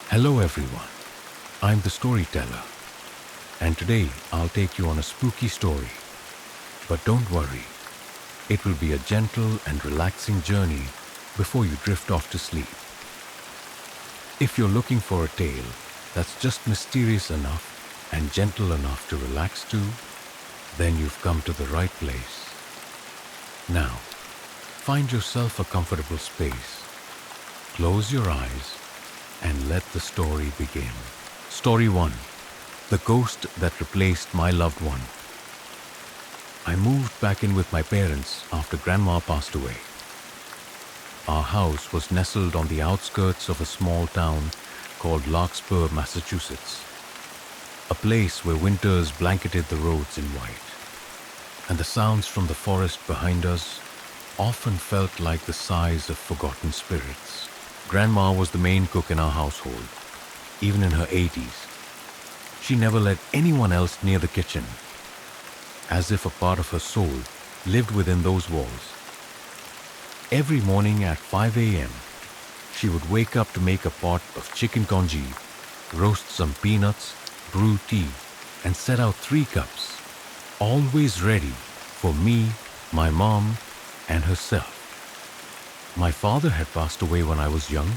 Hello everyone, I'm the storyteller, and today I'll take you on a spooky story. But don't worry, it will be a gentle and relaxing journey before you drift off to sleep. If you're looking for a tale that's just mysterious enough and gentle enough to relax to, then you've come to the right place. Now, find yourself a comfortable space, close your eyes, and let the story begin. Story 1. The Ghost That Replaced My Loved One. I moved back in with my parents after Grandma passed away. Our house was nestled on the outskirts of a small town called Larkspur, Massachusetts, a place where winters blanketed the roads in white, and the sounds from the forest behind us often felt like the sighs of forgotten spirits. Grandma was the main cook in our household, even in her 80s. She never let anyone else near the kitchen, as if a part of her soul lived within those walls. Every morning at 5 a.m., she would wake up to make a pot of chicken congee, roast some peanuts, brew tea, and set out 3 cups, always ready for me, my mom, and herself. My father had passed away when I was young,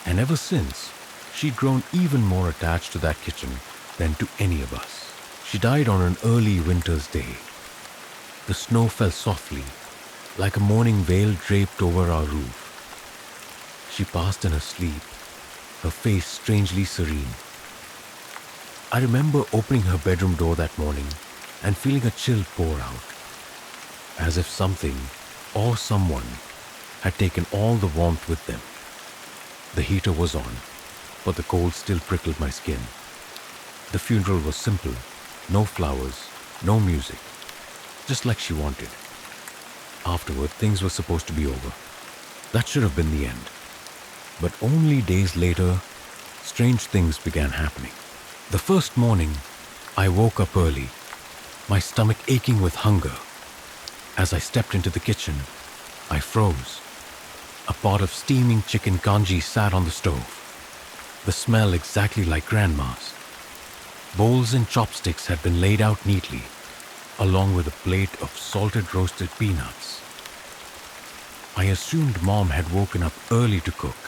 and ever since, she'd grown even more attached to that kitchen than to any of us. She died on an early winter's day. The snow fell softly, like a morning veil draped over our roof. She passed in her sleep, her face strangely serene. I remember opening her bedroom door that morning and feeling a chill pour out, as if something or someone had taken all the warmth with them. The heater was on, but the cold still prickled my skin. The funeral was simple, no flowers, no music, just like she wanted. Afterward, things were supposed to be over. That should have been the end. But only days later, strange things began happening. The first morning, I woke up early, my stomach aching with hunger. As I stepped into the kitchen, I froze. A pot of steaming chicken congee sat on the stove, the smell exactly like Grandma's. Bowls and chopsticks had been laid out neatly, along with a plate of salted roasted peanuts. I assumed Mom had woken up early to cook,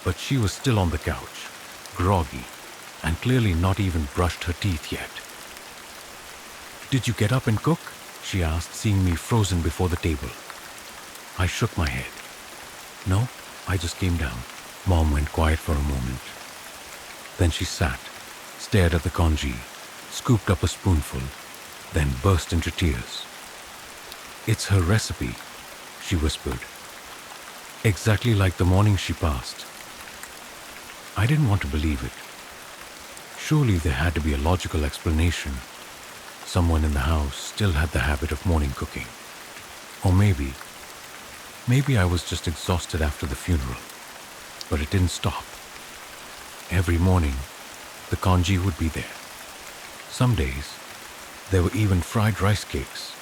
but she was still on the couch, groggy, and clearly not even brushed her teeth yet. "Did you get up and cook?" she asked, seeing me frozen before the table. I shook my head. "No, I just came down." Mom went quiet for a moment. Then she sat, stared at the congee, scooped up a spoonful, then burst into tears. "It's her recipe," she whispered. "Exactly like the morning she passed." I didn't want to believe it. Surely there had to be a logical explanation. Someone in the house still had the habit of morning cooking. Or maybe I was just exhausted after the funeral. But it didn't stop. Every morning, the congee would be there. Some days, there were even fried rice cakes,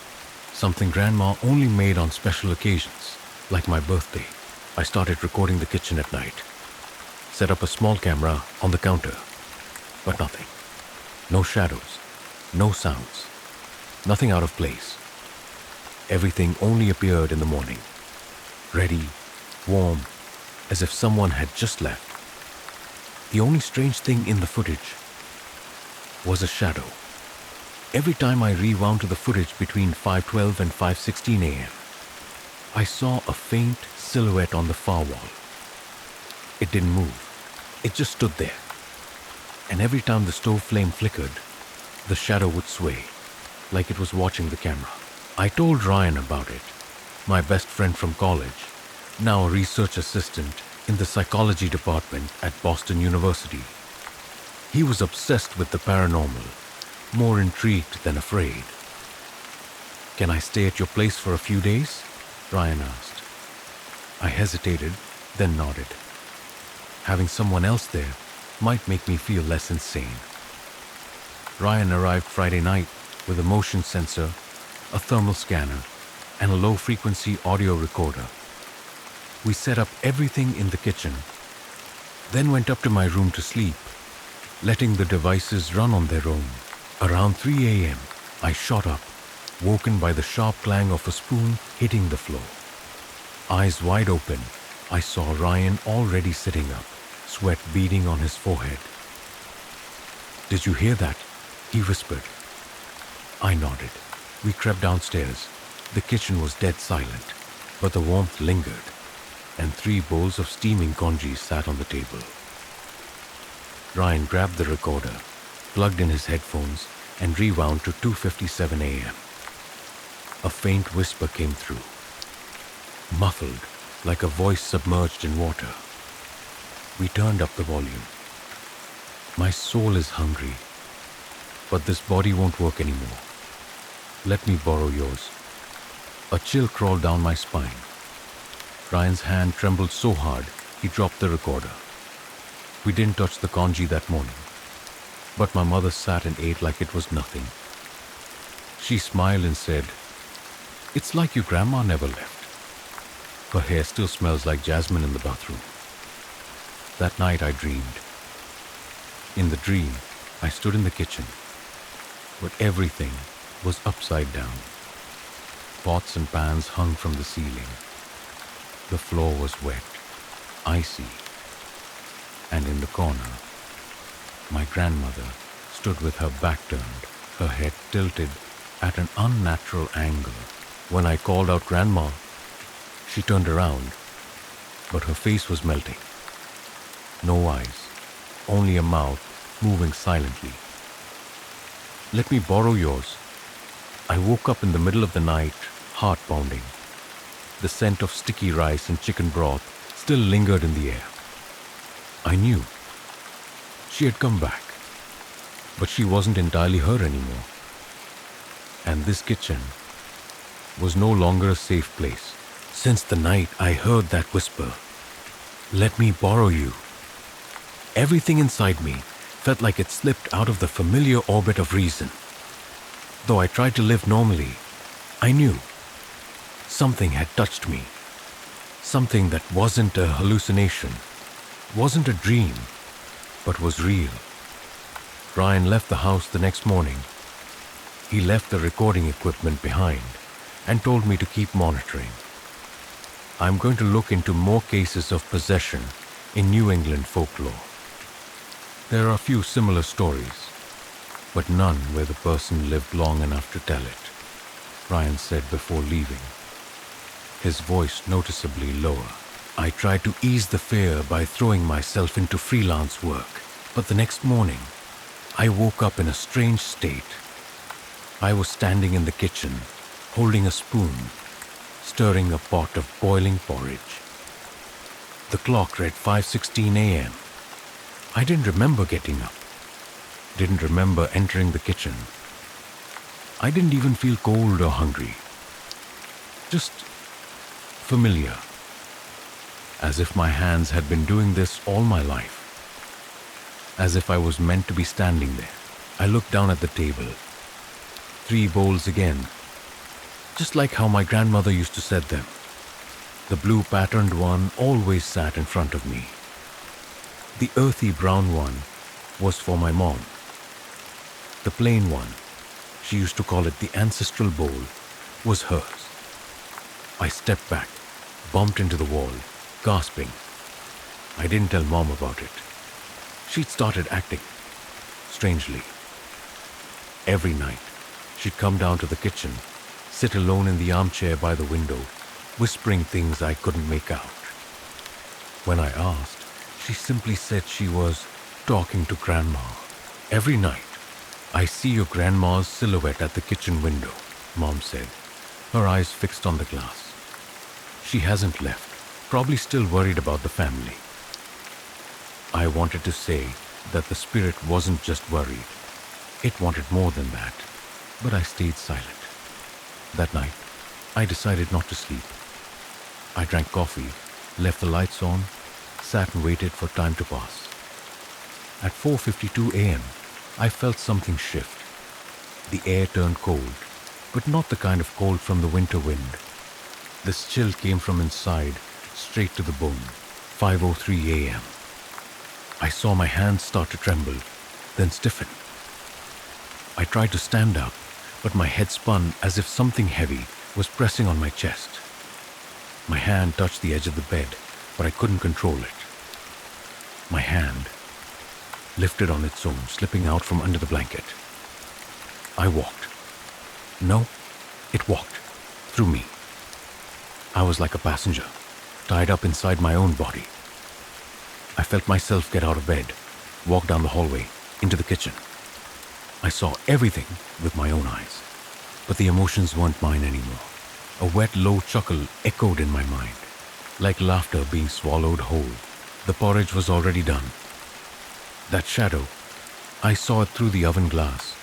something Grandma only made on special occasions, like my birthday. I started recording the kitchen at night. Set up a small camera on the counter, but nothing. No shadows, no sounds, nothing out of place. Everything only appeared in the morning, ready, warm, as if someone had just left. The only strange thing in the footage was a shadow. Every time I rewound to the footage between 5:12 and 5:16 a.m., I saw a faint silhouette on the far wall. It didn't move. It just stood there. And every time the stove flame flickered, the shadow would sway, like it was watching the camera. I told Ryan about it, my best friend from college, now a research assistant in the psychology department at Boston University. He was obsessed with the paranormal, more intrigued than afraid. "Can I stay at your place for a few days?" Ryan asked. I hesitated, then nodded. Having someone else there might make me feel less insane. Ryan arrived Friday night with a motion sensor, a thermal scanner, and a low-frequency audio recorder. We set up everything in the kitchen, then went up to my room to sleep, letting the devices run on their own. Around 3 a.m., I shot up, woken by the sharp clang of a spoon hitting the floor. Eyes wide open, I saw Ryan already sitting up, sweat beading on his forehead. "Did you hear that?" he whispered. I nodded. We crept downstairs. The kitchen was dead silent, but the warmth lingered, and 3 bowls of steaming congee sat on the table. Ryan grabbed the recorder, plugged in his headphones, and rewound to 2:57 a.m. A faint whisper came through, muffled like a voice submerged in water. We turned up the volume. "My soul is hungry, but this body won't work anymore. Let me borrow yours." A chill crawled down my spine. Ryan's hand trembled so hard, he dropped the recorder. We didn't touch the congee that morning, but my mother sat and ate like it was nothing. She smiled and said, "It's like your grandma never left. Her hair still smells like jasmine in the bathroom." That night I dreamed. In the dream, I stood in the kitchen, but everything was upside down. Pots and pans hung from the ceiling. The floor was wet, icy, and in the corner, my grandmother stood with her back turned, her head tilted at an unnatural angle. When I called out, "Grandma," she turned around, but her face was melting. No eyes, only a mouth moving silently. "Let me borrow yours." I woke up in the middle of the night, heart pounding. The scent of sticky rice and chicken broth still lingered in the air. I knew she had come back, but she wasn't entirely her anymore. And this kitchen was no longer a safe place. Since the night I heard that whisper, "Let me borrow you," everything inside me felt like it slipped out of the familiar orbit of reason. Though I tried to live normally, I knew something had touched me. Something that wasn't a hallucination, wasn't a dream, but was real. Ryan left the house the next morning. He left the recording equipment behind and told me to keep monitoring. I'm going to look into more cases of possession in New England folklore. There are a few similar stories, but none where the person lived long enough to tell it, Ryan said before leaving, his voice noticeably lower. I tried to ease the fear by throwing myself into freelance work, but the next morning, I woke up in a strange state. I was standing in the kitchen, holding a spoon, stirring a pot of boiling porridge. The clock read 5:16 a.m. I didn't remember getting up, didn't remember entering the kitchen. I didn't even feel cold or hungry, just familiar, as if my hands had been doing this all my life, as if I was meant to be standing there. I looked down at the table. 3 bowls again, just like how my grandmother used to set them. The blue patterned one always sat in front of me. The earthy brown one was for my mom. The plain one, she used to call it the ancestral bowl, was hers. I stepped back, bumped into the wall, gasping. I didn't tell Mom about it. She'd started acting strangely. Every night, she'd come down to the kitchen, sit alone in the armchair by the window, whispering things I couldn't make out. When I asked, she simply said she was talking to Grandma. Every night, I see your grandma's silhouette at the kitchen window, Mom said, her eyes fixed on the glass. She hasn't left, probably still worried about the family. I wanted to say that the spirit wasn't just worried. It wanted more than that, but I stayed silent. That night, I decided not to sleep. I drank coffee, left the lights on, sat and waited for time to pass. At 4:52 a.m., I felt something shift. The air turned cold, but not the kind of cold from the winter wind. This chill came from inside, straight to the bone. 5:03 a.m. I saw my hands start to tremble, then stiffen. I tried to stand up, but my head spun as if something heavy was pressing on my chest. My hand touched the edge of the bed, but I couldn't control it. My hand lifted on its own, slipping out from under the blanket. I walked. No, it walked through me. I was like a passenger, tied up inside my own body. I felt myself get out of bed, walk down the hallway, into the kitchen. I saw everything with my own eyes, but the emotions weren't mine anymore. A wet, low chuckle echoed in my mind, like laughter being swallowed whole. The porridge was already done. That shadow, I saw it through the oven glass,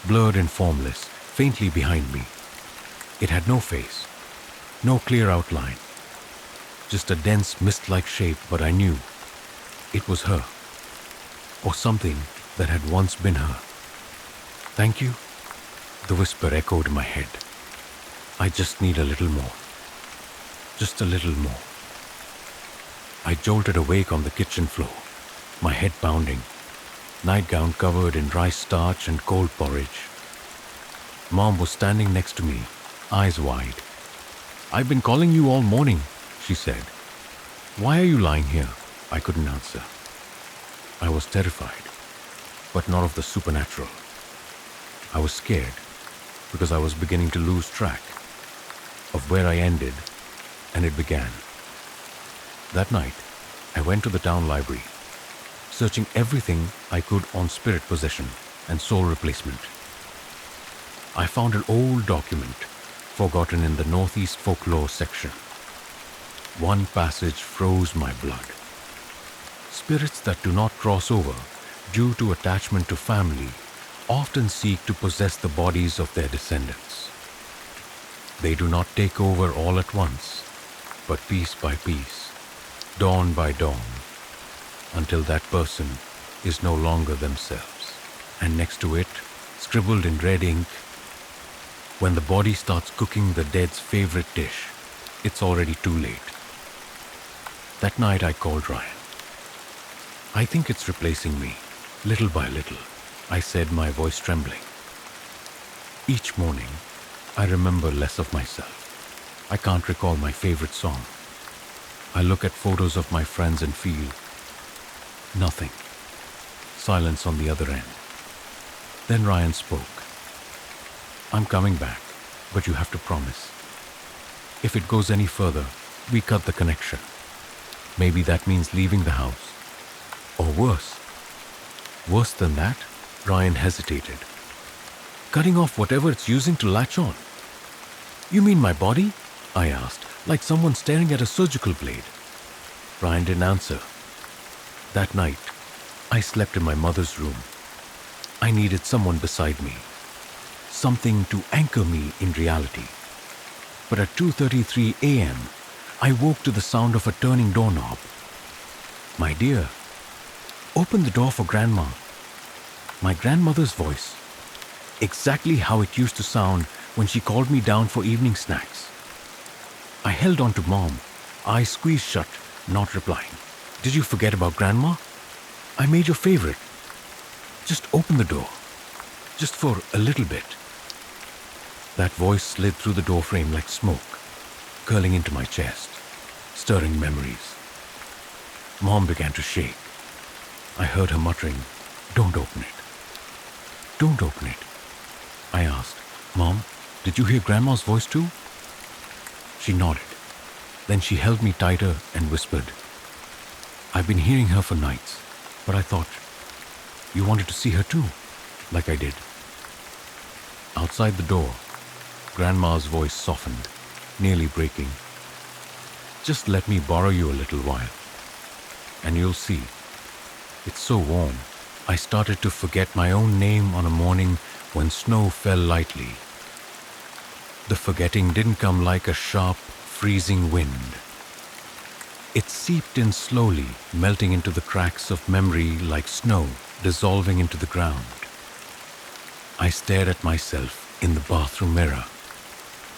blurred and formless, faintly behind me. It had no face, no clear outline, just a dense mist-like shape, but I knew it was her, or something that had once been her. Thank you, the whisper echoed in my head. I just need a little more. Just a little more. I jolted awake on the kitchen floor, my head pounding, nightgown covered in rice starch and cold porridge. Mom was standing next to me, eyes wide. I've been calling you all morning, she said. Why are you lying here? I couldn't answer. I was terrified, but not of the supernatural. I was scared because I was beginning to lose track of where I ended and it began. That night, I went to the town library, searching everything I could on spirit possession and soul replacement. I found an old document forgotten in the Northeast folklore section. One passage froze my blood. Spirits that do not cross over due to attachment to family often seek to possess the bodies of their descendants. They do not take over all at once, but piece by piece, dawn by dawn, until that person is no longer themselves. And next to it, scribbled in red ink, when the body starts cooking the dead's favorite dish, it's already too late. That night I called Ryan. I think it's replacing me, little by little, I said, my voice trembling. Each morning, I remember less of myself. I can't recall my favorite song. I look at photos of my friends and feel nothing. Silence on the other end. Then Ryan spoke. I'm coming back, but you have to promise. If it goes any further, we cut the connection. Maybe that means leaving the house. Or worse. Worse than that? Ryan hesitated. Cutting off whatever it's using to latch on. You mean my body? I asked, like someone staring at a surgical blade. Ryan didn't answer. That night, I slept in my mother's room. I needed someone beside me. Something to anchor me in reality. But at 2:33 a.m., I woke to the sound of a turning doorknob. My dear, open the door for Grandma. My grandmother's voice. Exactly how it used to sound when she called me down for evening snacks. I held on to Mom, eyes squeezed shut, not replying. Did you forget about Grandma? I made your favorite. Just open the door. Just for a little bit. That voice slid through the doorframe like smoke, curling into my chest, stirring memories. Mom began to shake. I heard her muttering, "Don't open it. Don't open it." I asked, "Mom, did you hear Grandma's voice too?" She nodded. Then she held me tighter and whispered, "I've been hearing her for nights, but I thought you wanted to see her too, like I did." Outside the door, Grandma's voice softened, nearly breaking. "Just let me borrow you a little while, and you'll see. It's so warm." I started to forget my own name on a morning when snow fell lightly. The forgetting didn't come like a sharp, freezing wind. It seeped in slowly, melting into the cracks of memory like snow dissolving into the ground. I stared at myself in the bathroom mirror,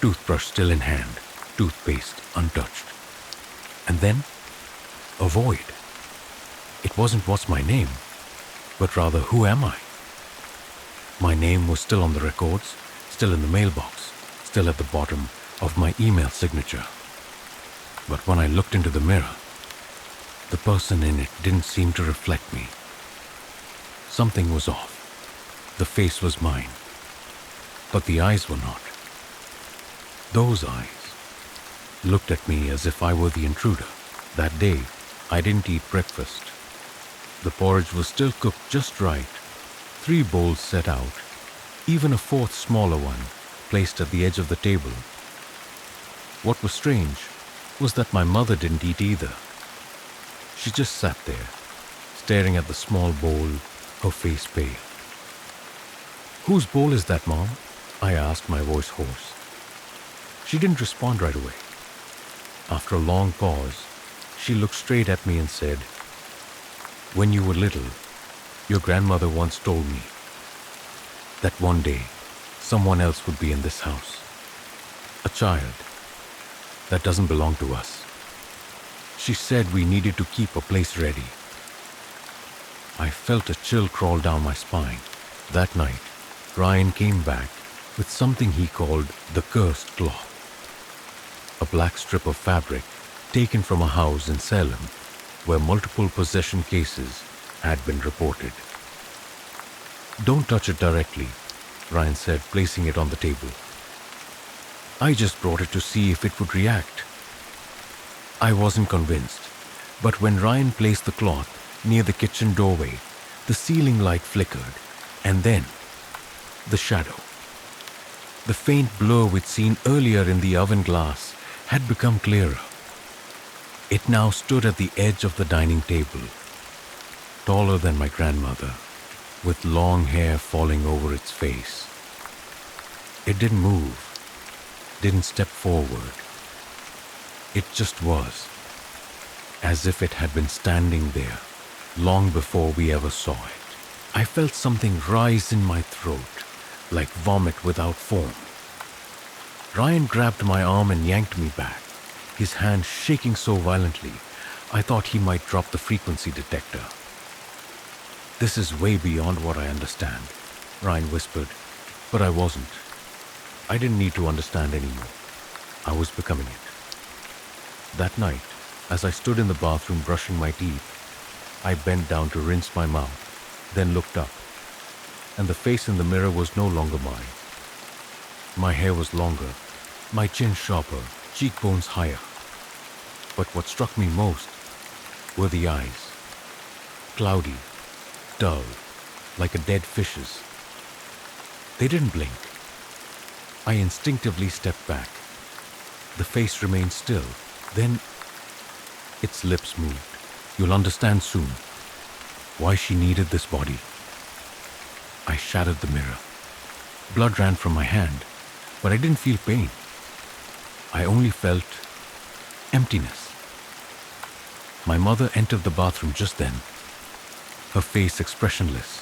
toothbrush still in hand, toothpaste untouched. And then, a void. It wasn't what's my name, but rather who am I? My name was still on the records, still in the mailbox, still at the bottom of my email signature. But when I looked into the mirror, the person in it didn't seem to reflect me. Something was off. The face was mine, but the eyes were not. Those eyes looked at me as if I were the intruder. That day, I didn't eat breakfast. The porridge was still cooked just right, 3 bowls set out, even a 4th smaller one placed at the edge of the table. What was strange was that my mother didn't eat either. She just sat there, staring at the small bowl, her face pale. "Whose bowl is that, Mom?" I asked, my voice hoarse. She didn't respond right away. After a long pause, she looked straight at me and said, "When you were little, your grandmother once told me that one day someone else would be in this house. A child that doesn't belong to us. She said we needed to keep a place ready." I felt a chill crawl down my spine. That night, Ryan came back with something he called the cursed cloth. A black strip of fabric taken from a house in Salem where multiple possession cases had been reported. "Don't touch it directly," Ryan said, placing it on the table. "I just brought it to see if it would react." I wasn't convinced, but when Ryan placed the cloth near the kitchen doorway, the ceiling light flickered, and then the shadow. The faint blur we'd seen earlier in the oven glass had become clearer. It now stood at the edge of the dining table, taller than my grandmother, with long hair falling over its face. It didn't move, didn't step forward. It just was, as if it had been standing there long before we ever saw it. I felt something rise in my throat, like vomit without foam. Ryan grabbed my arm and yanked me back, his hand shaking so violently I thought he might drop the frequency detector. "This is way beyond what I understand," Ryan whispered, but I wasn't. I didn't need to understand anymore. I was becoming it. That night, as I stood in the bathroom brushing my teeth, I bent down to rinse my mouth, then looked up, and the face in the mirror was no longer mine. My hair was longer, my chin sharper, cheekbones higher. But what struck me most were the eyes. Cloudy, dull, like a dead fish's. They didn't blink. I instinctively stepped back. The face remained still. Then its lips moved. "You'll understand soon why she needed this body." I shattered the mirror. Blood ran from my hand, but I didn't feel pain. I only felt emptiness. My mother entered the bathroom just then, her face expressionless.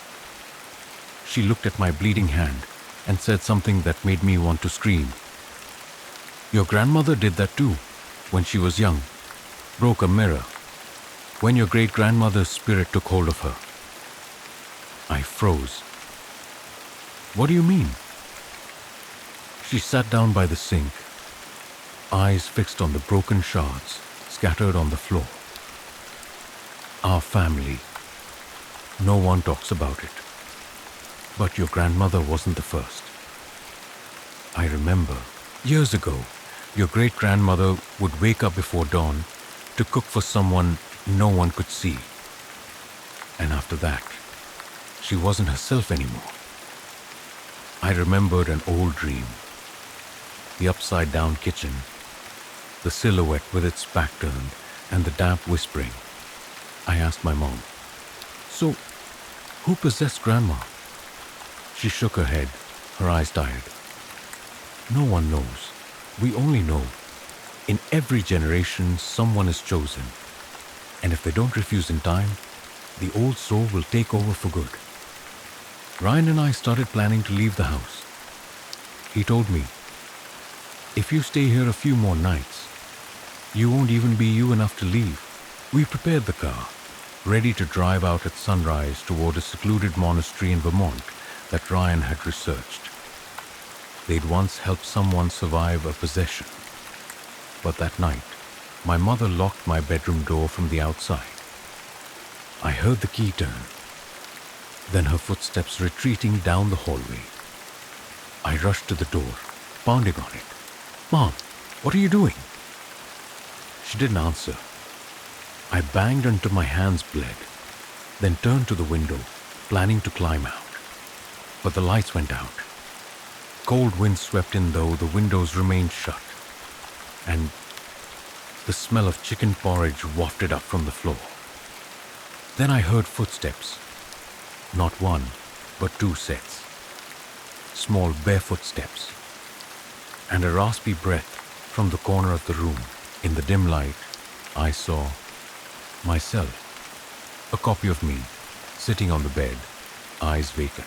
She looked at my bleeding hand and said something that made me want to scream. "Your grandmother did that too, when she was young. Broke a mirror, when your great-grandmother's spirit took hold of her." I froze. "What do you mean?" She sat down by the sink, eyes fixed on the broken shards scattered on the floor. "Our family. No one talks about it. But your grandmother wasn't the first. I remember, years ago, your great-grandmother would wake up before dawn to cook for someone no one could see. And after that, she wasn't herself anymore." I remembered an old dream. The upside-down kitchen, the silhouette with its back turned, and the damp whispering. I asked my mom, "So, who possessed Grandma?" She shook her head, her eyes tired. "No one knows. We only know. In every generation, someone is chosen. And if they don't refuse in time, the old soul will take over for good." Ryan and I started planning to leave the house. He told me, "If you stay here a few more nights, you won't even be you enough to leave." We prepared the car, ready to drive out at sunrise toward a secluded monastery in Vermont that Ryan had researched. They'd once helped someone survive a possession. But that night, my mother locked my bedroom door from the outside. I heard the key turn, then her footsteps retreating down the hallway. I rushed to the door, pounding on it. "Mom, what are you doing?" She didn't answer. I banged until my hands bled, then turned to the window, planning to climb out. But the lights went out. Cold wind swept in, though the windows remained shut, and the smell of chicken porridge wafted up from the floor. Then I heard footsteps. Not one, but two sets. Small barefoot steps. And a raspy breath from the corner of the room. In the dim light, I saw myself, a copy of me, sitting on the bed, eyes vacant.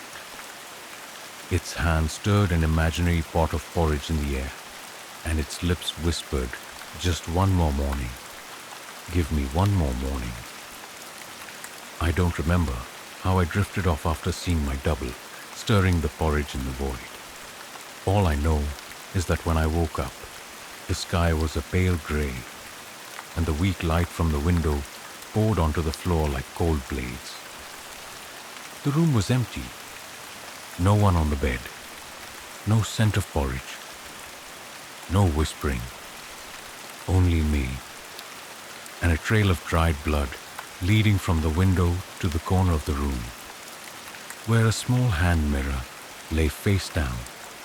Its hand stirred an imaginary pot of porridge in the air, and its lips whispered, "Just one more morning. Give me one more morning." I don't remember how I drifted off after seeing my double, stirring the porridge in the void. All I know is that when I woke up, the sky was a pale gray, and the weak light from the window poured onto the floor like cold blades. The room was empty. No one on the bed. No scent of porridge. No whispering. Only me. And a trail of dried blood leading from the window to the corner of the room, where a small hand mirror lay face down.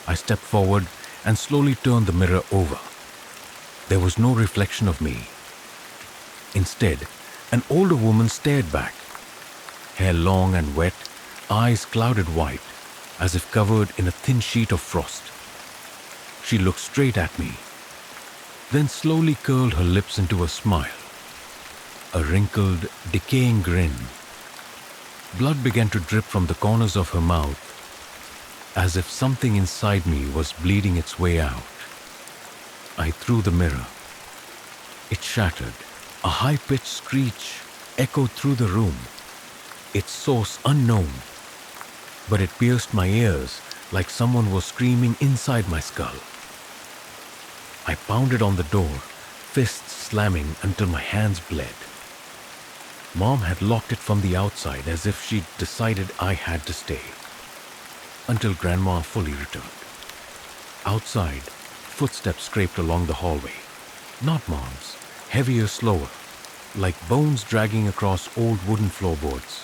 I stepped forward and slowly turned the mirror over. There was no reflection of me. Instead, an older woman stared back, hair long and wet, eyes clouded white, as if covered in a thin sheet of frost. She looked straight at me, then slowly curled her lips into a smile, a wrinkled, decaying grin. Blood began to drip from the corners of her mouth, as if something inside me was bleeding its way out. I threw the mirror. It shattered. A high-pitched screech echoed through the room, its source unknown, but it pierced my ears like someone was screaming inside my skull. I pounded on the door, fists slamming until my hands bled. Mom had locked it from the outside as if she'd decided I had to stay, until Grandma fully returned. Outside, footsteps scraped along the hallway. Not Mom's. Heavier, slower, like bones dragging across old wooden floorboards.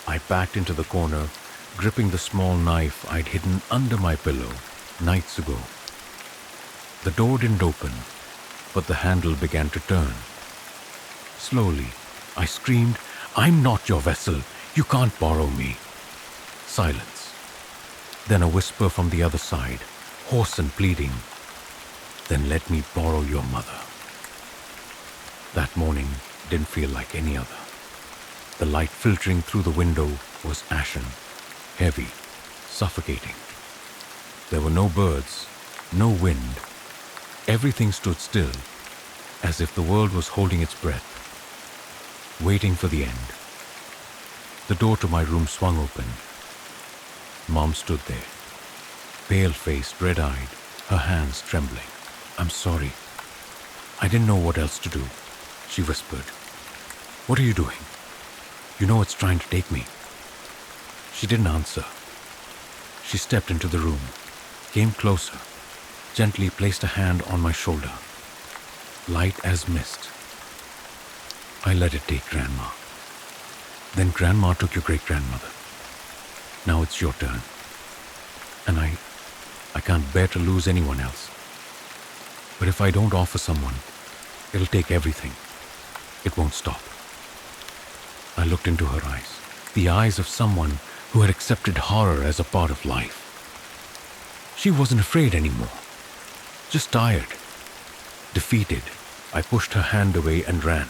I backed into the corner, gripping the small knife I'd hidden under my pillow nights ago. The door didn't open, but the handle began to turn. Slowly, I screamed, "I'm not your vessel. You can't borrow me." Silence. Then a whisper from the other side, hoarse and pleading, "Then let me borrow your mother." That morning didn't feel like any other. The light filtering through the window was ashen, heavy, suffocating. There were no birds, no wind. Everything stood still, as if the world was holding its breath, waiting for the end. The door to my room swung open. Mom stood there, pale-faced, red-eyed, her hands trembling. "I'm sorry. I didn't know what else to do," she whispered. "What are you doing? You know it's trying to take me." She didn't answer. She stepped into the room, came closer, gently placed a hand on my shoulder, light as mist. "I let it take Grandma. Then Grandma took your great-grandmother. Now it's your turn. And I can't bear to lose anyone else. But if I don't offer someone, it'll take everything. It won't stop." I looked into her eyes, the eyes of someone who had accepted horror as a part of life. She wasn't afraid anymore, just tired, defeated. I pushed her hand away and ran,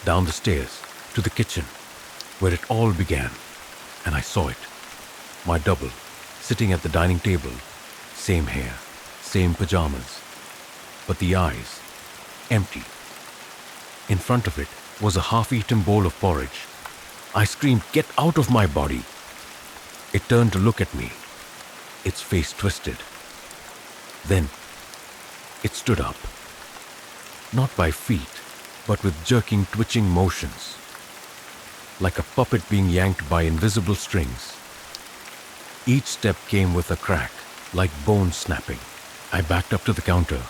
down the stairs, to the kitchen, where it all began, and I saw it. My double, sitting at the dining table, same hair, same pajamas, but the eyes, empty. In front of it was a half-eaten bowl of porridge. I screamed, "Get out of my body!" It turned to look at me, its face twisted. Then it stood up, not by feet, but with jerking, twitching motions, like a puppet being yanked by invisible strings. Each step came with a crack, like bone snapping. I backed up to the counter,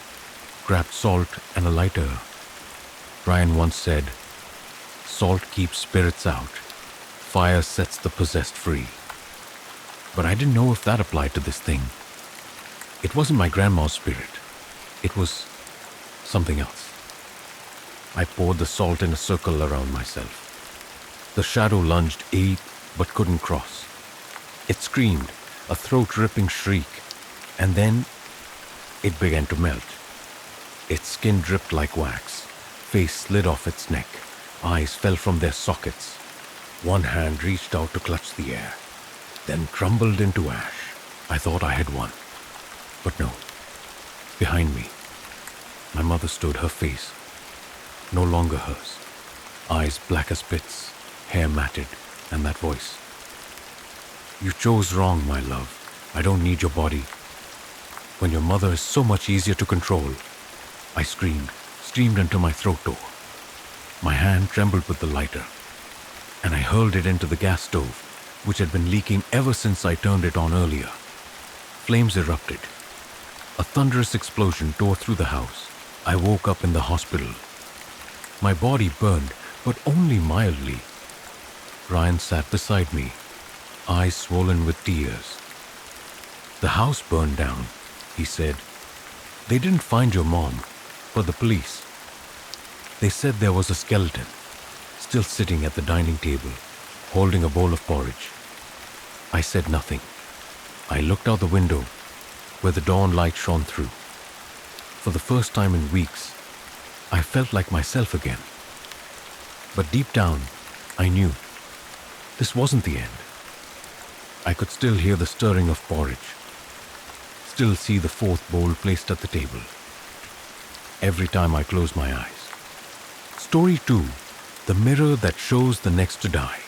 grabbed salt and a lighter. Ryan once said, "Salt keeps spirits out. Fire sets the possessed free." But I didn't know if that applied to this thing. It wasn't my grandma's spirit. It was something else. I poured the salt in a circle around myself. The shadow lunged, ate, but couldn't cross. It screamed, a throat-ripping shriek, and then it began to melt. Its skin dripped like wax, face slid off its neck, eyes fell from their sockets. One hand reached out to clutch the air, then crumbled into ash. I thought I had won. But no. Behind me, my mother stood, her face no longer hers. Eyes black as pits, hair matted, and that voice. "You chose wrong, my love. I don't need your body. When your mother is so much easier to control." I screamed until my throat tore. My hand trembled with the lighter, and I hurled it into the gas stove, which had been leaking ever since I turned it on earlier. Flames erupted. A thunderous explosion tore through the house. I woke up in the hospital. My body burned, but only mildly. Ryan sat beside me, eyes swollen with tears. "The house burned down," he said. "They didn't find your mom, but the police. They said there was a skeleton, still sitting at the dining table, holding a bowl of porridge." I said nothing. I looked out the window, where the dawn light shone through. For the first time in weeks, I felt like myself again. But deep down, I knew this wasn't the end. I could still hear the stirring of porridge, still see the fourth bowl placed at the table, every time I closed my eyes. Story 2. The mirror that shows the next to die.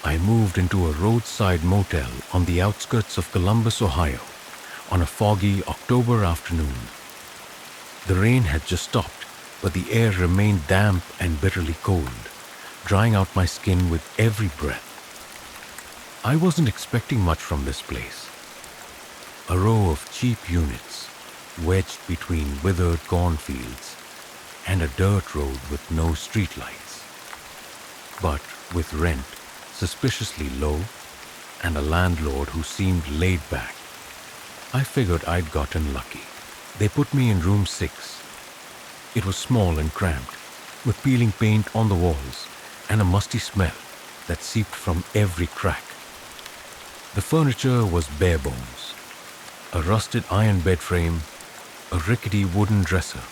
I moved into a roadside motel on the outskirts of Columbus, Ohio, on a foggy October afternoon. The rain had just stopped, but the air remained damp and bitterly cold, drying out my skin with every breath. I wasn't expecting much from this place. A row of cheap units, wedged between withered cornfields, and a dirt road with no streetlights. But with rent suspiciously low and a landlord who seemed laid back, I figured I'd gotten lucky. They put me in room 6. It was small and cramped, with peeling paint on the walls and a musty smell that seeped from every crack. The furniture was bare bones. A rusted iron bed frame, a rickety wooden dresser,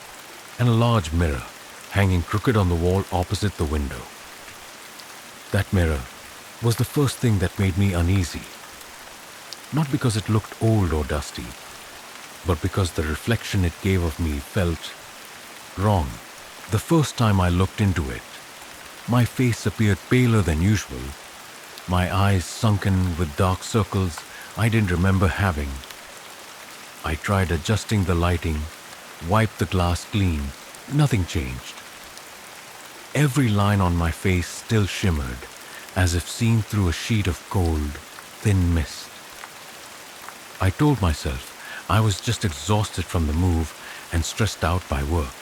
and a large mirror hanging crooked on the wall opposite the window. That mirror was the first thing that made me uneasy. Not because it looked old or dusty, but because the reflection it gave of me felt wrong. The first time I looked into it, my face appeared paler than usual, my eyes sunken with dark circles I didn't remember having. I tried adjusting the lighting, wiped the glass clean. Nothing changed. Every line on my face still shimmered, as if seen through a sheet of cold, thin mist. I told myself I was just exhausted from the move and stressed out by work.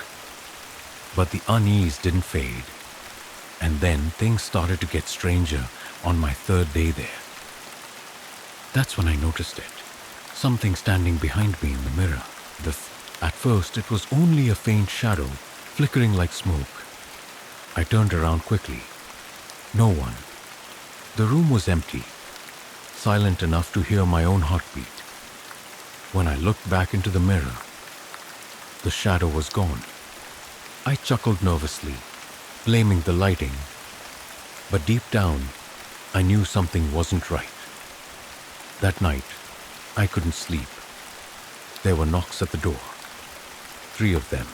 But the unease didn't fade. And then things started to get stranger on my 3rd day there. That's when I noticed it. Something standing behind me in the mirror. At first, it was only a faint shadow, flickering like smoke. I turned around quickly. No one. The room was empty, silent enough to hear my own heartbeat. When I looked back into the mirror, the shadow was gone. I chuckled nervously, blaming the lighting. But deep down, I knew something wasn't right. That night, I couldn't sleep. There were knocks at the door. 3 of them.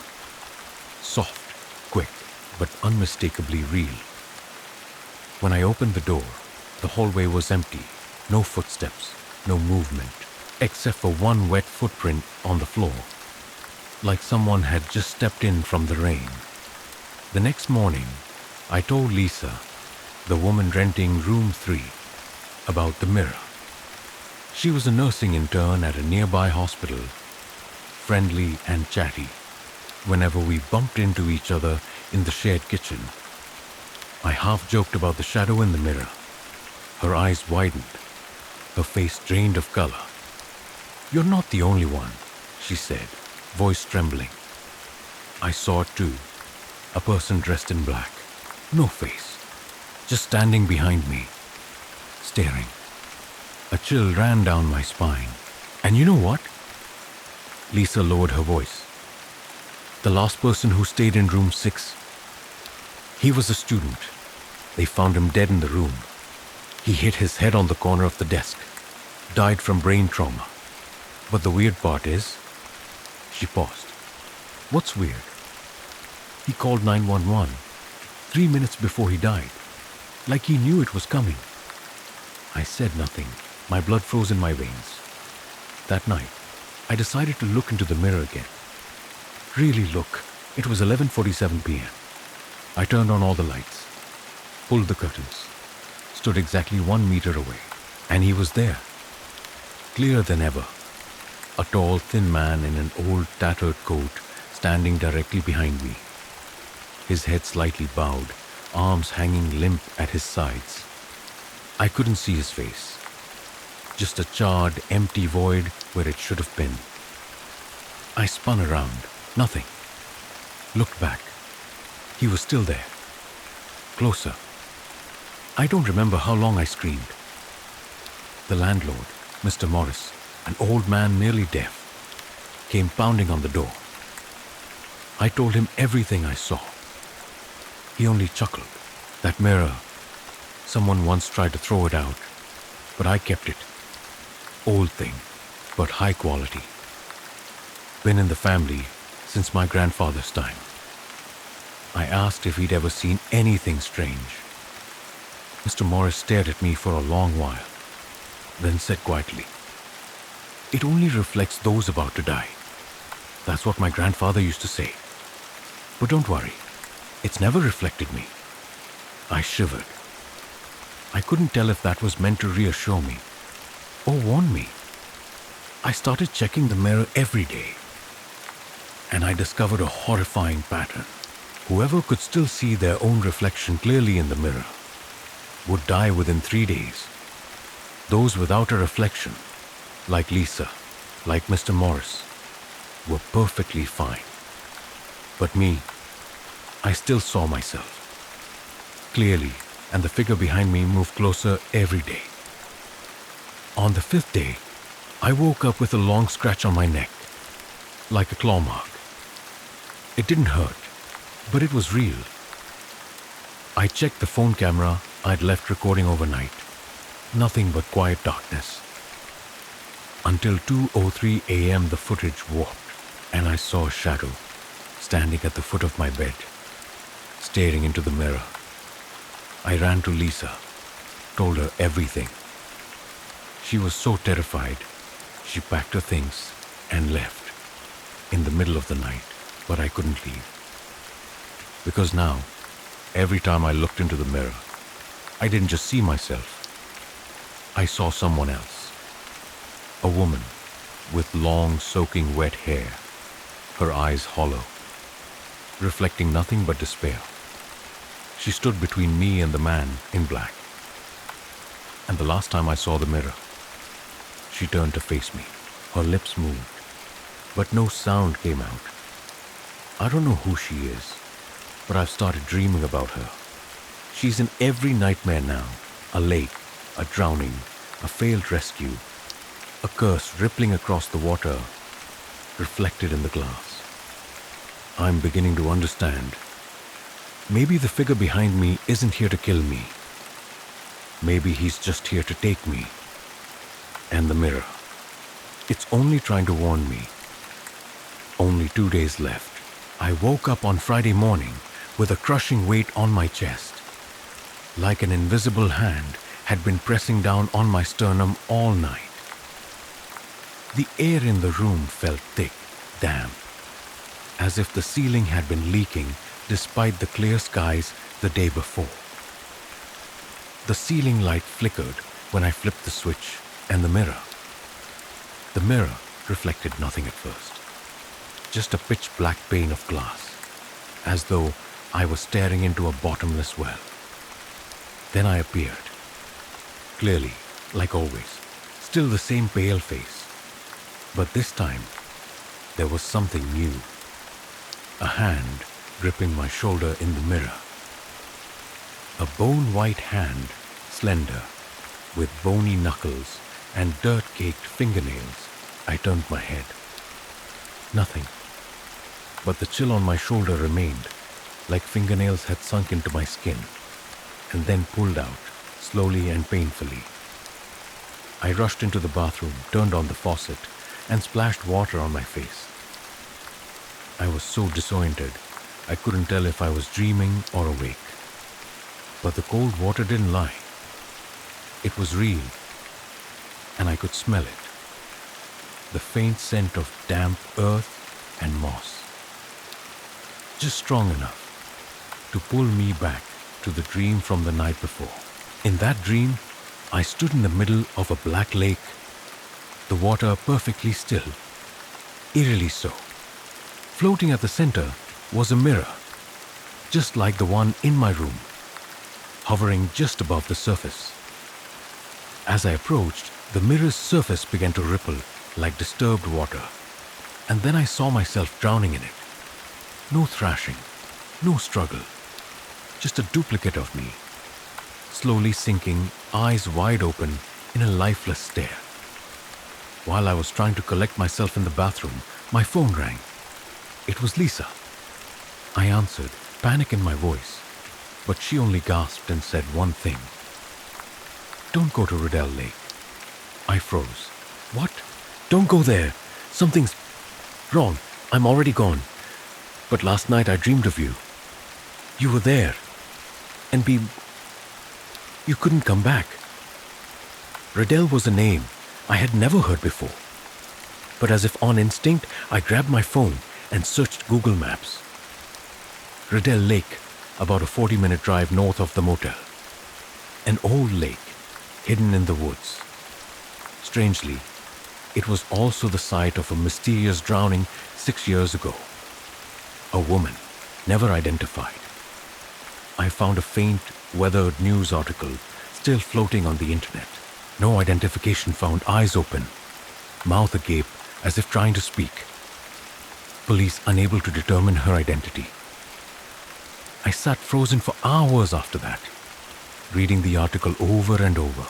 Soft, quick, but unmistakably real. When I opened the door, the hallway was empty, no footsteps, no movement, except for one wet footprint on the floor, like someone had just stepped in from the rain. The next morning, I told Lisa, the woman renting room 3, about the mirror. She was a nursing intern at a nearby hospital, friendly and chatty, whenever we bumped into each other in the shared kitchen. I half joked about the shadow in the mirror. Her eyes widened, her face drained of color. "You're not the only one," she said, voice trembling. I saw it too, a person dressed in black, no face, just standing behind me, staring. A chill ran down my spine. "And you know what?" Lisa lowered her voice. "The last person who stayed in room 6, he was a student. They found him dead in the room. He hit his head on the corner of the desk, died from brain trauma. But the weird part is..." She paused. "What's weird?" "He called 911 3 minutes before he died, like he knew it was coming." I said nothing. My blood froze in my veins. That night, I decided to look into the mirror again. Really look. It was 11:47 p.m. I turned on all the lights, pulled the curtains, stood exactly 1 meter away, and he was there, clearer than ever. A tall, thin man in an old, tattered coat standing directly behind me. His head slightly bowed, arms hanging limp at his sides. I couldn't see his face. Just a charred, empty void where it should have been. I spun around. Nothing. Looked back. He was still there. Closer. I don't remember how long I screamed. The landlord, Mr. Morris, an old man nearly deaf, came pounding on the door. I told him everything I saw. He only chuckled. That mirror, someone once tried to throw it out, but I kept it. Old thing, but high quality. Been in the family since my grandfather's time. I asked if he'd ever seen anything strange. Mr. Morris stared at me for a long while, then said quietly, "It only reflects those about to die. That's what my grandfather used to say. But don't worry, it's never reflected me." I shivered. I couldn't tell if that was meant to reassure me or warn me. I started checking the mirror every day, and I discovered a horrifying pattern. Whoever could still see their own reflection clearly in the mirror would die within 3 days. Those without a reflection, like Lisa, like Mr. Morris, were perfectly fine. But me, I still saw myself clearly, and the figure behind me moved closer every day. On the 5th day, I woke up with a long scratch on my neck, like a claw mark. It didn't hurt, but it was real. I checked the phone camera I'd left recording overnight. Nothing but quiet darkness. Until 2:03 a.m. the footage warped, and I saw a shadow standing at the foot of my bed, staring into the mirror. I ran to Lisa, told her everything. She was so terrified, she packed her things and left in the middle of the night, but I couldn't leave. Because now, every time I looked into the mirror, I didn't just see myself. I saw someone else. A woman with long, soaking wet hair, her eyes hollow, reflecting nothing but despair. She stood between me and the man in black. And the last time I saw the mirror, she turned to face me. Her lips moved, but no sound came out. I don't know who she is, but I've started dreaming about her. She's in every nightmare now. A lake, a drowning, a failed rescue, a curse rippling across the water, reflected in the glass. I'm beginning to understand. Maybe the figure behind me isn't here to kill me. Maybe he's just here to take me. And the mirror, it's only trying to warn me. Only 2 days left. I woke up on Friday morning with a crushing weight on my chest, like an invisible hand had been pressing down on my sternum all night. The air in the room felt thick, damp, as if the ceiling had been leaking despite the clear skies the day before. The ceiling light flickered when I flipped the switch, and the mirror reflected nothing at first, just a pitch-black pane of glass, as though I was staring into a bottomless well. Then I appeared, clearly, like always, still the same pale face, but this time there was something new. A hand gripping my shoulder in the mirror. A bone-white hand, slender, with bony knuckles and dirt-caked fingernails. I turned my head. Nothing. But the chill on my shoulder remained, like fingernails had sunk into my skin, and then pulled out, slowly and painfully. I rushed into the bathroom, turned on the faucet, and splashed water on my face. I was so disoriented, I couldn't tell if I was dreaming or awake. But the cold water didn't lie. It was real, and I could smell it. The faint scent of damp earth and moss. Just strong enough to pull me back to the dream from the night before. In that dream, I stood in the middle of a black lake, the water perfectly still, eerily so. Floating at the center was a mirror, just like the one in my room, hovering just above the surface. As I approached, the mirror's surface began to ripple like disturbed water, and then I saw myself drowning in it. No thrashing, no struggle, just a duplicate of me, slowly sinking, eyes wide open in a lifeless stare. While I was trying to collect myself in the bathroom, my phone rang. It was Lisa. I answered, panic in my voice, but she only gasped and said one thing. "Don't go to Riddell Lake." I froze. "What? Don't go there. Something's wrong. I'm already gone. But last night I dreamed of you. You were there. And you couldn't come back." Riddell was a name I had never heard before. But as if on instinct, I grabbed my phone and searched Google Maps. Riddell Lake, about a 40-minute drive north of the motel. An old lake, hidden in the woods. Strangely, it was also the site of a mysterious drowning 6 years ago. A woman, never identified. I found a faint, weathered news article still floating on the internet. No identification found, eyes open, mouth agape as if trying to speak. Police unable to determine her identity. I sat frozen for hours after that, reading the article over and over.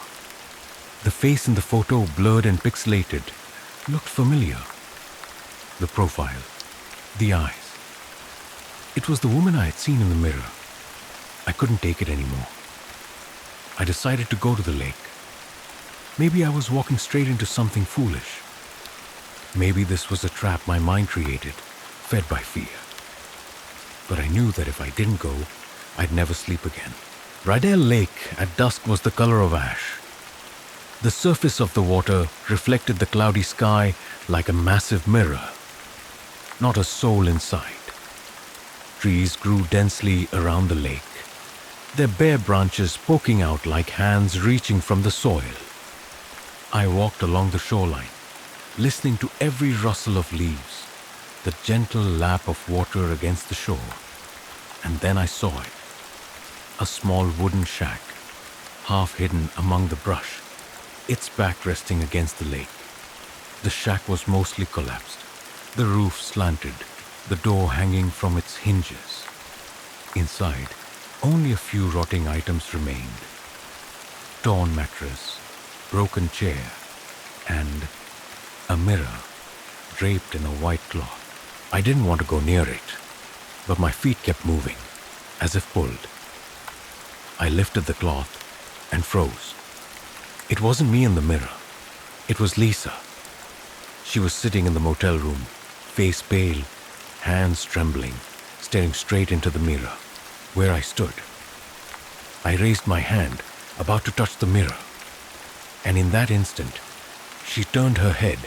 The face in the photo, blurred and pixelated, looked familiar. The profile, the eyes. It was the woman I had seen in the mirror. I couldn't take it anymore. I decided to go to the lake. Maybe I was walking straight into something foolish. Maybe this was a trap my mind created, fed by fear. But I knew that if I didn't go, I'd never sleep again. Riddell Lake at dusk was the color of ash. The surface of the water reflected the cloudy sky like a massive mirror. Not a soul in sight. Trees grew densely around the lake, their bare branches poking out like hands reaching from the soil. I walked along the shoreline, listening to every rustle of leaves, the gentle lap of water against the shore. And then I saw it. A small wooden shack, half hidden among the brush, its back resting against the lake. The shack was mostly collapsed, the roof slanted, the door hanging from its hinges. Inside, only a few rotting items remained. Torn mattress, broken chair, and a mirror draped in a white cloth. I didn't want to go near it, but my feet kept moving, as if pulled. I lifted the cloth and froze. It wasn't me in the mirror. It was Lisa. She was sitting in the motel room, face pale, hands trembling, staring straight into the mirror. where I stood. I raised my hand, about to touch the mirror, and in that instant, she turned her head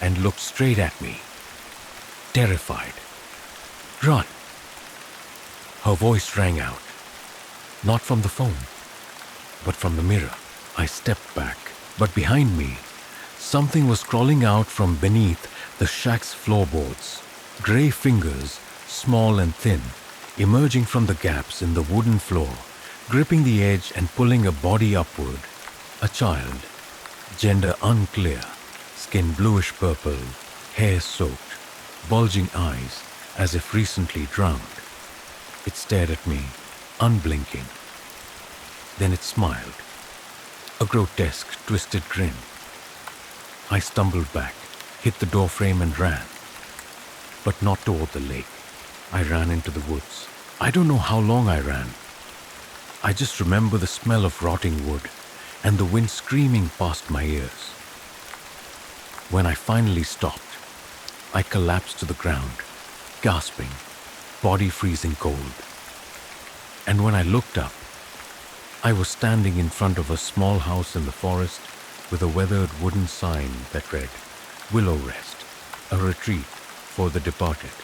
and looked straight at me, terrified. "Run!" Her voice rang out, not from the phone, but from the mirror. I stepped back, but behind me, something was crawling out from beneath the shack's floorboards. Gray fingers, small and thin, emerging from the gaps in the wooden floor, gripping the edge and pulling a body upward. A child, gender unclear, skin bluish purple, hair soaked, bulging eyes as if recently drowned. It stared at me, unblinking. Then it smiled, a grotesque, twisted grin. I stumbled back, hit the doorframe and ran. But not toward the lake. I ran into the woods. I don't know how long I ran. I just remember the smell of rotting wood and the wind screaming past my ears. When I finally stopped, I collapsed to the ground, gasping, body freezing cold. And when I looked up, I was standing in front of a small house in the forest with a weathered wooden sign that read, "Willow Rest, a retreat for the departed."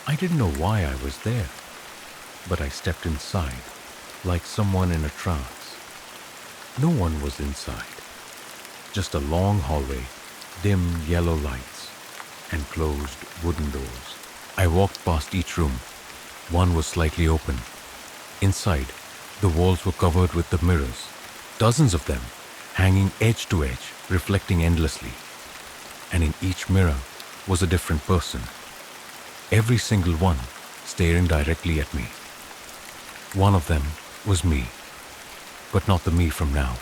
I didn't know why I was there, but I stepped inside, like someone in a trance. No one was inside, just a long hallway, dim yellow lights, and closed wooden doors. I walked past each room. One was slightly open. Inside, the walls were covered with the mirrors, dozens of them, hanging edge to edge, reflecting endlessly. And in each mirror was a different person, every single one staring directly at me. One of them was me, but not the me from now.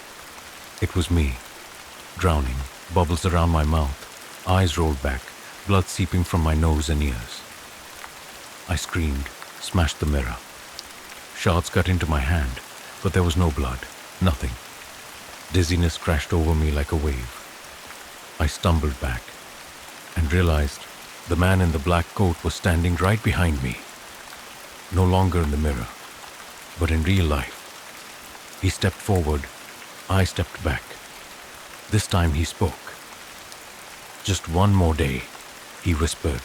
It was me, drowning, bubbles around my mouth, eyes rolled back, blood seeping from my nose and ears. I screamed, smashed the mirror. Shards cut into my hand, but there was no blood, nothing. Dizziness crashed over me like a wave. I stumbled back and realized the man in the black coat was standing right behind me, no longer in the mirror, but in real life. He stepped forward, I stepped back. This time he spoke. "Just one more day," he whispered.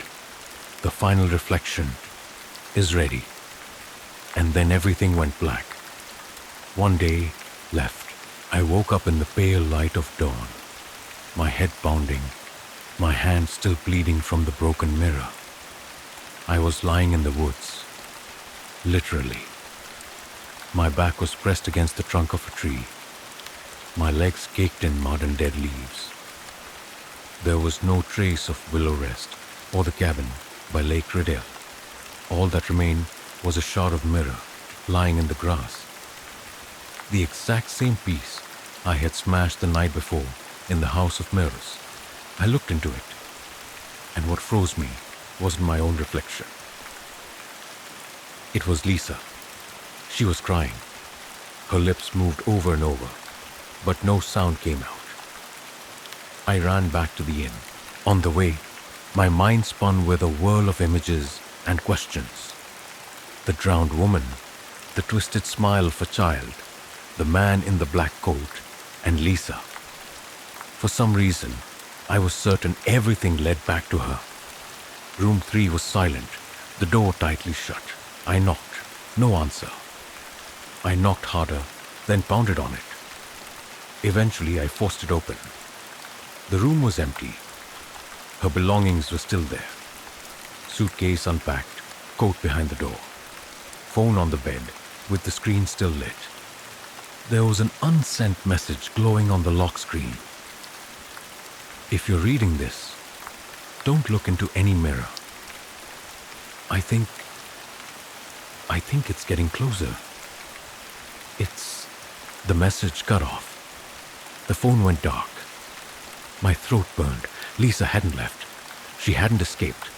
"The final reflection is ready." And then everything went black. One day left. I woke up in the pale light of dawn, my head pounding, my hand still bleeding from the broken mirror. I was lying in the woods, literally. My back was pressed against the trunk of a tree, my legs caked in mud and dead leaves. There was no trace of Willow Rest or the cabin by Lake Riddell. All that remained was a shard of mirror lying in the grass. The exact same piece I had smashed the night before in the house of mirrors. I looked into it, and what froze me wasn't my own reflection. It was Lisa. She was crying. Her lips moved over and over, but no sound came out. I ran back to the inn. On the way, my mind spun with a whirl of images and questions. The drowned woman, the twisted smile of a child, the man in the black coat, and Lisa. For some reason, I was certain everything led back to her. Room 3 was silent, the door tightly shut. I knocked. No answer. I knocked harder, then pounded on it. Eventually, I forced it open. The room was empty. Her belongings were still there. Suitcase unpacked, coat behind the door. Phone on the bed, with the screen still lit. There was an unsent message glowing on the lock screen. "If you're reading this, don't look into any mirror. I think it's getting closer. The message cut off. The phone went dark. My throat burned. Lisa hadn't left. She hadn't escaped.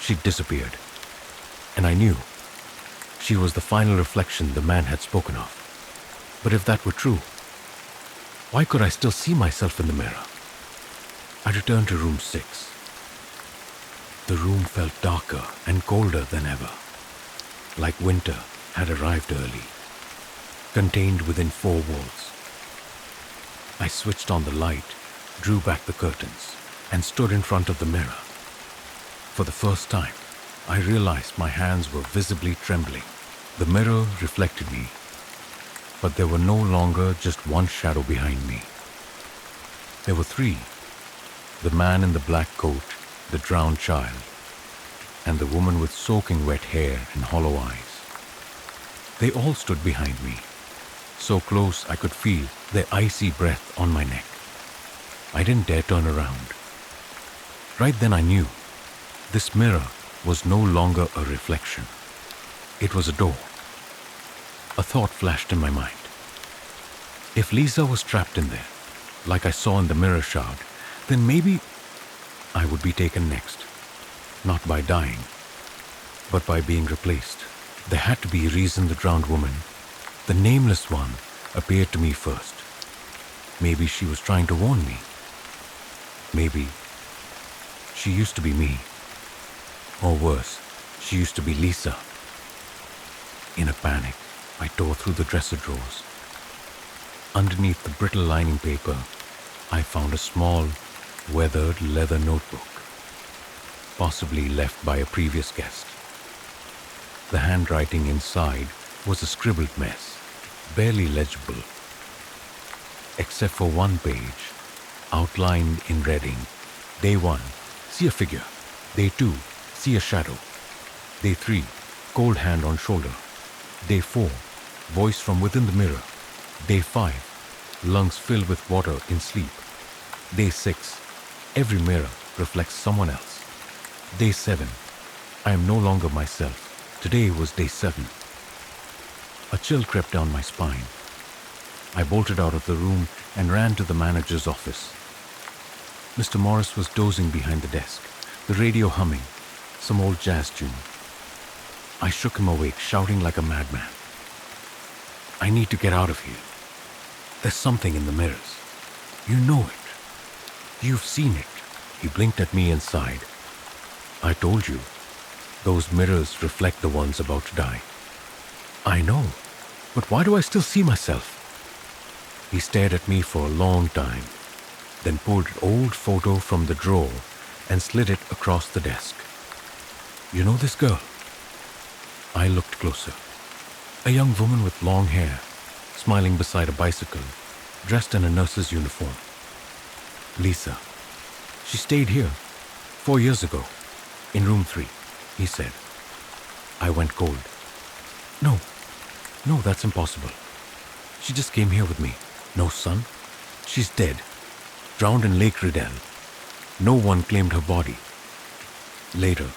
She'd disappeared. And I knew she was the final reflection the man had spoken of. But if that were true, why could I still see myself in the mirror? I returned to room 6. The room felt darker and colder than ever, like winter had arrived early, contained within 4 walls. I switched on the light, drew back the curtains, and stood in front of the mirror. For the first time, I realized my hands were visibly trembling. The mirror reflected me, but there were no longer just one shadow behind me. There were three: the man in the black coat, the drowned child, and the woman with soaking wet hair and hollow eyes. They all stood behind me, so close I could feel their icy breath on my neck. I didn't dare turn around. Right then I knew this mirror was no longer a reflection. It was a door. A thought flashed in my mind. If Lisa was trapped in there, like I saw in the mirror shard, then maybe I would be taken next. Not by dying, but by being replaced. There had to be a reason the drowned woman, the nameless one, appeared to me first. Maybe she was trying to warn me. Maybe she used to be me. Or worse, she used to be Lisa. In a panic, I tore through the dresser drawers. Underneath the brittle lining paper, I found a small, weathered leather notebook, possibly left by a previous guest. The handwriting inside was a scribbled mess, barely legible, except for one page, outlined in red ink. Day 1, see a figure. Day 2, see a shadow. Day 3, cold hand on shoulder. Day 4, voice from within the mirror. Day 5, lungs filled with water in sleep. Day 6, every mirror reflects someone else. Day 7, I am no longer myself. Today was day 7. A chill crept down my spine. I bolted out of the room and ran to the manager's office. Mr. Morris was dozing behind the desk, the radio humming, some old jazz tune. I shook him awake, shouting like a madman. I need to get out of here. There's something in the mirrors. You know it. You've seen it. He blinked at me and sighed. I told you, those mirrors reflect the ones about to die. I know, but why do I still see myself? He stared at me for a long time, then pulled an old photo from the drawer and slid it across the desk. You know this girl? I looked closer. A young woman with long hair, smiling beside a bicycle, dressed in a nurse's uniform. Lisa. She stayed here 4 years ago, in room 3, he said. I went cold. No, that's impossible. She just came here with me. No son. She's dead, drowned in Lake Riddell. No one claimed her body. Later,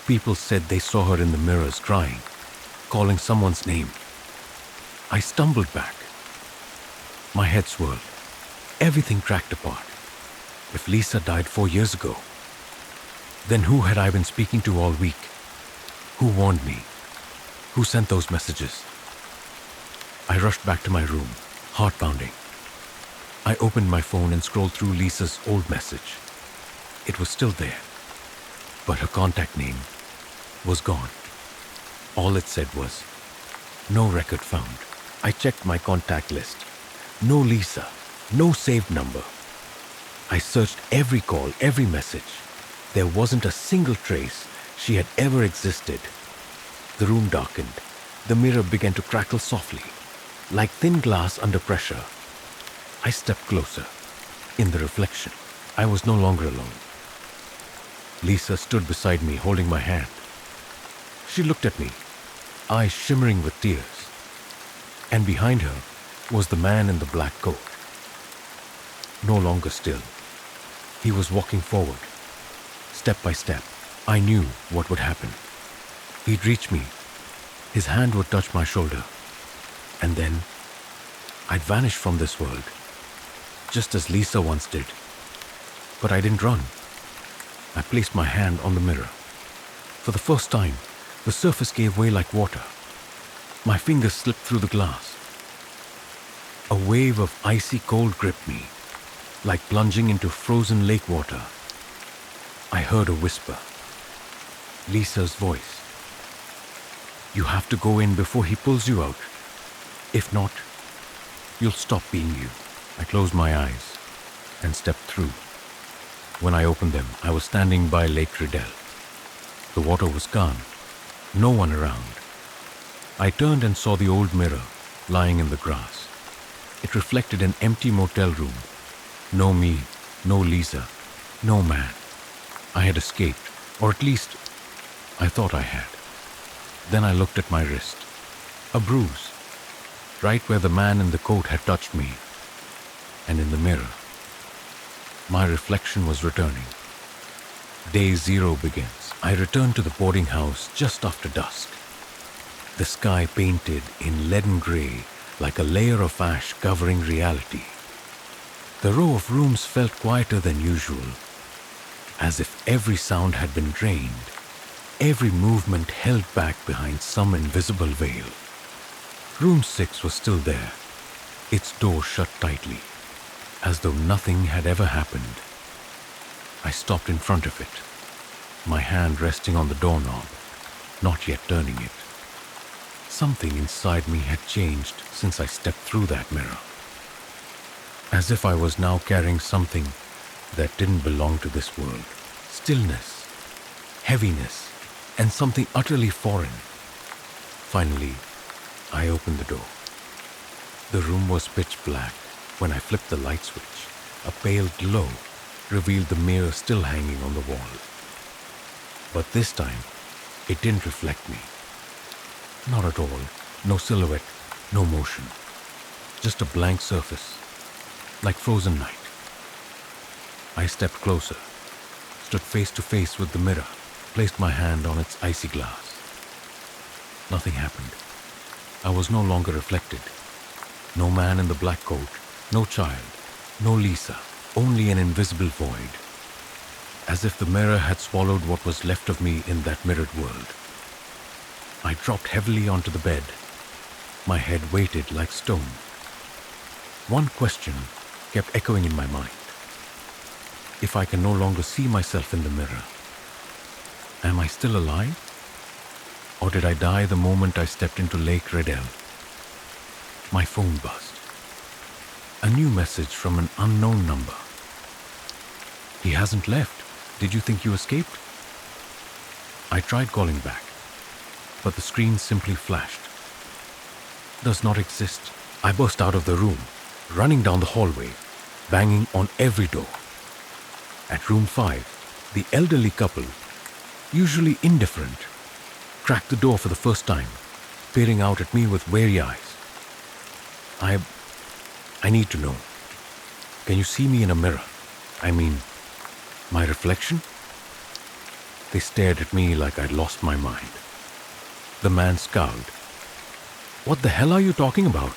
people said they saw her in the mirrors crying, calling someone's name. I stumbled back. My head swirled. Everything cracked apart. If Lisa died 4 years ago, then who had I been speaking to all week? Who warned me? Who sent those messages? I rushed back to my room, heart pounding. I opened my phone and scrolled through Lisa's old message. It was still there, but her contact name was gone. All it said was, no record found. I checked my contact list. No Lisa, no saved number. I searched every call, every message. There wasn't a single trace she had ever existed. The room darkened. The mirror began to crackle softly, like thin glass under pressure. I stepped closer. In the reflection, I was no longer alone. Lisa stood beside me, holding my hand. She looked at me, eyes shimmering with tears. And behind her was the man in the black coat. No longer still. He was walking forward. Step by step, I knew what would happen. He'd reach me. His hand would touch my shoulder. And then, I'd vanish from this world, just as Lisa once did. But I didn't run. I placed my hand on the mirror. For the first time, the surface gave way like water. My fingers slipped through the glass. A wave of icy cold gripped me, like plunging into frozen lake water. I heard a whisper. Lisa's voice. You have to go in before he pulls you out. If not, you'll stop being you. I closed my eyes and stepped through. When I opened them, I was standing by Lake Riddell. The water was calm, no one around. I turned and saw the old mirror lying in the grass. It reflected an empty motel room. No me, no Lisa, no man. I had escaped, or at least I thought I had. Then I looked at my wrist. A bruise, right where the man in the coat had touched me. And in the mirror, my reflection was returning. Day 0 begins. I returned to the boarding house just after dusk. The sky painted in leaden gray like a layer of ash covering reality. The row of rooms felt quieter than usual, as if every sound had been drained, every movement held back behind some invisible veil. Room 6 was still there, its door shut tightly, as though nothing had ever happened. I stopped in front of it, my hand resting on the doorknob, not yet turning it. Something inside me had changed since I stepped through that mirror. As if I was now carrying something that didn't belong to this world. Stillness, heaviness, and something utterly foreign. Finally, I opened the door. The room was pitch black. When I flipped the light switch, a pale glow revealed the mirror still hanging on the wall. But this time, it didn't reflect me. Not at all. No silhouette, no motion. Just a blank surface, like frozen night. I stepped closer, stood face to face with the mirror, placed my hand on its icy glass. Nothing happened. I was no longer reflected. No man in the black coat, no child, no Lisa, only an invisible void. As if the mirror had swallowed what was left of me in that mirrored world. I dropped heavily onto the bed. My head weighted like stone. One question kept echoing in my mind. If I can no longer see myself in the mirror, am I still alive? Or did I die the moment I stepped into Lake Riddell? My phone buzzed. A new message from an unknown number. He hasn't left. Did you think you escaped? I tried calling back, but the screen simply flashed. Does not exist. I burst out of the room, running down the hallway, banging on every door. At room 5, the elderly couple, usually indifferent, cracked the door for the first time, peering out at me with wary eyes. I need to know. Can you see me in a mirror? I mean, my reflection? They stared at me like I'd lost my mind. The man scowled. What the hell are you talking about?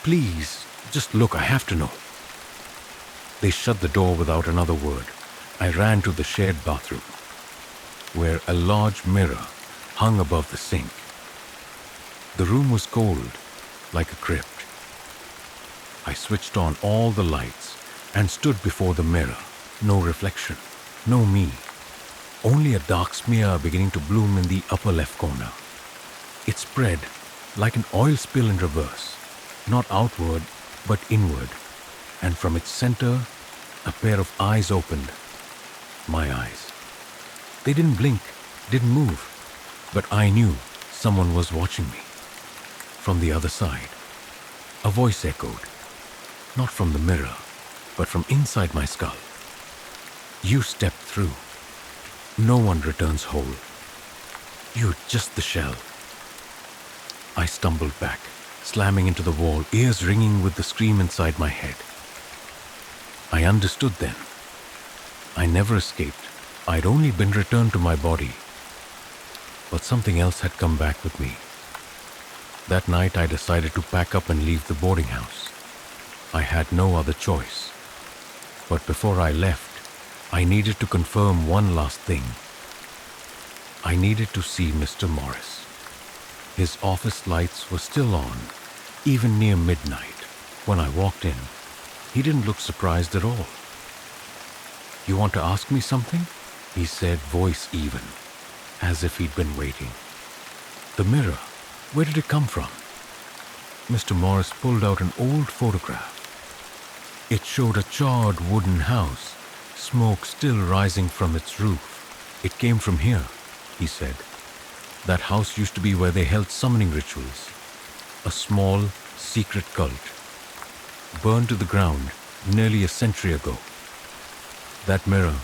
Please, just look, I have to know. They shut the door without another word. I ran to the shared bathroom, where a large mirror hung above the sink. The room was cold, like a crypt. I switched on all the lights and stood before the mirror. No reflection, no me. Only a dark smear beginning to bloom in the upper left corner. It spread like an oil spill in reverse, not outward but inward, and from its center, a pair of eyes opened. My eyes. They didn't blink, didn't move, but I knew someone was watching me. From the other side, a voice echoed, not from the mirror, but from inside my skull. You stepped through. No one returns whole. You're just the shell. I stumbled back, slamming into the wall, ears ringing with the scream inside my head. I understood then. I never escaped. I'd only been returned to my body. But something else had come back with me. That night I decided to pack up and leave the boarding house. I had no other choice. But before I left, I needed to confirm one last thing. I needed to see Mr. Morris. His office lights were still on, even near midnight. When I walked in, he didn't look surprised at all. You want to ask me something? He said, voice even, as if he'd been waiting. The mirror, where did it come from? Mr. Morris pulled out an old photograph. It showed a charred wooden house, smoke still rising from its roof. It came from here, he said. That house used to be where they held summoning rituals. A small, secret cult. Burned to the ground nearly a century ago. That mirror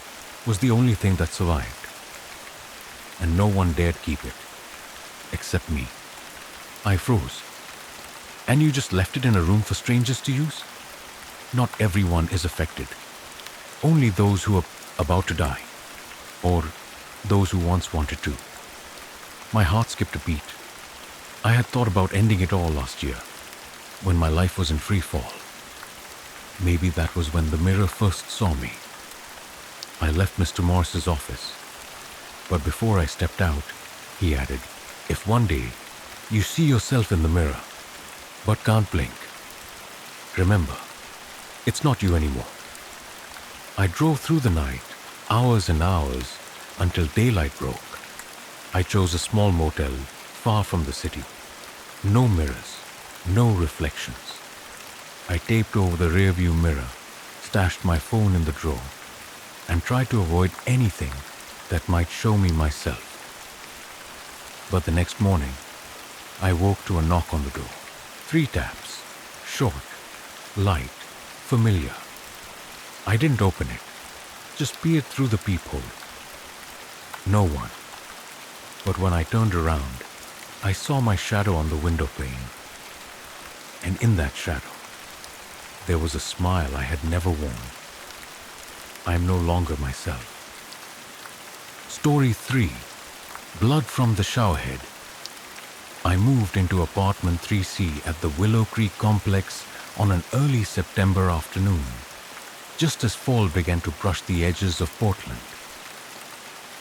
was the only thing that survived. And no one dared keep it. Except me. I froze. And you just left it in a room for strangers to use? Not everyone is affected. Only those who are about to die. Or those who once wanted to. My heart skipped a beat. I had thought about ending it all last year, when my life was in free fall. Maybe that was when the mirror first saw me. I left Mr. Morris's office. But before I stepped out, he added, if one day you see yourself in the mirror, but can't blink, remember, it's not you anymore. I drove through the night, hours and hours, until daylight broke. I chose a small motel far from the city. No mirrors, no reflections. I taped over the rearview mirror, stashed my phone in the drawer, and tried to avoid anything that might show me myself. But the next morning, I woke to a knock on the door. 3 taps, short, light, familiar. I didn't open it, just peered through the peephole. No one. But when I turned around, I saw my shadow on the window pane. And in that shadow, there was a smile I had never worn. I am no longer myself. Story 3. Blood from the showerhead. I moved into apartment 3C at the Willow Creek complex on an early September afternoon, just as fall began to brush the edges of Portland.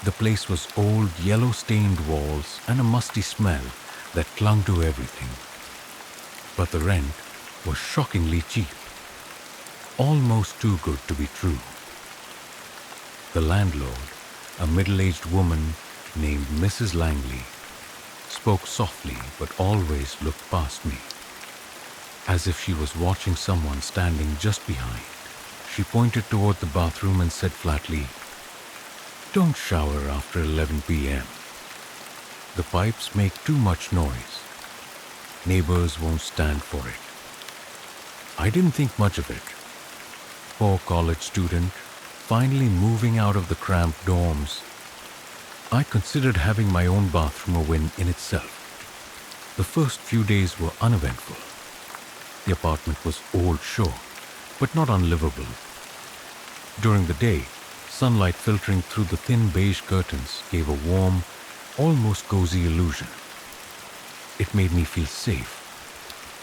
The place was old, yellow-stained walls and a musty smell that clung to everything. But the rent was shockingly cheap, almost too good to be true. The landlord, a middle-aged woman named Mrs. Langley, spoke softly but always looked past me, as if she was watching someone standing just behind. She pointed toward the bathroom and said flatly, "Don't shower after 11 p.m. The pipes make too much noise. Neighbors won't stand for it." I didn't think much of it. Poor college student, finally moving out of the cramped dorms. I considered having my own bathroom a win in itself. The first few days were uneventful. The apartment was old, sure, but not unlivable. During the day, sunlight filtering through the thin beige curtains gave a warm, almost cozy illusion. It made me feel safe,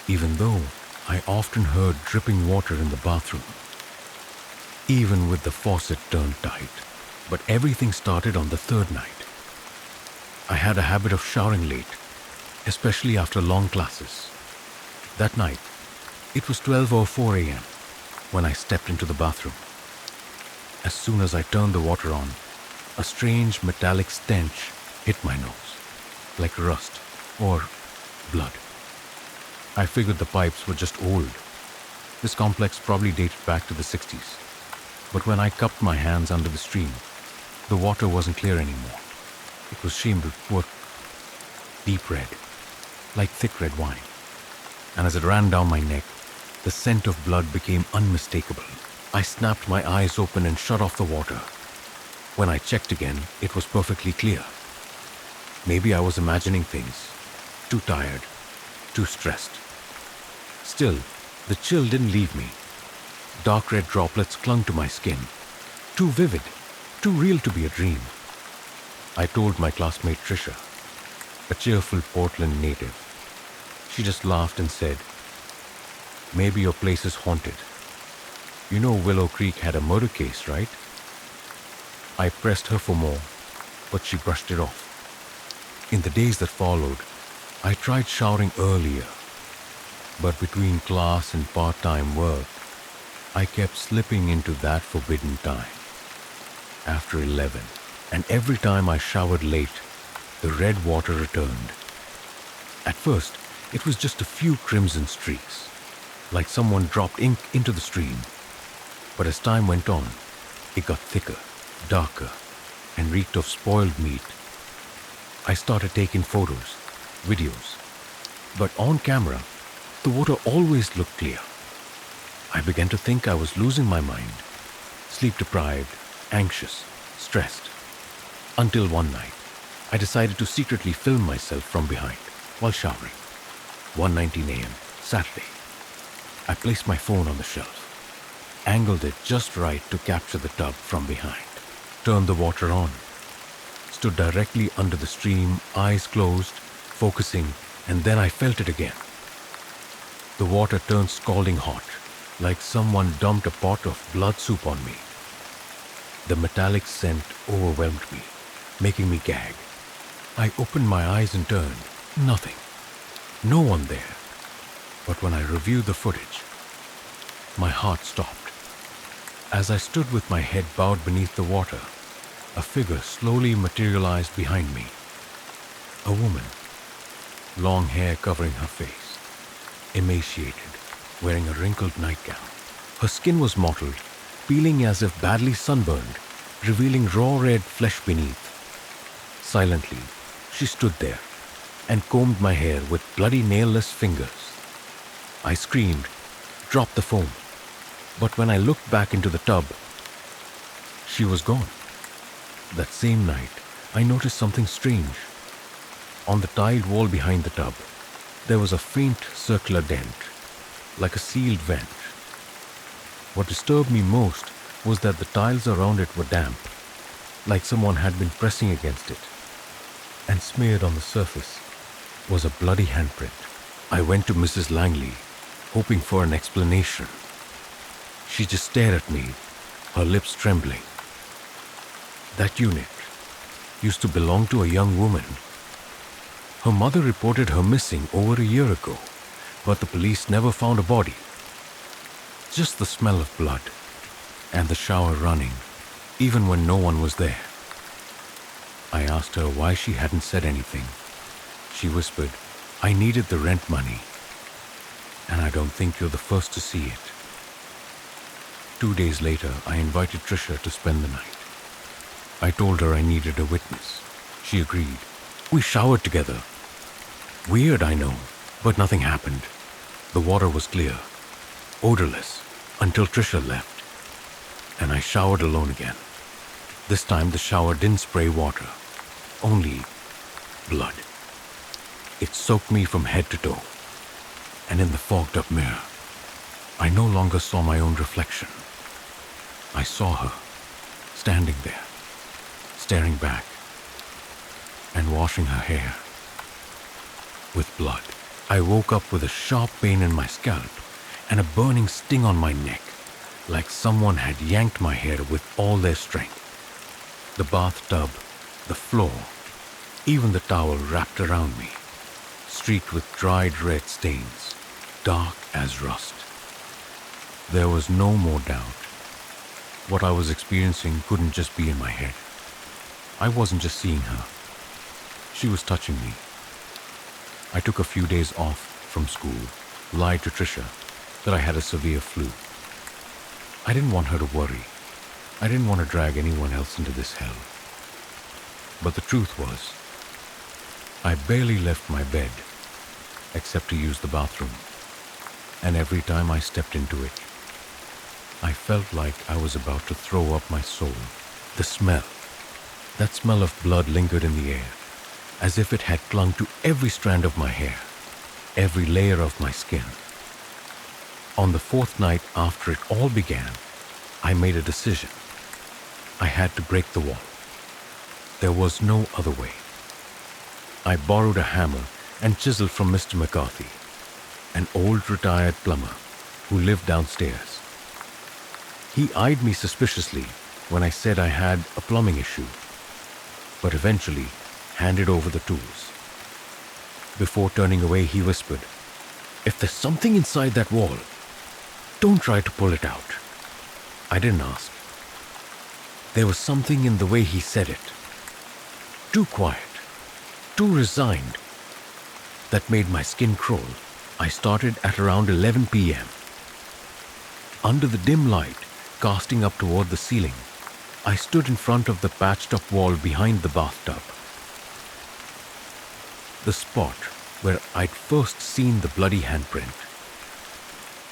even though I often heard dripping water in the bathroom, even with the faucet turned tight. But everything started on the 3rd night. I had a habit of showering late, especially after long classes. That night, it was 12:04 a.m. when I stepped into the bathroom. As soon as I turned the water on, a strange metallic stench hit my nose, like rust or blood. I figured the pipes were just old. This complex probably dated back to the 60s. But when I cupped my hands under the stream, the water wasn't clear anymore. It was seamed with deep red, like thick red wine. And as it ran down my neck, the scent of blood became unmistakable. I snapped my eyes open and shut off the water. When I checked again, it was perfectly clear. Maybe I was imagining things. Too tired, too stressed. Still, the chill didn't leave me. Dark red droplets clung to my skin. Too vivid, too real to be a dream. I told my classmate Trisha, a cheerful Portland native. She just laughed and said, "Maybe your place is haunted. You know Willow Creek had a murder case, right?" I pressed her for more, but she brushed it off. In the days that followed, I tried showering earlier, but between class and part-time work, I kept slipping into that forbidden time. After 11, and every time I showered late, the red water returned, At first, it was just a few crimson streaks, like someone dropped ink into the stream. But as time went on, it got thicker, darker, and reeked of spoiled meat. I started taking photos, videos, but on camera, the water always looked clear. I began to think I was losing my mind, sleep deprived, anxious, stressed. Until one night, I decided to secretly film myself from behind while showering. 1:19 a.m., Saturday. I placed my phone on the shelf, angled it just right to capture the tub from behind, turned the water on, stood directly under the stream, eyes closed, focusing, and then I felt it again. The water turned scalding hot, like someone dumped a pot of blood soup on me. The metallic scent overwhelmed me, making me gag. I opened my eyes and turned. Nothing. No one there. But when I reviewed the footage, my heart stopped. As I stood with my head bowed beneath the water, a figure slowly materialized behind me. A woman, long hair covering her face, emaciated, wearing a wrinkled nightgown. Her skin was mottled, peeling as if badly sunburned, revealing raw red flesh beneath. Silently, she stood there and combed my hair with bloody nailless fingers. I screamed, dropped the phone, but when I looked back into the tub, she was gone. That same night, I noticed something strange. On the tiled wall behind the tub, there was a faint circular dent, like a sealed vent. What disturbed me most was that the tiles around it were damp, like someone had been pressing against it, and smeared on the surface was a bloody handprint. I went to Mrs. Langley, hoping for an explanation. She just stared at me, her lips trembling. That unit used to belong to a young woman. Her mother reported her missing over a year ago, but the police never found a body. Just the smell of blood and the shower running, even when no one was there. I asked her why she hadn't said anything. She whispered, "I needed the rent money, and I don't think you're the first to see it." 2 days later, I invited Trisha to spend the night. I told her I needed a witness. She agreed. We showered together. Weird, I know, but nothing happened. The water was clear, odorless, until Trisha left, and I showered alone again. This time the shower didn't spray water, only blood. It soaked me from head to toe, and in the fogged-up mirror, I no longer saw my own reflection. I saw her, standing there, staring back, and washing her hair with blood. I woke up with a sharp pain in my scalp and a burning sting on my neck, like someone had yanked my hair with all their strength. The bathtub, the floor, even the towel wrapped around me, streaked with dried red stains, dark as rust. There was no more doubt. What I was experiencing couldn't just be in my head. I wasn't just seeing her. She was touching me. I took a few days off from school, lied to Trisha that I had a severe flu. I didn't want her to worry. I didn't want to drag anyone else into this hell. But the truth was, I barely left my bed, except to use the bathroom. And every time I stepped into it, I felt like I was about to throw up my soul. The smell, that smell of blood lingered in the air, as if it had clung to every strand of my hair, every layer of my skin. On the fourth night after it all began, I made a decision. I had to break the wall. There was no other way. I borrowed a hammer and chisel from Mr. McCarthy, an old retired plumber who lived downstairs. He eyed me suspiciously when I said I had a plumbing issue, but eventually handed over the tools. Before turning away, he whispered, "If there's something inside that wall, don't try to pull it out." I didn't ask. There was something in the way he said it. Too quiet, too resigned. that made my skin crawl. I started at around 11 p.m. Under the dim light casting up toward the ceiling, I stood in front of the patched-up wall behind the bathtub. The spot where I'd first seen the bloody handprint.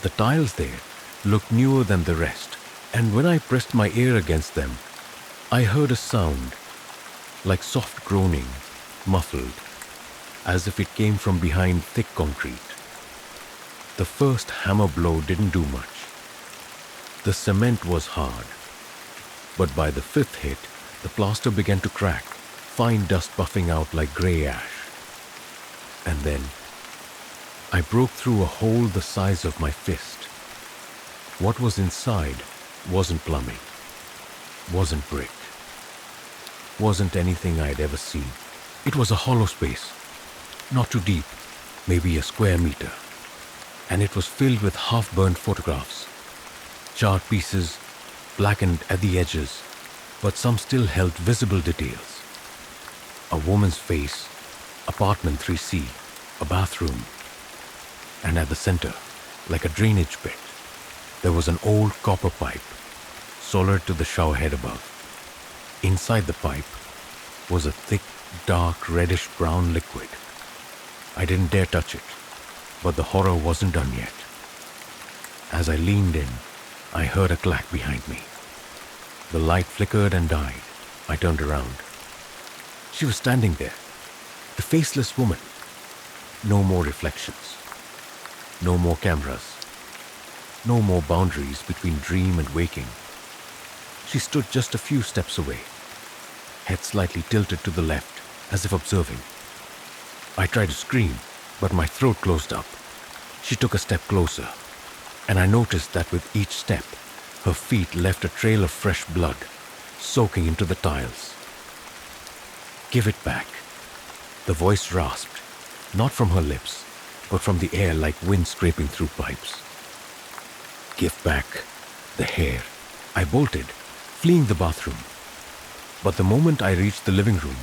The tiles there looked newer than the rest, and when I pressed my ear against them, I heard a sound like soft groaning, muffled, as if it came from behind thick concrete. The first hammer blow didn't do much. The cement was hard, but by the fifth hit, the plaster began to crack, fine dust puffing out like grey ash. And then, I broke through a hole the size of my fist. What was inside wasn't plumbing, wasn't brick, wasn't anything I'd ever seen. It was a hollow space, not too deep, maybe a square meter, and it was filled with half-burnt photographs, charred pieces, blackened at the edges, but some still held visible details. A woman's face, apartment 3C, a bathroom, and at the center, like a drainage pit, there was an old copper pipe, soldered to the shower head above. Inside the pipe was a thick, dark, reddish-brown liquid. I didn't dare touch it, but the horror wasn't done yet. As I leaned in, I heard a clack behind me. The light flickered and died. I turned around. She was standing there, the faceless woman. No more reflections. No more cameras. No more boundaries between dream and waking. She stood just a few steps away, head slightly tilted to the left, as if observing. I tried to scream, but my throat closed up. She took a step closer, and I noticed that with each step, her feet left a trail of fresh blood, soaking into the tiles. "Give it back." The voice rasped, not from her lips, but from the air like wind scraping through pipes. "Give back the hair." I bolted, fleeing the bathroom. But the moment I reached the living room,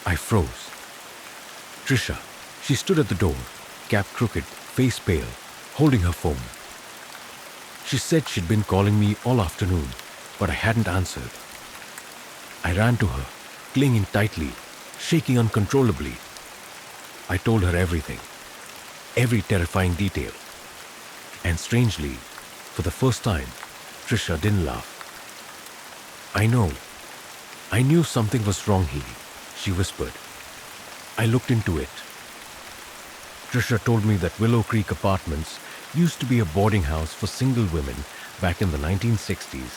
I froze. Trisha, she stood at the door, cap crooked, face pale, holding her phone. She said she'd been calling me all afternoon, but I hadn't answered. I ran to her, clinging tightly, shaking uncontrollably. I told her everything, every terrifying detail. And strangely, for the first time, Trisha didn't laugh. I knew something was wrong here," she whispered. I looked into it. Trisha told me that Willow Creek Apartments used to be a boarding house for single women back in the 1960s.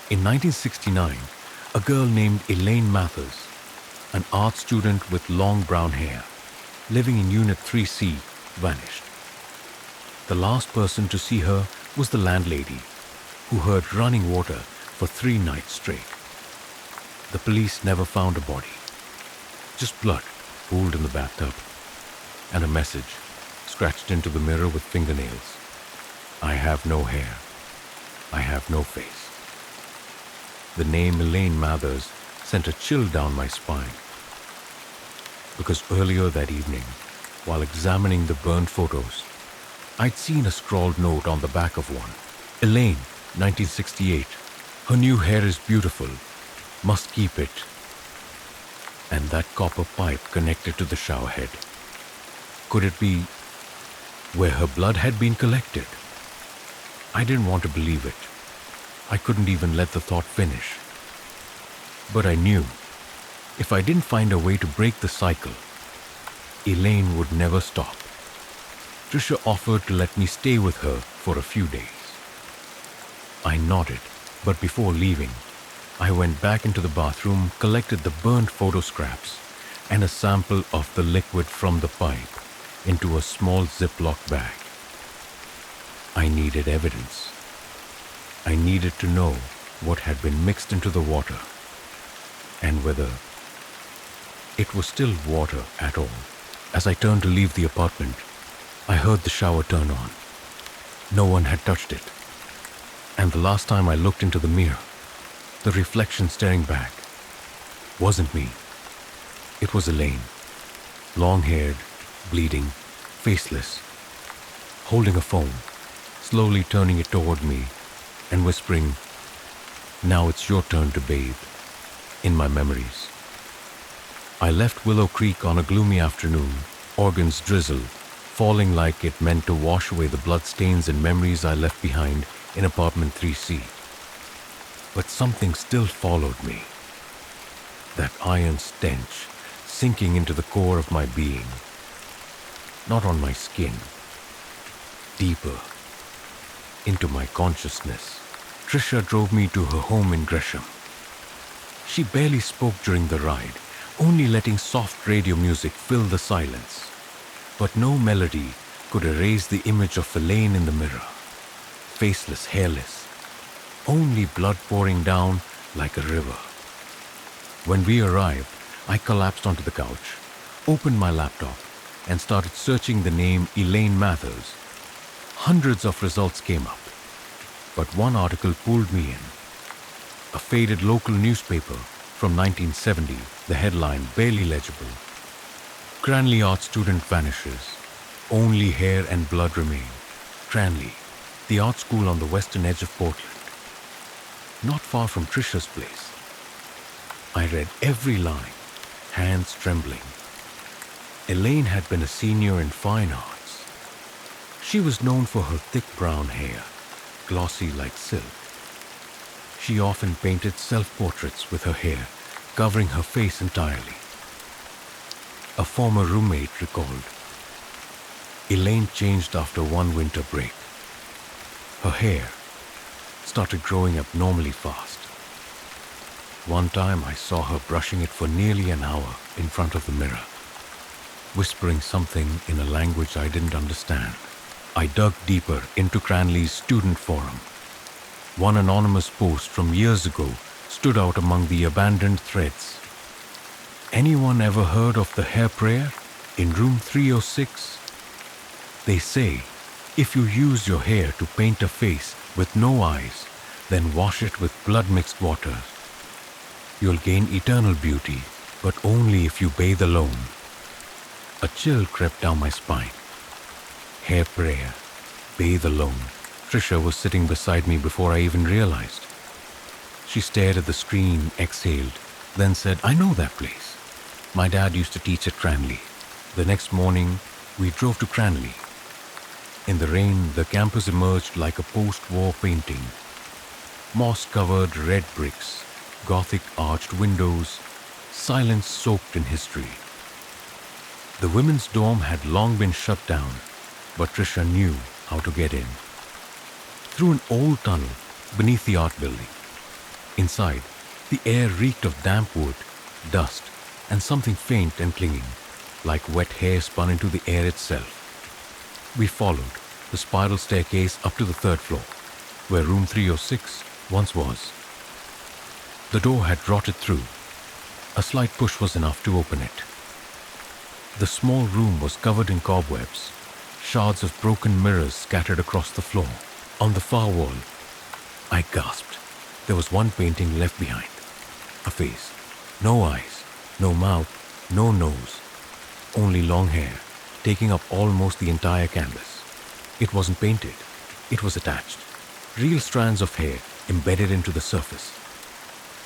In 1969, a girl named Elaine Mathers, an art student with long brown hair, living in Unit 3C, vanished. The last person to see her was the landlady, who heard running water for 3 nights straight. The police never found a body, just blood pooled in the bathtub, and a message scratched into the mirror with fingernails. "I have no hair. I have no face." The name Elaine Mathers sent a chill down my spine, because earlier that evening, while examining the burned photos, I'd seen a scrawled note on the back of one. "Elaine, 1968. Her new hair is beautiful. Must keep it." And that copper pipe connected to the shower head. Could it be where her blood had been collected? I didn't want to believe it. I couldn't even let the thought finish. But I knew, if I didn't find a way to break the cycle, Elaine would never stop. Trisha offered to let me stay with her for a few days. I nodded, but before leaving, I went back into the bathroom, collected the burned photo scraps and a sample of the liquid from the pipe into a small Ziploc bag. I needed evidence. I needed to know what had been mixed into the water and whether it was still water at all. As I turned to leave the apartment, I heard the shower turn on. No one had touched it. And the last time I looked into the mirror, the reflection staring back wasn't me. It was Elaine, long-haired, bleeding, faceless, holding a phone, slowly turning it toward me and whispering, "Now it's your turn to bathe," in my memories. I left Willow Creek on a gloomy afternoon, organs drizzle, falling like it meant to wash away the bloodstains and memories I left behind in apartment 3C. But something still followed me. That iron stench sinking into the core of my being. Not on my skin. Deeper. Into my consciousness. Trisha drove me to her home in Gresham. She barely spoke during the ride, only letting soft radio music fill the silence. But no melody could erase the image of Elaine in the mirror. Faceless, hairless. Only blood pouring down like a river. When we arrived, I collapsed onto the couch, opened my laptop, and started searching the name Elaine Mathers. Hundreds of results came up, but one article pulled me in. A faded local newspaper from 1970, the headline barely legible. Cranley art student vanishes. Only hair and blood remain. Cranley, the art school on the western edge of Portland. Not far from Trisha's place. I read every line, hands trembling. Elaine had been a senior in fine arts. She was known for her thick brown hair, glossy like silk. She often painted self-portraits with her hair, covering her face entirely. A former roommate recalled, Elaine changed after one winter break. Her hair started growing abnormally fast. One time I saw her brushing it for nearly an hour in front of the mirror, whispering something in a language I didn't understand. I dug deeper into Cranley's student forum. One anonymous post from years ago stood out among the abandoned threads. Anyone ever heard of the hair prayer in room 306? They say, if you use your hair to paint a face with no eyes, then wash it with blood-mixed water. You'll gain eternal beauty, but only if you bathe alone. A chill crept down my spine. Hair prayer, bathe alone. Trisha was sitting beside me before I even realized. She stared at the screen, exhaled, then said, I know that place. My dad used to teach at Cranley. The next morning, we drove to Cranley. In the rain, the campus emerged like a post-war painting. Moss-covered red bricks, Gothic arched windows, silence soaked in history. The women's dorm had long been shut down, but Trisha knew how to get in. Through an old tunnel beneath the art building. Inside, the air reeked of damp wood, dust, and something faint and clinging, like wet hair spun into the air itself. We followed the spiral staircase up to the third floor, where room 306 once was. The door had rotted through. A slight push was enough to open it. The small room was covered in cobwebs, shards of broken mirrors scattered across the floor. On the far wall, I gasped. There was one painting left behind. A face. No eyes, no mouth, no nose. Only long hair, taking up almost the entire canvas. It wasn't painted. It was attached. Real strands of hair embedded into the surface.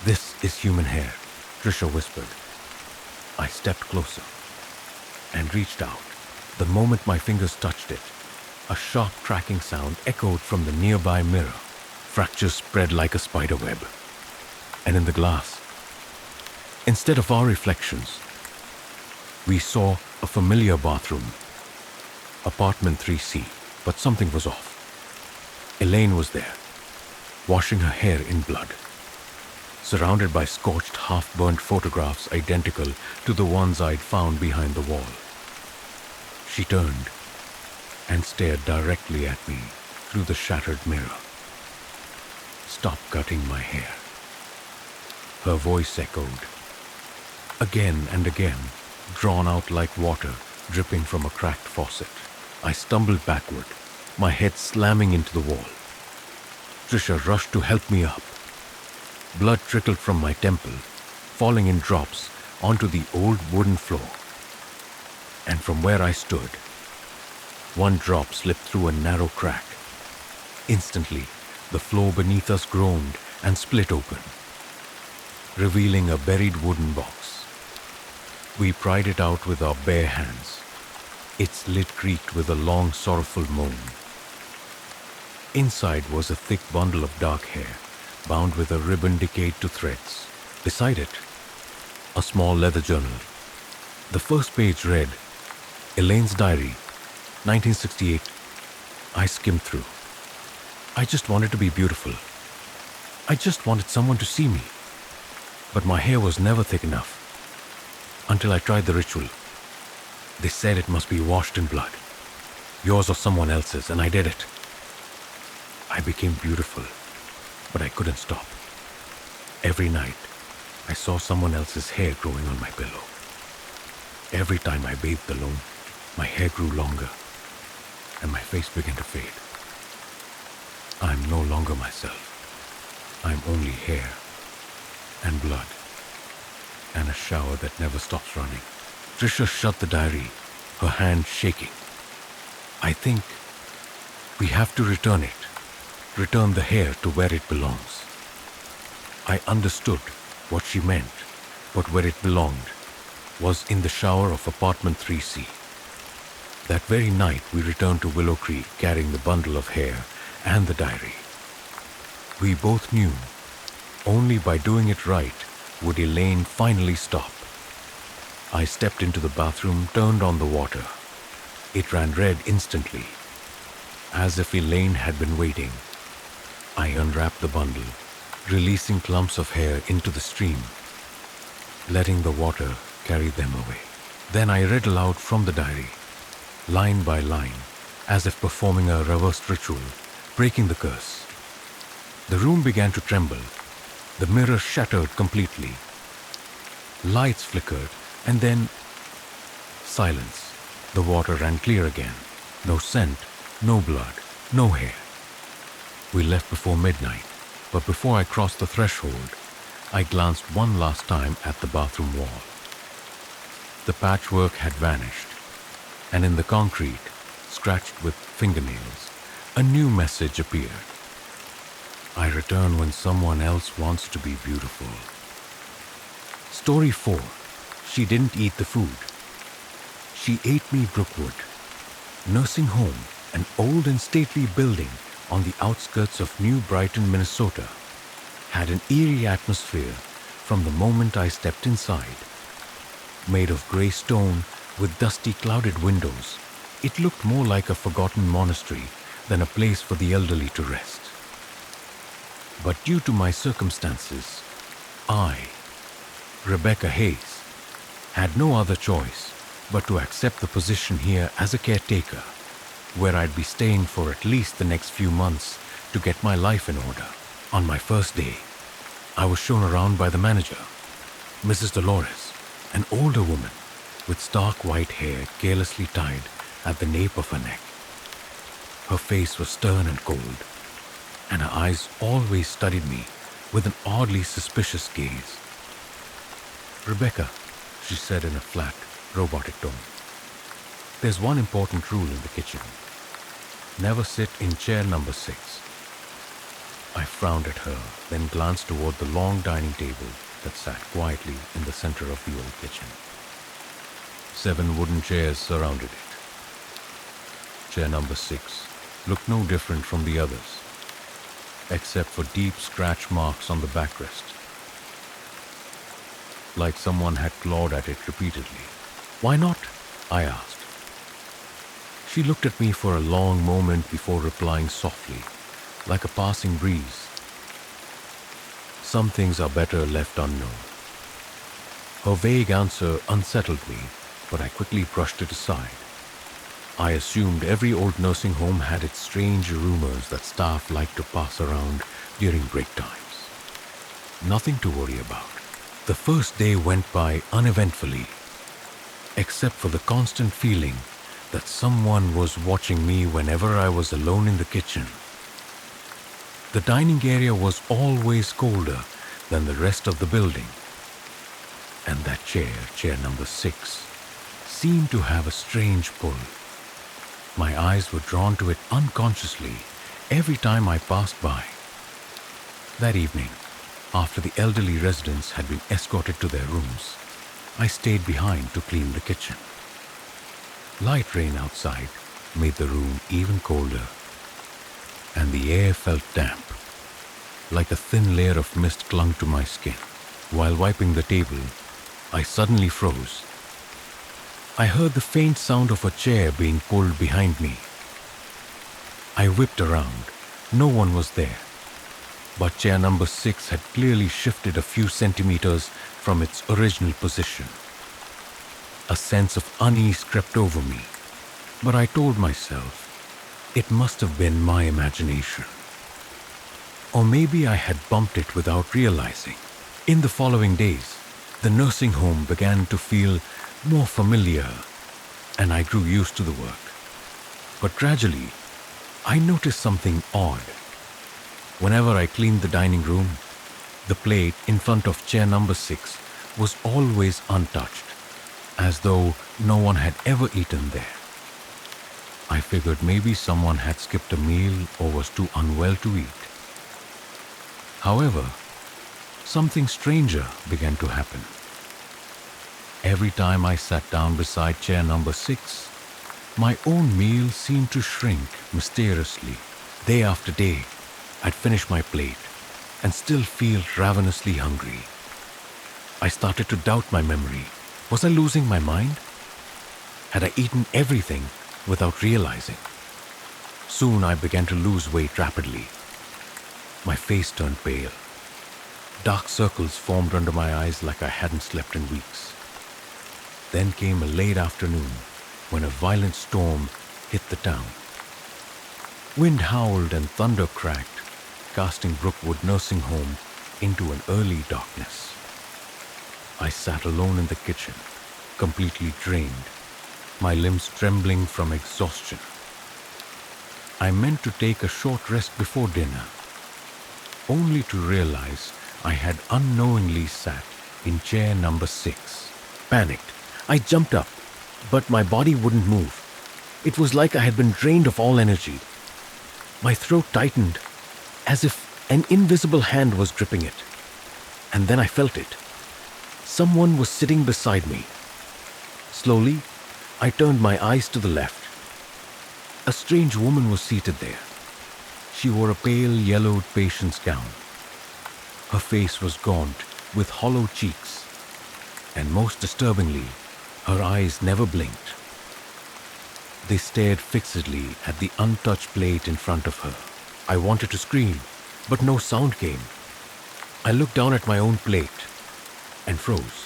This is human hair, Trisha whispered. I stepped closer and reached out. The moment my fingers touched it, a sharp cracking sound echoed from the nearby mirror. Fractures spread like a spider web. And in the glass, instead of our reflections, we saw a familiar bathroom. Apartment 3C, but something was off. Elaine was there, washing her hair in blood, surrounded by scorched, half-burnt photographs identical to the ones I'd found behind the wall. She turned and stared directly at me through the shattered mirror. Stop cutting my hair. Her voice echoed. Again and again, drawn out like water dripping from a cracked faucet. I stumbled backward, my head slamming into the wall. Trisha rushed to help me up. Blood trickled from my temple, falling in drops onto the old wooden floor. and from where I stood, one drop slipped through a narrow crack. Instantly, the floor beneath us groaned and split open, revealing a buried wooden box. We pried it out with our bare hands. Its lid creaked with a long, sorrowful moan. Inside was a thick bundle of dark hair, bound with a ribbon decayed to threads. Beside it, a small leather journal. The first page read, Elaine's Diary, 1968. I skimmed through. I just wanted to be beautiful. I just wanted someone to see me. But my hair was never thick enough. Until I tried the ritual. They said it must be washed in blood. Yours or someone else's, and I did it. I became beautiful, but I couldn't stop. Every night, I saw someone else's hair growing on my pillow. Every time I bathed alone, my hair grew longer, and my face began to fade. I'm no longer myself. I'm only hair, and blood, and a shower that never stops running. Trisha shut the diary, her hand shaking. I think we have to return it. Return the hair to where it belongs. I understood what she meant, but where it belonged was in the shower of apartment 3C. That very night we returned to Willow Creek carrying the bundle of hair and the diary. We both knew only by doing it right would Elaine finally stop. I stepped into the bathroom, turned on the water. It ran red instantly, as if Elaine had been waiting. I unwrapped the bundle, releasing clumps of hair into the stream, letting the water carry them away. Then I read aloud from the diary, line by line, as if performing a reversed ritual, breaking the curse. The room began to tremble. The mirror shattered completely. Lights flickered, and then silence. The water ran clear again. No scent, no blood, no hair. We left before midnight, but before I crossed the threshold, I glanced one last time at the bathroom wall. The patchwork had vanished, and in the concrete, scratched with fingernails, a new message appeared. I return when someone else wants to be beautiful. Story 4. She didn't eat the food. She ate me Brookwood, nursing home, an old and stately building on the outskirts of New Brighton, Minnesota, had an eerie atmosphere from the moment I stepped inside. Made of grey stone with dusty clouded windows, it looked more like a forgotten monastery than a place for the elderly to rest. But due to my circumstances, I, Rebecca Hayes, had no other choice but to accept the position here as a caretaker, where I'd be staying for at least the next few months to get my life in order. On my first day, I was shown around by the manager, Mrs. Dolores, an older woman with stark white hair carelessly tied at the nape of her neck. Her face was stern and cold, and her eyes always studied me with an oddly suspicious gaze. "Rebecca," she said in a flat, robotic tone, "there's one important rule in the kitchen. Never sit in chair number 6. I frowned at her, then glanced toward the long dining table that sat quietly in the center of the old kitchen. 7 wooden chairs surrounded it. Chair number 6 looked no different from the others, except for deep scratch marks on the backrest, like someone had clawed at it repeatedly. "Why not?" I asked. She looked at me for a long moment before replying softly, like a passing breeze. "Some things are better left unknown." Her vague answer unsettled me, but I quickly brushed it aside. I assumed every old nursing home had its strange rumors that staff liked to pass around during break times. Nothing to worry about. The first day went by uneventfully, except for the constant feeling that someone was watching me whenever I was alone in the kitchen. The dining area was always colder than the rest of the building, and that chair number 6, seemed to have a strange pull. My eyes were drawn to it unconsciously every time I passed by. That evening, after the elderly residents had been escorted to their rooms, I stayed behind to clean the kitchen. Light rain outside made the room even colder, and the air felt damp, like a thin layer of mist clung to my skin. While wiping the table, I suddenly froze. I heard the faint sound of a chair being pulled behind me. I whipped around. No one was there, but chair number 6 had clearly shifted a few centimeters from its original position. A sense of unease crept over me, but I told myself it must have been my imagination. Or maybe I had bumped it without realizing. In the following days, the nursing home began to feel more familiar, and I grew used to the work. But gradually, I noticed something odd. Whenever I cleaned the dining room, the plate in front of chair number 6 was always untouched, as though no one had ever eaten there. I figured maybe someone had skipped a meal or was too unwell to eat. However, something stranger began to happen. Every time I sat down beside chair number 6, my own meal seemed to shrink mysteriously. Day after day, I'd finish my plate and still feel ravenously hungry. I started to doubt my memory. Was I losing my mind? Had I eaten everything without realizing? Soon I began to lose weight rapidly. My face turned pale. Dark circles formed under my eyes like I hadn't slept in weeks. Then came a late afternoon when a violent storm hit the town. Wind howled and thunder cracked, casting Brookwood Nursing Home into an early darkness. I sat alone in the kitchen, completely drained, my limbs trembling from exhaustion. I meant to take a short rest before dinner, only to realize I had unknowingly sat in chair number 6. Panicked, I jumped up, but my body wouldn't move. It was like I had been drained of all energy. My throat tightened, as if an invisible hand was gripping it. And then I felt it. Someone was sitting beside me. Slowly, I turned my eyes to the left. A strange woman was seated there. She wore a pale, yellowed patient's gown. Her face was gaunt, with hollow cheeks, and most disturbingly, her eyes never blinked. They stared fixedly at the untouched plate in front of her. I wanted to scream, but no sound came. I looked down at my own plate and froze.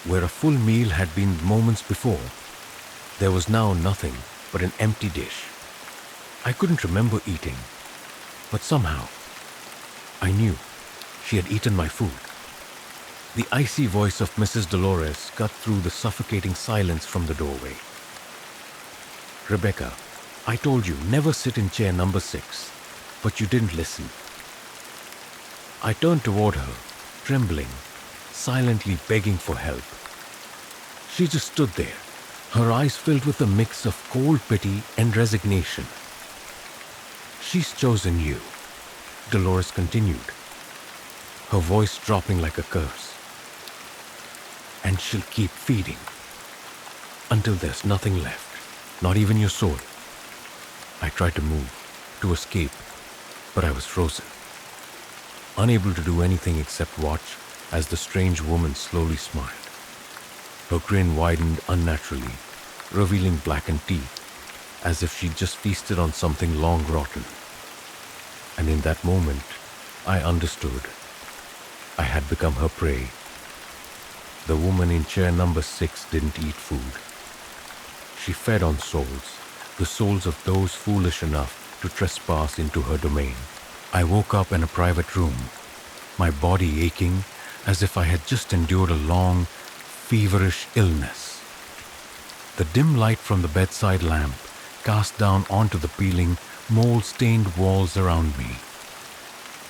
Where a full meal had been moments before, there was now nothing but an empty dish. I couldn't remember eating, but somehow I knew she had eaten my food. The icy voice of Mrs. Dolores cut through the suffocating silence from the doorway. Rebecca, I told you never sit in chair number 6, but you didn't listen. I turned toward her, trembling, silently begging for help. She just stood there, her eyes filled with a mix of cold pity and resignation. She's chosen you, Dolores continued, her voice dropping like a curse. And she'll keep feeding until there's nothing left, not even your soul. I tried to move, to escape, but I was frozen, unable to do anything except watch as the strange woman slowly smiled. Her grin widened unnaturally, revealing blackened teeth, as if she'd just feasted on something long rotten. And in that moment, I understood. I had become her prey. The woman in chair number 6 didn't eat food. She fed on souls, the souls of those foolish enough to trespass into her domain. I woke up in a private room, my body aching as if I had just endured a long, feverish illness. The dim light from the bedside lamp cast down onto the peeling, mold-stained walls around me.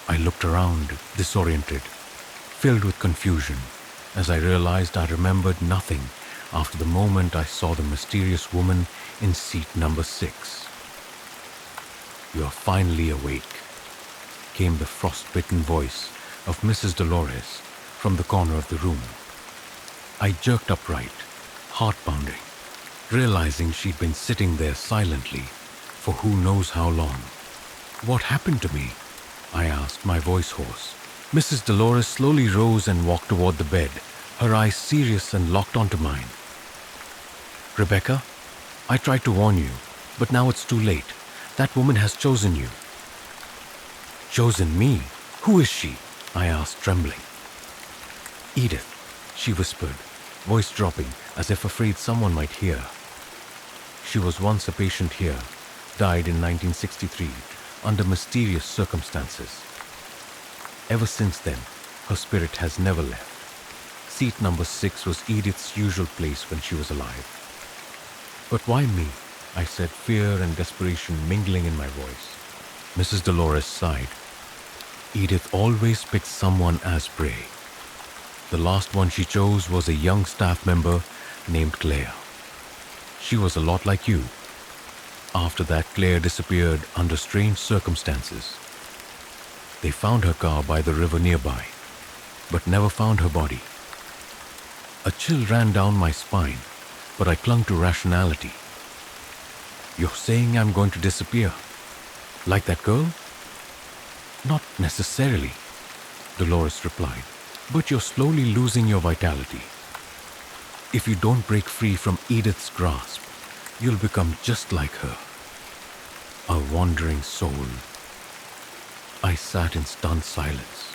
I looked around, disoriented, filled with confusion, as I realized I remembered nothing after the moment I saw the mysterious woman in seat number 6. "You are finally awake," came the frost-bitten voice of Mrs. Dolores from the corner of the room. I jerked upright, heart pounding, realizing she'd been sitting there silently for who knows how long. "What happened to me?" I asked, my voice hoarse. Mrs. Dolores slowly rose and walked toward the bed, her eyes serious and locked onto mine. "Rebecca, I tried to warn you, but now it's too late. That woman has chosen you." "Chosen me? Who is she?" I asked, trembling. "Edith," she whispered, voice dropping as if afraid someone might hear. "She was once a patient here, died in 1963 under mysterious circumstances. Ever since then, her spirit has never left. Seat number 6 was Edith's usual place when she was alive." "But why me?" I said, fear and desperation mingling in my voice. Mrs. Dolores sighed. "Edith always picks someone as prey. The last one she chose was a young staff member named Claire. She was a lot like you. After that, Claire disappeared under strange circumstances. They found her car by the river nearby, but never found her body. A chill ran down my spine, but I clung to rationality. You're saying I'm going to disappear? Like that girl? Not necessarily, Dolores replied, but you're slowly losing your vitality. If you don't break free from Edith's grasp, you'll become just like her. A wandering soul. I sat in stunned silence,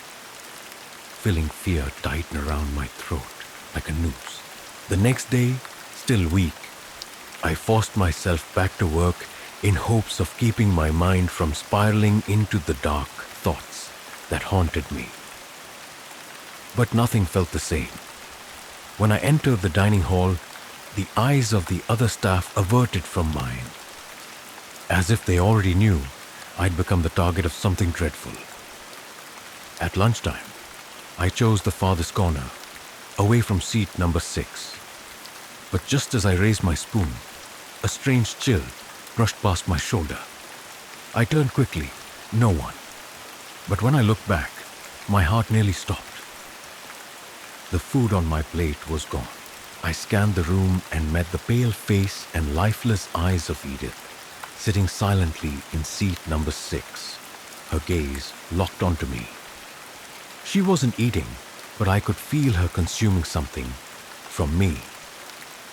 feeling fear tighten around my throat like a noose. The next day, still weak, I forced myself back to work in hopes of keeping my mind from spiraling into the dark thoughts that haunted me. But nothing felt the same. When I entered the dining hall, the eyes of the other staff averted from mine, as if they already knew I'd become the target of something dreadful. At lunchtime, I chose the farthest corner, away from seat number 6. But just as I raised my spoon, a strange chill brushed past my shoulder. I turned quickly, no one. But when I looked back, my heart nearly stopped. The food on my plate was gone. I scanned the room and met the pale face and lifeless eyes of Edith, sitting silently in seat number 6, her gaze locked onto me. She wasn't eating, but I could feel her consuming something from me,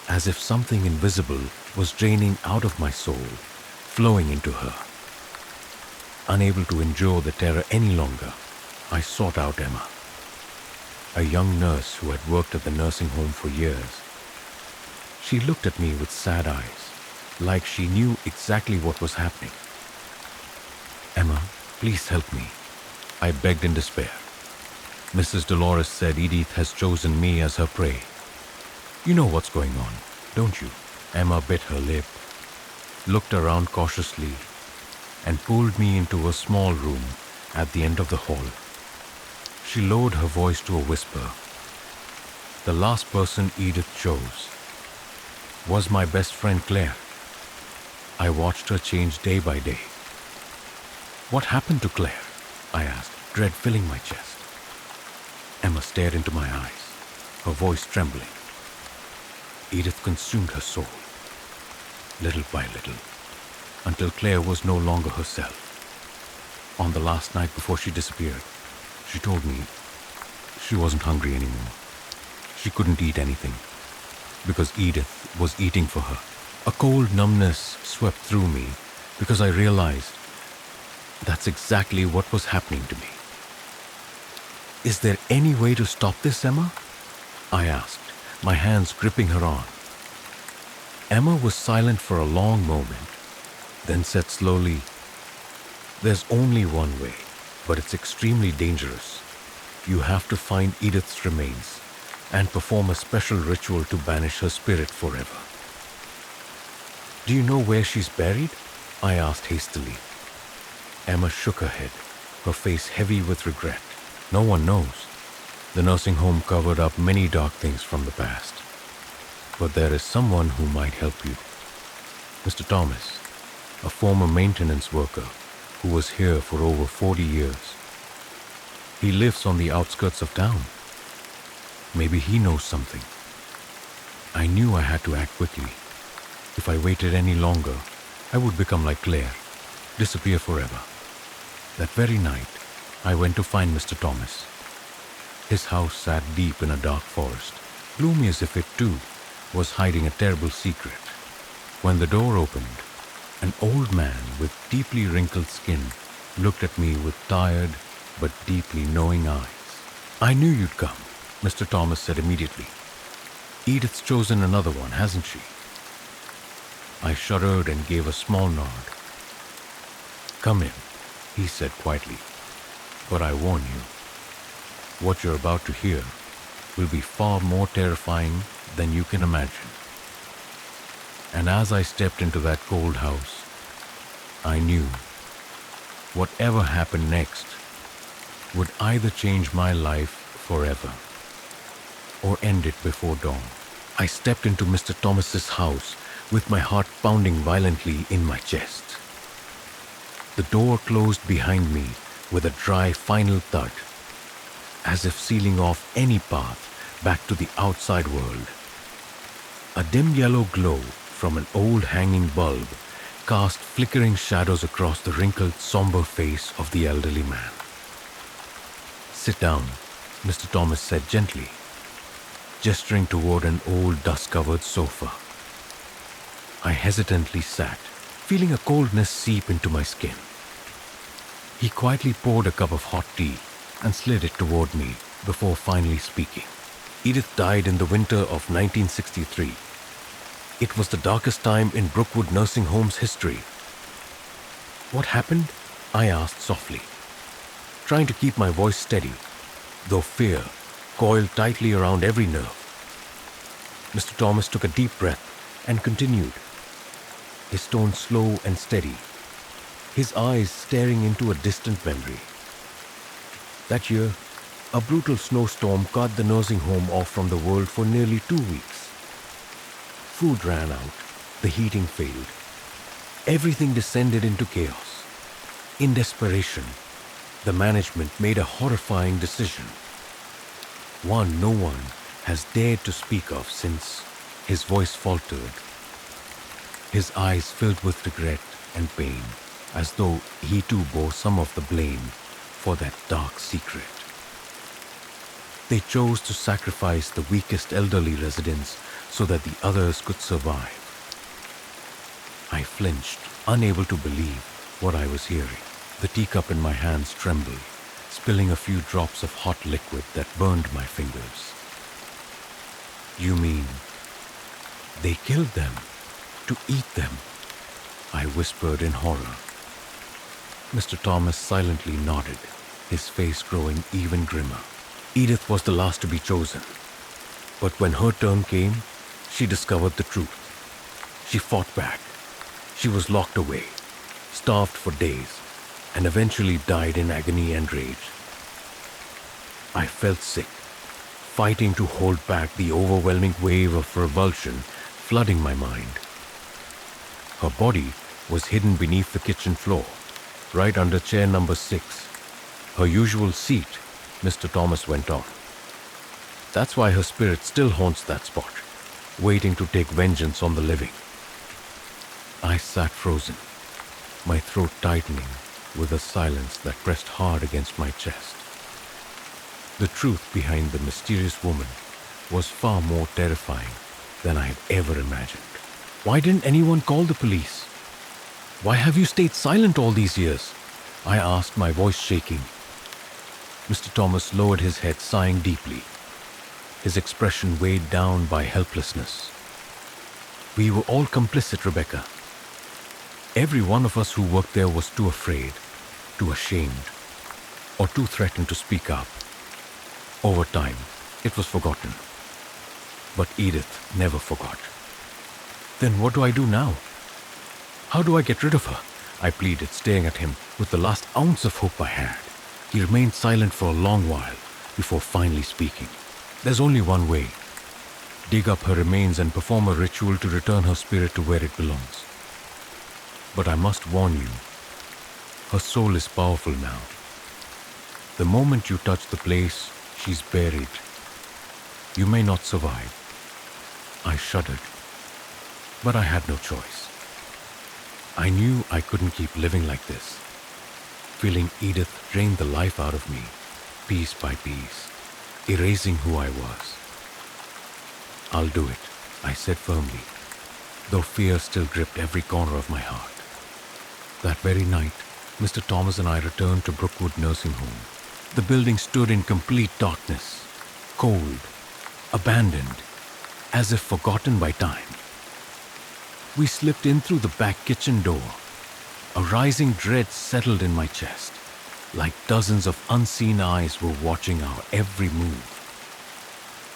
as if something invisible was draining out of my soul, flowing into her. Unable to endure the terror any longer, I sought out Emma, a young nurse who had worked at the nursing home for years. She looked at me with sad eyes, like she knew exactly what was happening. "Emma, please help me," I begged in despair. "Mrs. Dolores said Edith has chosen me as her prey. You know what's going on, don't you?" Emma bit her lip, looked around cautiously, and pulled me into a small room at the end of the hall. She lowered her voice to a whisper. "The last person Edith chose was my best friend Claire. I watched her change day by day." "What happened to Claire?" I asked, dread filling my chest. Emma stared into my eyes, her voice trembling. "Edith consumed her soul, little by little, until Claire was no longer herself. On the last night before she disappeared, she told me she wasn't hungry anymore. She couldn't eat anything, because Edith was eating for her. A cold numbness swept through me because I realized that's exactly what was happening to me. "Is there any way to stop this, Emma?" I asked, my hands gripping her arm. Emma was silent for a long moment, then said slowly, "There's only one way, but it's extremely dangerous. You have to find Edith's remains and perform a special ritual to banish her spirit forever." "Do you know where she's buried?" I asked hastily. Emma shook her head, her face heavy with regret. "No one knows. The nursing home covered up many dark things from the past. But there is someone who might help you. Mr. Thomas, a former maintenance worker who was here for over 40 years. He lives on the outskirts of town. Maybe he knows something. I knew I had to act quickly. If I waited any longer, I would become like Claire, disappear forever. That very night, I went to find Mr. Thomas. His house sat deep in a dark forest, gloomy as if it too was hiding a terrible secret. When the door opened, an old man with deeply wrinkled skin looked at me with tired but deeply knowing eyes. "I knew you'd come," Mr. Thomas said immediately. "Edith's chosen another one, hasn't she?" I shuddered and gave a small nod. "Come in," he said quietly. "But I warn you, what you're about to hear will be far more terrifying than you can imagine." And as I stepped into that cold house, I knew whatever happened next would either change my life forever or end it before dawn. I stepped into Mr. Thomas's house with my heart pounding violently in my chest. The door closed behind me with a dry final thud, as if sealing off any path back to the outside world. A dim yellow glow from an old hanging bulb cast flickering shadows across the wrinkled, somber face of the elderly man. "Sit down," Mr. Thomas said gently, gesturing toward an old dust-covered sofa. I hesitantly sat, feeling a coldness seep into my skin. He quietly poured a cup of hot tea and slid it toward me before finally speaking. "Edith died in the winter of 1963. It was the darkest time in Brookwood Nursing Home's history." "What happened?" I asked softly, trying to keep my voice steady, though fear coiled tightly around every nerve. Mr. Thomas took a deep breath and continued, his tone slow and steady, his eyes staring into a distant memory. "That year, a brutal snowstorm cut the nursing home off from the world for nearly 2 weeks. Food ran out, the heating failed. Everything descended into chaos. In desperation, the management made a horrifying decision. One no one has dared to speak of since." His voice faltered. His eyes filled with regret and pain, as though he too bore some of the blame for that dark secret. "They chose to sacrifice the weakest elderly residents so that the others could survive." I flinched, unable to believe what I was hearing. The teacup in my hands trembled, spilling a few drops of hot liquid that burned my fingers. "You mean they killed them to eat them?" I whispered in horror. Mr. Thomas silently nodded, his face growing even grimmer. "Edith was the last to be chosen. But when her turn came, she discovered the truth. She fought back. She was locked away, starved for days, and eventually died in agony and rage. I felt sick, fighting to hold back the overwhelming wave of revulsion flooding my mind. Her body was hidden beneath the kitchen floor, right under chair number 6. Her usual seat," Mr. Thomas went on. "That's why her spirit still haunts that spot, waiting to take vengeance on the living." I sat frozen, my throat tightening with a silence that pressed hard against my chest. The truth behind the mysterious woman was far more terrifying than I had ever imagined. "Why didn't anyone call the police? Why have you stayed silent all these years?" I asked, my voice shaking. Mr. Thomas lowered his head, sighing deeply, his expression weighed down by helplessness. "We were all complicit, Rebecca. Every one of us who worked there was too afraid, too ashamed, or too threatened to speak up. Over time, it was forgotten. But Edith never forgot." "Then what do I do now? How do I get rid of her?" I pleaded, staring at him with the last ounce of hope I had. He remained silent for a long while before finally speaking. "There's only one way. dig up her remains and perform a ritual to return her spirit to where it belongs. But I must warn you, her soul is powerful now. The moment you touch the place, she's buried. You may not survive. I shuddered, but I had no choice. I knew I couldn't keep living like this. Feeling Edith drain the life out of me, piece by piece, erasing who I was. I'll do it, I said firmly, though fear still gripped every corner of my heart. That very night, Mr. Thomas and I returned to Brookwood Nursing Home. The building stood in complete darkness, cold, abandoned, as if forgotten by time. We slipped in through the back kitchen door. A rising dread settled in my chest, like dozens of unseen eyes were watching our every move.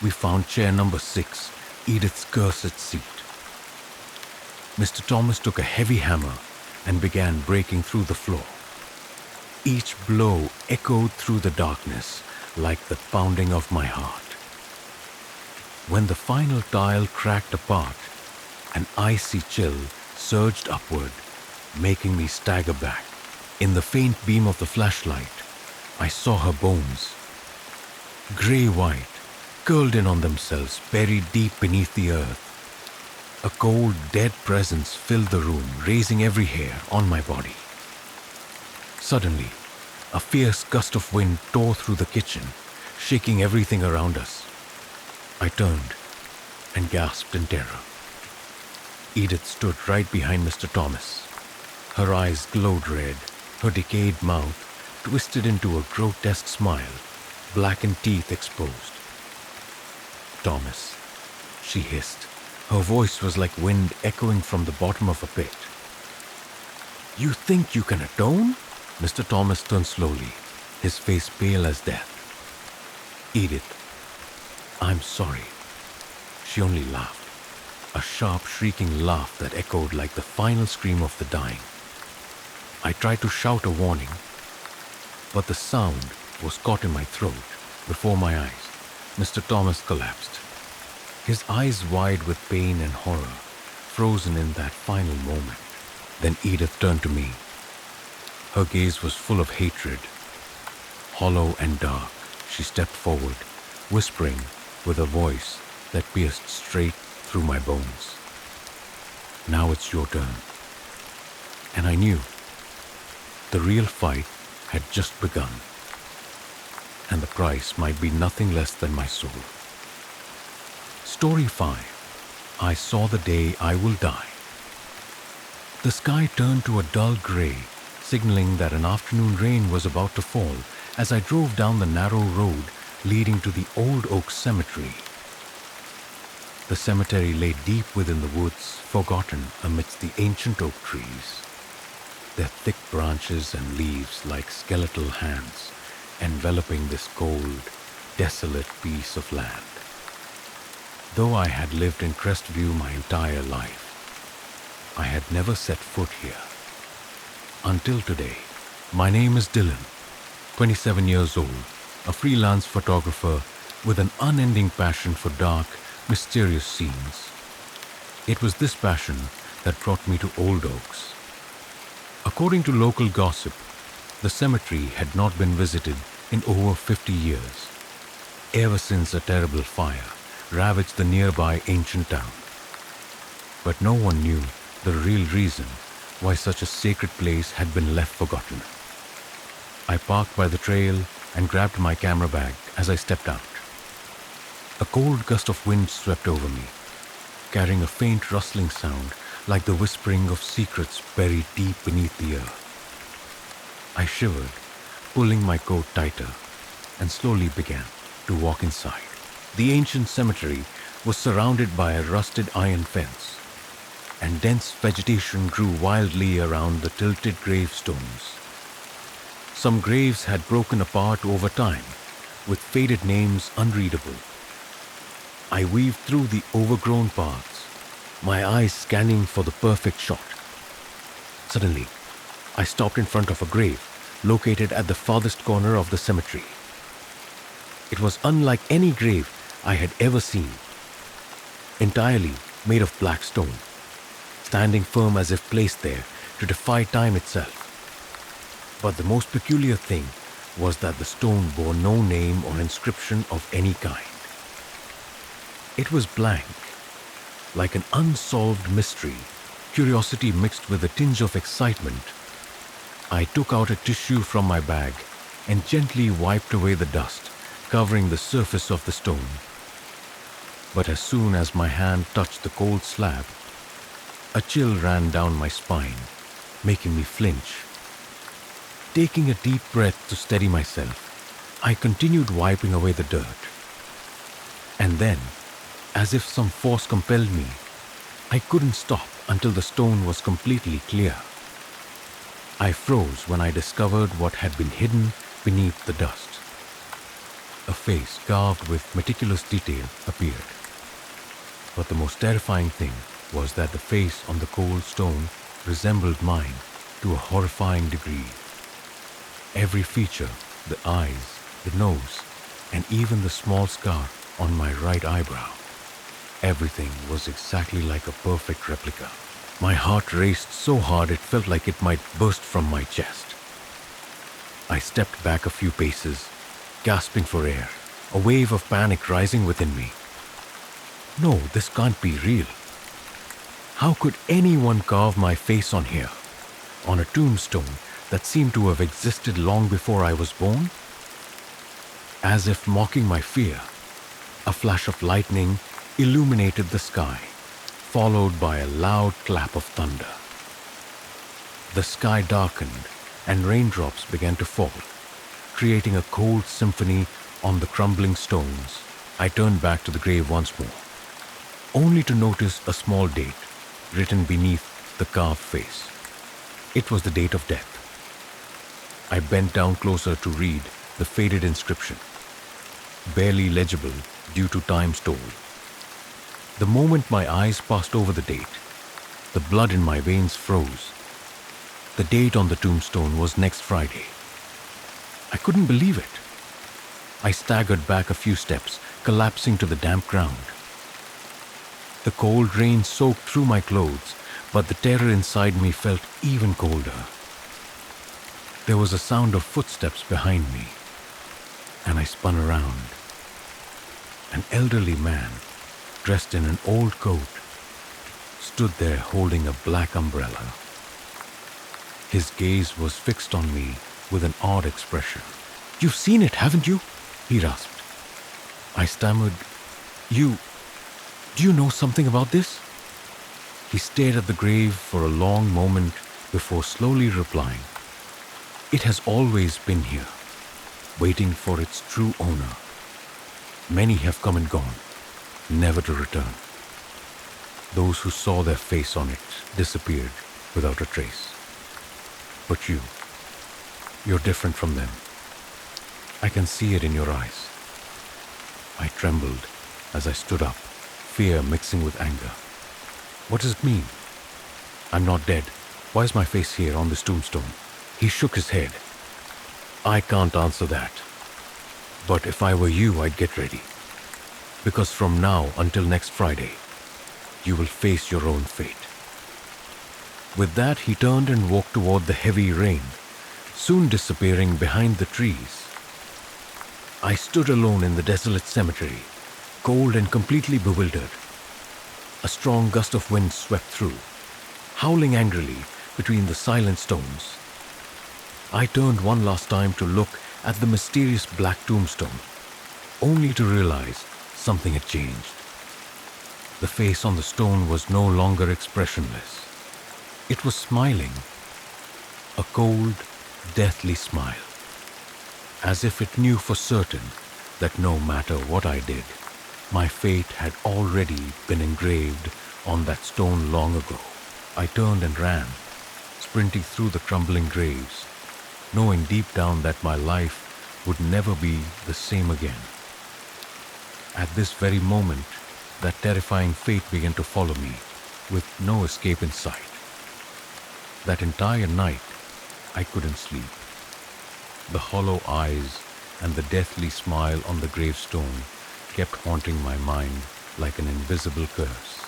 We found chair number 6, Edith's cursed seat. Mr. Thomas took a heavy hammer and began breaking through the floor. Each blow echoed through the darkness like the pounding of my heart. When the final tile cracked apart, an icy chill surged upward, making me stagger back. In the faint beam of the flashlight, I saw her bones. Gray-white, curled in on themselves, buried deep beneath the earth. A cold, dead presence filled the room, raising every hair on my body. Suddenly, a fierce gust of wind tore through the kitchen, shaking everything around us. I turned and gasped in terror. Edith stood right behind Mr. Thomas. Her eyes glowed red, her decayed mouth twisted into a grotesque smile, blackened teeth exposed. "Thomas," she hissed. Her voice was like wind echoing from the bottom of a pit. "You think you can atone?" Mr. Thomas turned slowly, his face pale as death. "Edith, I'm sorry." She only laughed, a sharp, shrieking laugh that echoed like the final scream of the dying. I tried to shout a warning, but the sound was caught in my throat. Before my eyes, Mr. Thomas collapsed, his eyes wide with pain and horror, frozen in that final moment. Then Edith turned to me. Her gaze was full of hatred. Hollow and dark, she stepped forward, whispering with a voice that pierced straight through my bones. "Now it's your turn." And I knew the real fight had just begun, and the price might be nothing less than my soul. Story 5. I saw the day I will die. The sky turned to a dull gray, signaling that an afternoon rain was about to fall as I drove down the narrow road leading to the Old Oak Cemetery. The cemetery lay deep within the woods, forgotten amidst the ancient oak trees, their thick branches and leaves like skeletal hands enveloping this cold, desolate piece of land. Though I had lived in Crestview my entire life, I had never set foot here. Until today. My name is Dylan, 27 years old, a freelance photographer with an unending passion for dark, mysterious scenes. It was this passion that brought me to Old Oaks. According to local gossip, the cemetery had not been visited in over 50 years, ever since a terrible fire ravaged the nearby ancient town. But no one knew the real reason why such a sacred place had been left forgotten. I parked by the trail and grabbed my camera bag as I stepped out. A cold gust of wind swept over me, carrying a faint rustling sound like the whispering of secrets buried deep beneath the earth. I shivered, pulling my coat tighter, and slowly began to walk inside. The ancient cemetery was surrounded by a rusted iron fence, and dense vegetation grew wildly around the tilted gravestones. Some graves had broken apart over time, with faded names unreadable. I weaved through the overgrown paths, my eyes scanning for the perfect shot. Suddenly, I stopped in front of a grave located at the farthest corner of the cemetery. It was unlike any grave I had ever seen. entirely made of black stone, standing firm as if placed there to defy time itself. But the most peculiar thing was that the stone bore no name or inscription of any kind. It was blank, like an unsolved mystery, curiosity mixed with a tinge of excitement. I took out a tissue from my bag and gently wiped away the dust, covering the surface of the stone. But as soon as my hand touched the cold slab, a chill ran down my spine, making me flinch. Taking a deep breath to steady myself, I continued wiping away the dirt. And then, as if some force compelled me, I couldn't stop until the stone was completely clear. I froze when I discovered what had been hidden beneath the dust. A face carved with meticulous detail appeared. But the most terrifying thing was that the face on the cold stone resembled mine to a horrifying degree. Every feature, the eyes, the nose, and even the small scar on my right eyebrow, everything was exactly like a perfect replica. My heart raced so hard it felt like it might burst from my chest. I stepped back a few paces, gasping for air, a wave of panic rising within me. No, this can't be real. How could anyone carve my face on here, on a tombstone that seemed to have existed long before I was born? As if mocking my fear, a flash of lightning illuminated the sky, followed by a loud clap of thunder. The sky darkened and raindrops began to fall, creating a cold symphony on the crumbling stones. I turned back to the grave once more, only to notice a small date written beneath the carved face. It was the date of death. I bent down closer to read the faded inscription, barely legible due to time's toll. The moment my eyes passed over the date, the blood in my veins froze. The date on the tombstone was next Friday. I couldn't believe it. I staggered back a few steps, collapsing to the damp ground. The cold rain soaked through my clothes, but the terror inside me felt even colder. There was a sound of footsteps behind me, and I spun around. An elderly man, dressed in an old coat, stood there holding a black umbrella. His gaze was fixed on me with an odd expression. "You've seen it, haven't you?" he rasped. I stammered, Do you know something about this?" He stared at the grave for a long moment before slowly replying, "It has always been here, waiting for its true owner. Many have come and gone, never to return. Those who saw their face on it disappeared without a trace. But you're different from them. I can see it in your eyes." I trembled as I stood up, fear mixing with anger. "What does it mean? I'm not dead. Why is my face here on this tombstone?" He shook his head. "I can't answer that. But if I were you, I'd get ready. Because from now until next Friday, you will face your own fate." With that, he turned and walked toward the heavy rain, soon disappearing behind the trees. I stood alone in the desolate cemetery, cold and completely bewildered. A strong gust of wind swept through, howling angrily between the silent stones. I turned one last time to look at the mysterious black tombstone, only to realize something had changed. The face on the stone was no longer expressionless. It was smiling, a cold, deathly smile, as if it knew for certain that no matter what I did, my fate had already been engraved on that stone long ago. I turned and ran, sprinting through the crumbling graves, knowing deep down that my life would never be the same again. At this very moment, that terrifying fate began to follow me, with no escape in sight. That entire night, I couldn't sleep. The hollow eyes and the deathly smile on the gravestone kept haunting my mind like an invisible curse.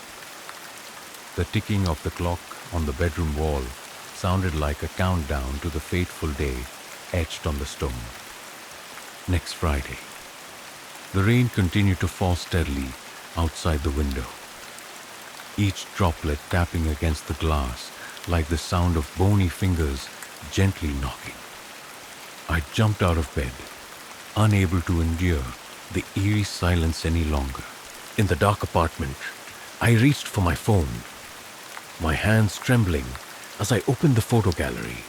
The ticking of the clock on the bedroom wall sounded like a countdown to the fateful day etched on the stone. Next Friday. The rain continued to fall steadily outside the window, each droplet tapping against the glass like the sound of bony fingers gently knocking. I jumped out of bed, unable to endure the eerie silence any longer. In the dark apartment, I reached for my phone, my hands trembling as I opened the photo gallery.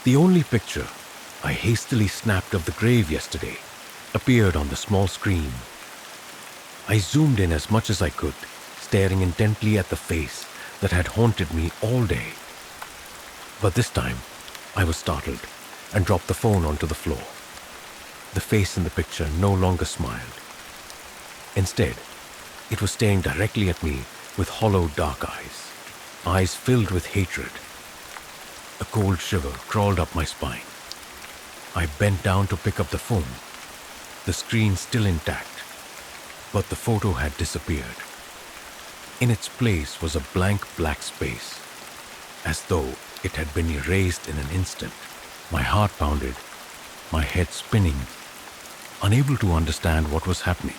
The only picture I hastily snapped of the grave yesterday appeared on the small screen. I zoomed in as much as I could, staring intently at the face that had haunted me all day. But this time, I was startled and dropped the phone onto the floor. The face in the picture no longer smiled. Instead, it was staring directly at me with hollow, dark eyes filled with hatred. A cold shiver crawled up my spine. I bent down to pick up the phone, the screen still intact, but the photo had disappeared. In its place was a blank black space, as though it had been erased in an instant. My heart pounded, my head spinning, unable to understand what was happening.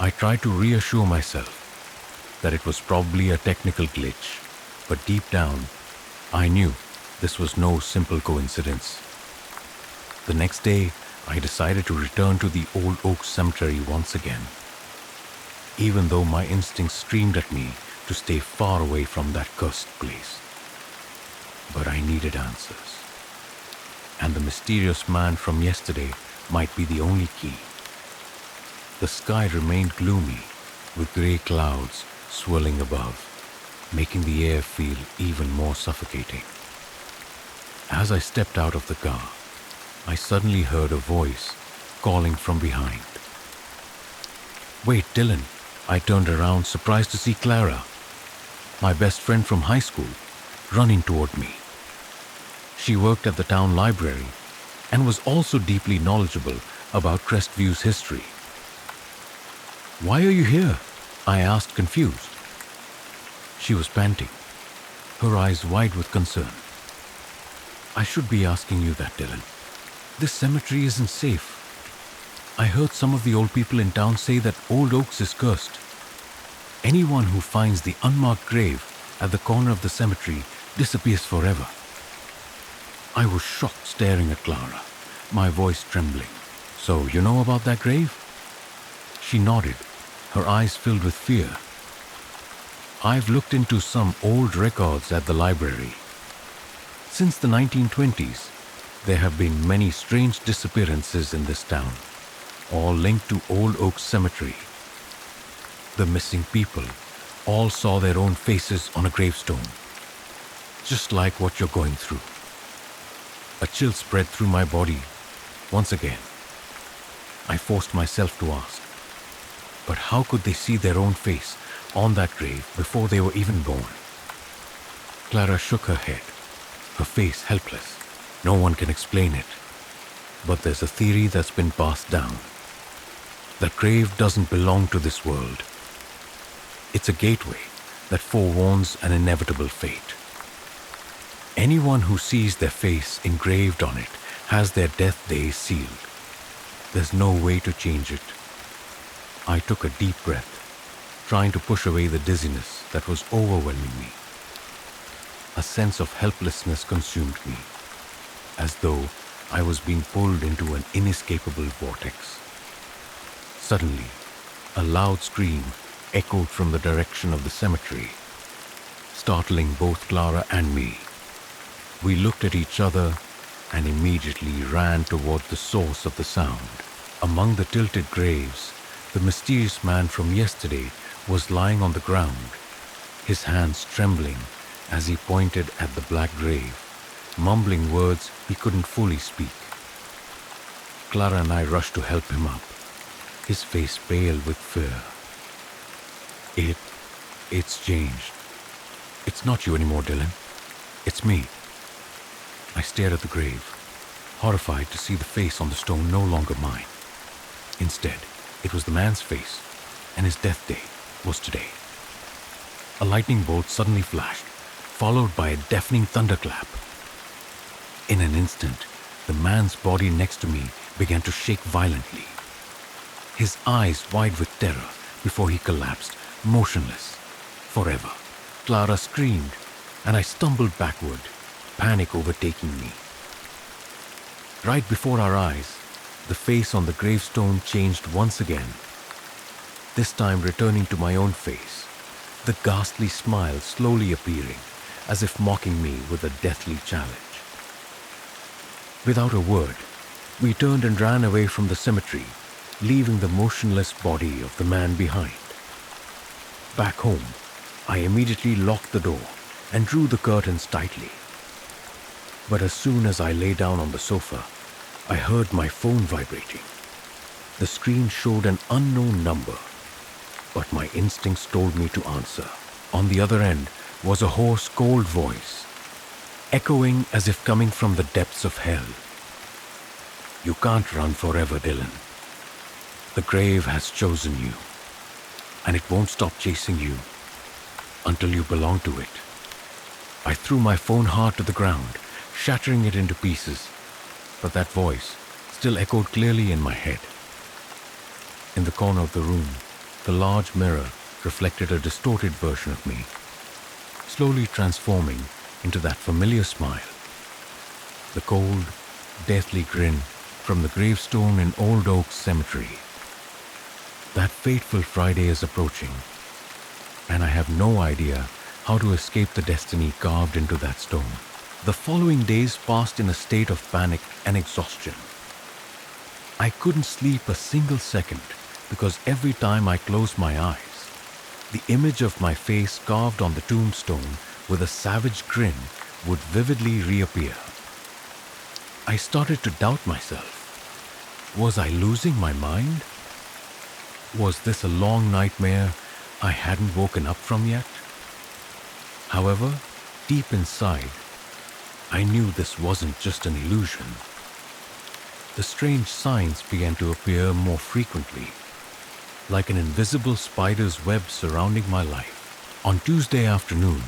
I tried to reassure myself that it was probably a technical glitch, but deep down, I knew this was no simple coincidence. The next day, I decided to return to the old oak cemetery once again, even though my instincts screamed at me to stay far away from that cursed place. But I needed answers, and the mysterious man from yesterday might be the only key. The sky remained gloomy, with grey clouds swirling above, making the air feel even more suffocating. As I stepped out of the car, I suddenly heard a voice calling from behind. "Wait, Dylan." I turned around, surprised to see Clara, my best friend from high school, running toward me. She worked at the town library and was also deeply knowledgeable about Crestview's history. "Why are you here?" I asked, confused. She was panting, her eyes wide with concern. "I should be asking you that, Dylan. This cemetery isn't safe. I heard some of the old people in town say that Old Oaks is cursed. Anyone who finds the unmarked grave at the corner of the cemetery disappears forever." I was shocked, staring at Clara, my voice trembling. "So you know about that grave?" She nodded, her eyes filled with fear. "I've looked into some old records at the library. Since the 1920s, there have been many strange disappearances in this town, all linked to Old Oak Cemetery. The missing people all saw their own faces on a gravestone, just like what you're going through." A chill spread through my body once again. I forced myself to ask, but how could they see their own face on that grave before they were even born? Clara shook her head, her face helpless. "No one can explain it, but there's a theory that's been passed down. That grave doesn't belong to this world. It's a gateway that forewarns an inevitable fate. Anyone who sees their face engraved on it has their death day sealed. There's no way to change it." I took a deep breath, trying to push away the dizziness that was overwhelming me. A sense of helplessness consumed me, as though I was being pulled into an inescapable vortex. Suddenly, a loud scream echoed from the direction of the cemetery, startling both Clara and me. We looked at each other and immediately ran toward the source of the sound. Among the tilted graves, the mysterious man from yesterday was lying on the ground, his hands trembling as he pointed at the black grave, mumbling words he couldn't fully speak. Clara and I rushed to help him up, his face pale with fear. It's changed. It's not you anymore, Dylan. It's me." I stared at the grave, horrified to see the face on the stone no longer mine. Instead, it was the man's face, and his death day was today. A lightning bolt suddenly flashed, followed by a deafening thunderclap. In an instant, the man's body next to me began to shake violently, his eyes wide with terror before he collapsed, motionless, forever. Clara screamed, and I stumbled backward, panic overtaking me. Right before our eyes, the face on the gravestone changed once again, this time returning to my own face, the ghastly smile slowly appearing, as if mocking me with a deathly challenge. Without a word, we turned and ran away from the cemetery, leaving the motionless body of the man behind. Back home, I immediately locked the door and drew the curtains tightly. But as soon as I lay down on the sofa, I heard my phone vibrating. The screen showed an unknown number, but my instincts told me to answer. On the other end was a hoarse, cold voice, echoing as if coming from the depths of hell. You can't run forever, Dylan. The grave has chosen you, and it won't stop chasing you until you belong to it. I threw my phone hard to the ground, shattering it into pieces, but that voice still echoed clearly in my head. In the corner of the room, the large mirror reflected a distorted version of me, slowly transforming into that familiar smile. The cold, deathly grin from the gravestone in Old Oak Cemetery. That fateful Friday is approaching, and I have no idea how to escape the destiny carved into that stone. The following days passed in a state of panic and exhaustion. I couldn't sleep a single second because every time I closed my eyes, the image of my face carved on the tombstone with a savage grin would vividly reappear. I started to doubt myself. Was I losing my mind? Was this a long nightmare I hadn't woken up from yet? However, deep inside, I knew this wasn't just an illusion. The strange signs began to appear more frequently, like an invisible spider's web surrounding my life. On Tuesday afternoon,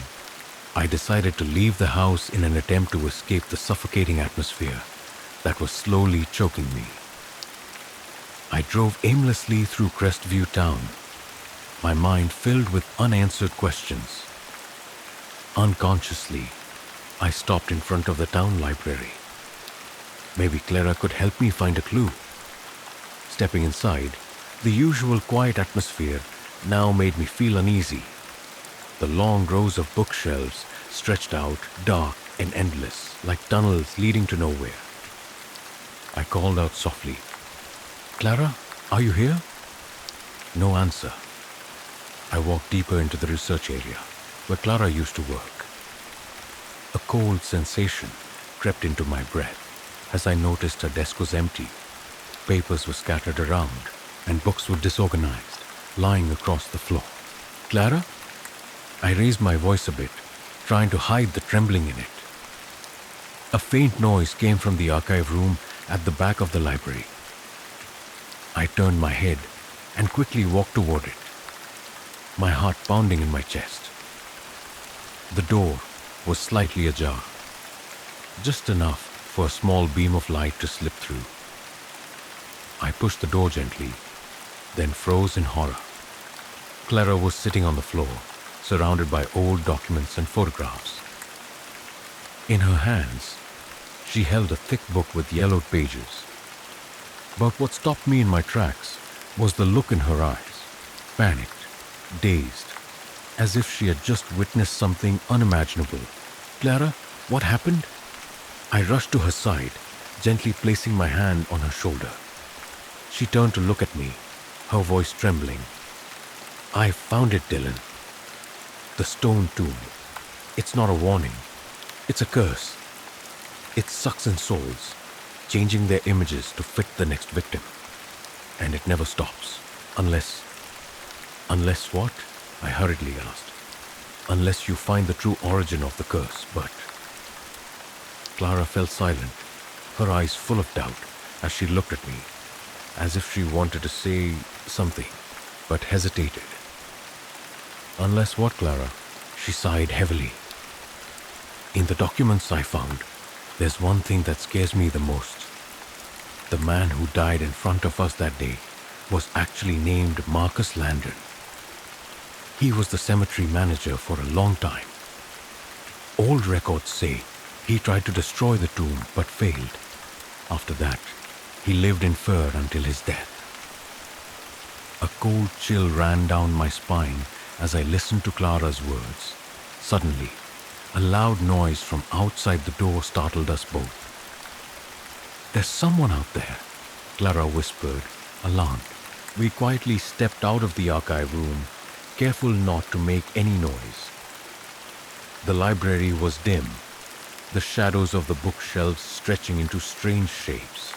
I decided to leave the house in an attempt to escape the suffocating atmosphere that was slowly choking me. I drove aimlessly through Crestview town, my mind filled with unanswered questions. Unconsciously, I stopped in front of the town library. Maybe Clara could help me find a clue. Stepping inside, the usual quiet atmosphere now made me feel uneasy. The long rows of bookshelves stretched out, dark and endless, like tunnels leading to nowhere. I called out softly, "Clara, are you here?" No answer. I walked deeper into the research area, where Clara used to work. A cold sensation crept into my breath as I noticed her desk was empty. Papers were scattered around, and books were disorganized, lying across the floor. "Clara?" I raised my voice a bit, trying to hide the trembling in it. A faint noise came from the archive room at the back of the library. I turned my head and quickly walked toward it, my heart pounding in my chest. The door was slightly ajar, just enough for a small beam of light to slip through. I pushed the door gently, then froze in horror. Clara was sitting on the floor, surrounded by old documents and photographs. In her hands, she held a thick book with yellowed pages. But what stopped me in my tracks was the look in her eyes, panicked, dazed, as if she had just witnessed something unimaginable. "Clara, what happened?" I rushed to her side, gently placing my hand on her shoulder. She turned to look at me, her voice trembling. "I found it, Dylan. The stone tomb. It's not a warning. It's a curse. It sucks in souls, changing their images to fit the next victim. And it never stops. Unless what?" I hurriedly asked. "Unless you find the true origin of the curse, but..." Clara fell silent, her eyes full of doubt as she looked at me, as if she wanted to say something. but hesitated. Unless what, Clara? She sighed heavily. In the documents I found, there's one thing that scares me the most. The man who died in front of us that day was actually named Marcus Landon. He was the cemetery manager for a long time. Old records say he tried to destroy the tomb but failed. After that, he lived in fear until his death. A cold chill ran down my spine as I listened to Clara's words. Suddenly, a loud noise from outside the door startled us both. "There's someone out there," Clara whispered, alarmed. We quietly stepped out of the archive room, careful not to make any noise. The library was dim, the shadows of the bookshelves stretching into strange shapes.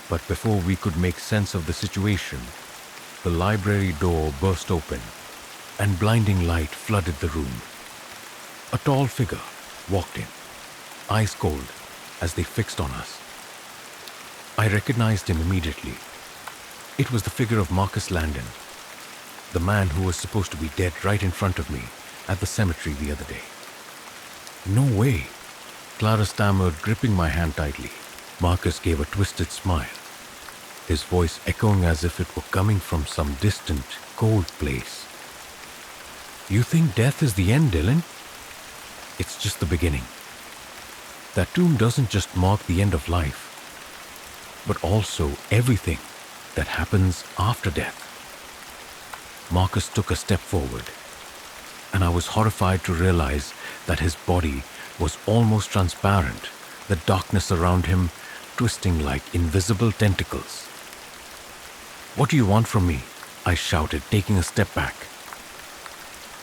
But before we could make sense of the situation, the library door burst open, and blinding light flooded the room. A tall figure walked in, eyes cold as they fixed on us. I recognized him immediately. It was the figure of Marcus Landon, the man who was supposed to be dead right in front of me at the cemetery the other day. "No way," Clara stammered, gripping my hand tightly. Marcus gave a twisted smile, his voice echoing as if it were coming from some distant, cold place. "You think death is the end, Dylan? It's just the beginning. That tomb doesn't just mark the end of life, but also everything that happens after death." Marcus took a step forward, and I was horrified to realize that his body was almost transparent, the darkness around him twisting like invisible tentacles. "What do you want from me?" I shouted, taking a step back.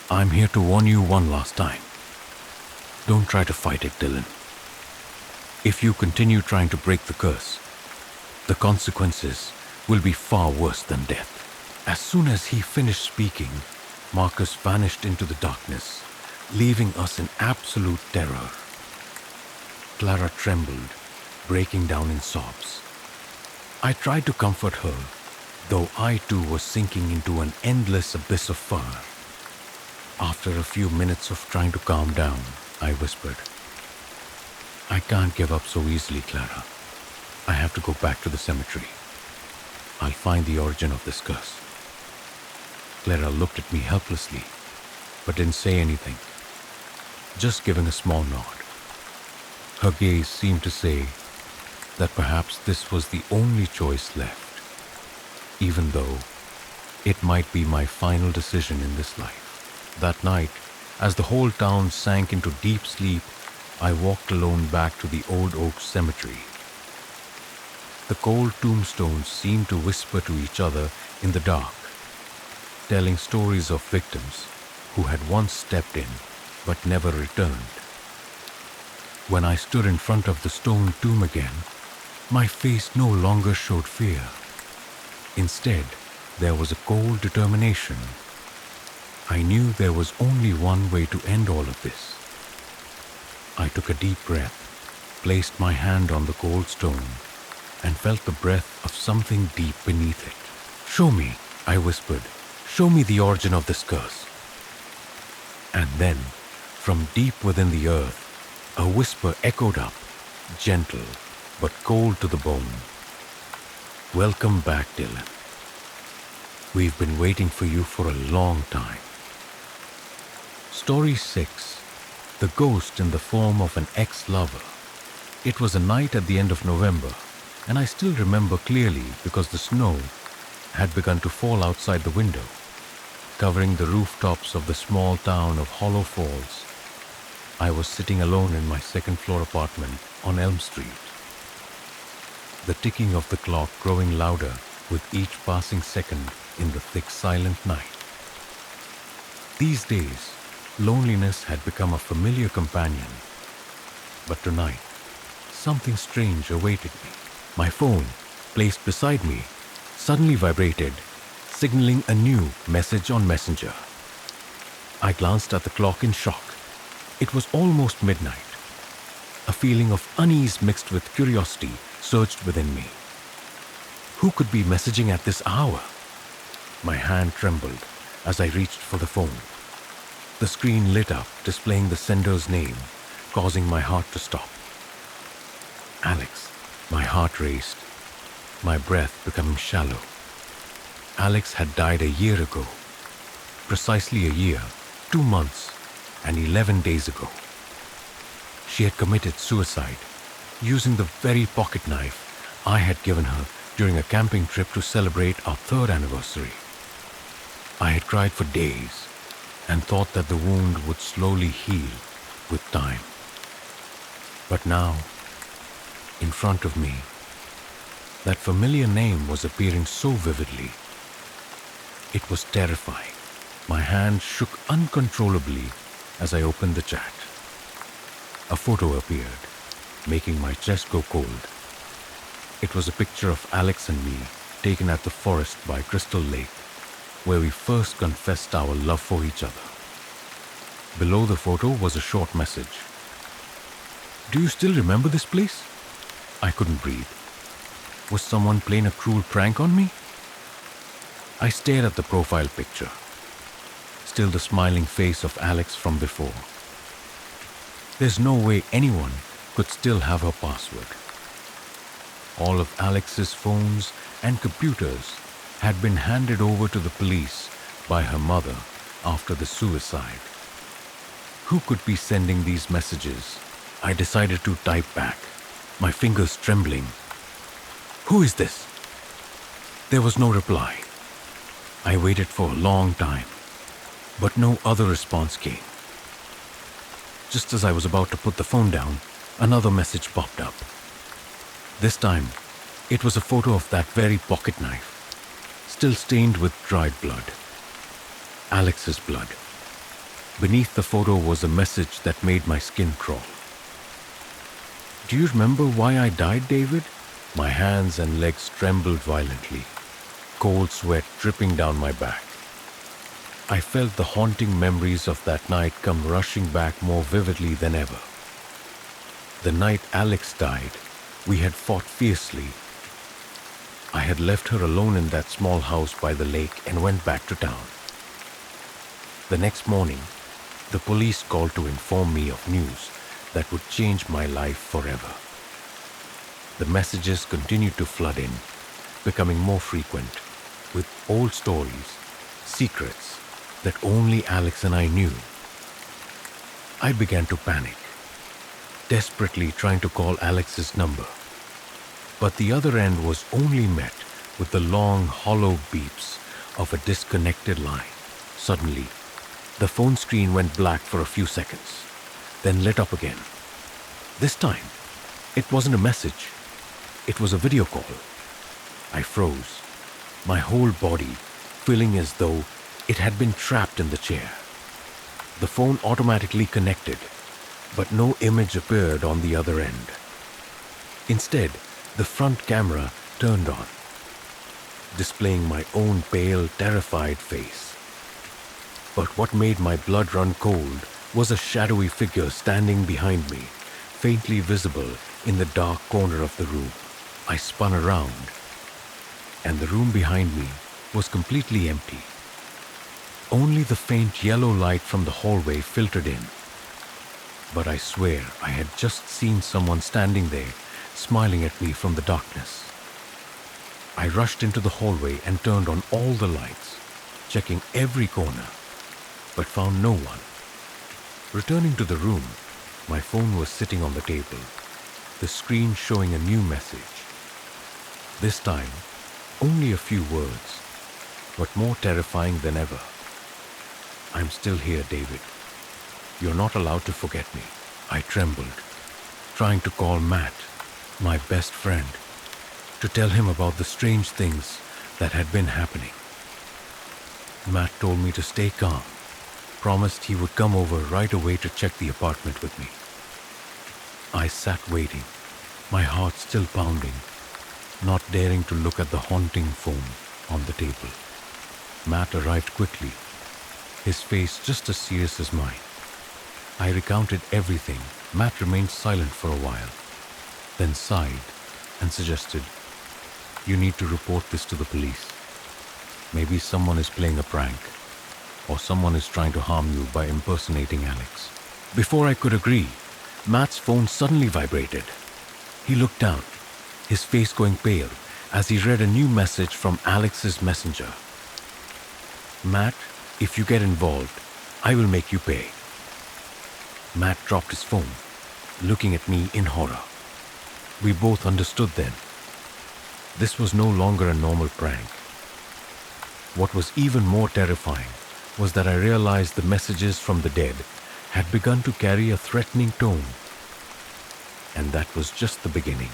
"I'm here to warn you one last time. Don't try to fight it, Dylan. If you continue trying to break the curse, the consequences will be far worse than death." As soon as he finished speaking, Marcus vanished into the darkness, leaving us in absolute terror. Clara trembled, breaking down in sobs. I tried to comfort her, though I too was sinking into an endless abyss of fear. After a few minutes of trying to calm down, I whispered, "I can't give up so easily, Clara. I have to go back to the cemetery. I'll find the origin of this curse." Clara looked at me helplessly, but didn't say anything, just giving a small nod. Her gaze seemed to say that perhaps this was the only choice left, even though it might be my final decision in this life. That night, as the whole town sank into deep sleep, I walked alone back to the Old Oak Cemetery. The cold tombstones seemed to whisper to each other in the dark, telling stories of victims who had once stepped in but never returned. When I stood in front of the stone tomb again, my face no longer showed fear. Instead, there was a cold determination. I knew there was only one way to end all of this. I took a deep breath, placed my hand on the cold stone, and felt the breath of something deep beneath it. "Show me," I whispered. "Show me the origin of this curse." And then, from deep within the earth, a whisper echoed up, gentle but cold to the bone. "Welcome back, Dylan. We've been waiting for you for a long time." Story 6. The Ghost in the Form of an Ex-Lover. It was a night at the end of November, and I still remember clearly because the snow had begun to fall outside the window, covering the rooftops of the small town of Hollow Falls. I was sitting alone in my second-floor apartment on Elm Street, the ticking of the clock growing louder with each passing second in the thick, silent night. These days, loneliness had become a familiar companion, but tonight, something strange awaited me. My phone, placed beside me, suddenly vibrated, signaling a new message on Messenger. I glanced at the clock in shock. It was almost midnight. A feeling of unease mixed with curiosity surged within me. Who could be messaging at this hour? My hand trembled as I reached for the phone. The screen lit up, displaying the sender's name, causing my heart to stop. Alex. My heart raced, my breath becoming shallow. Alex had died a year ago. Precisely a year, 2 months, and 11 days ago. She had committed suicide using the very pocket knife I had given her during a camping trip to celebrate our 3rd anniversary. I had cried for days and thought that the wound would slowly heal with time. But now, in front of me, that familiar name was appearing so vividly. It was terrifying. My hand shook uncontrollably as I opened the chat. A photo appeared, making my chest go cold. It was a picture of Alex and me taken at the forest by Crystal Lake, where we first confessed our love for each other. Below the photo was a short message. "Do you still remember this place?" I couldn't breathe. Was someone playing a cruel prank on me? I stared at the profile picture. Still the smiling face of Alex from before. There's no way anyone could still have her password. All of Alex's phones and computers had been handed over to the police by her mother after the suicide. Who could be sending these messages? I decided to type back, my fingers trembling. "Who is this?" There was no reply. I waited for a long time, but no other response came. Just as I was about to put the phone down, another message popped up. This time, it was a photo of that very pocket knife, still stained with dried blood. Alex's blood. Beneath the photo was a message that made my skin crawl. "Do you remember why I died, David?" My hands and legs trembled violently, cold sweat dripping down my back. I felt the haunting memories of that night come rushing back more vividly than ever. The night Alex died, we had fought fiercely. I had left her alone in that small house by the lake and went back to town. The next morning, the police called to inform me of news that would change my life forever. The messages continued to flood in, becoming more frequent, with old stories, secrets that only Alex and I knew. I began to panic, desperately trying to call Alex's number. But the other end was only met with the long, hollow beeps of a disconnected line. Suddenly, the phone screen went black for a few seconds, then lit up again. This time, it wasn't a message. It was a video call. I froze, my whole body feeling as though it had been trapped in the chair. The phone automatically connected, but no image appeared on the other end. Instead, the front camera turned on, displaying my own pale, terrified face. But what made my blood run cold was a shadowy figure standing behind me, faintly visible in the dark corner of the room. I spun around, and the room behind me was completely empty. Only the faint yellow light from the hallway filtered in. But I swear I had just seen someone standing there, smiling at me from the darkness. I rushed into the hallway and turned on all the lights, checking every corner, but found no one. Returning to the room, my phone was sitting on the table, the screen showing a new message. This time, only a few words, but more terrifying than ever. "I'm still here, David. You're not allowed to forget me." I trembled, trying to call Matt, my best friend, to tell him about the strange things that had been happening. Matt told me to stay calm, promised he would come over right away to check the apartment with me. I sat waiting, my heart still pounding, not daring to look at the haunting phone on the table. Matt arrived quickly, his face just as serious as mine. I recounted everything. Matt remained silent for a while, then sighed and suggested, "You need to report this to the police." Maybe someone is playing a prank, or someone is trying to harm you by impersonating Alex. Before I could agree, Matt's phone suddenly vibrated. He looked down, his face going pale, as he read a new message from Alex's messenger. "Matt, if you get involved, I will make you pay." Matt dropped his phone, looking at me in horror. We both understood then. This was no longer a normal prank. What was even more terrifying was that I realized the messages from the dead had begun to carry a threatening tone. And that was just the beginning.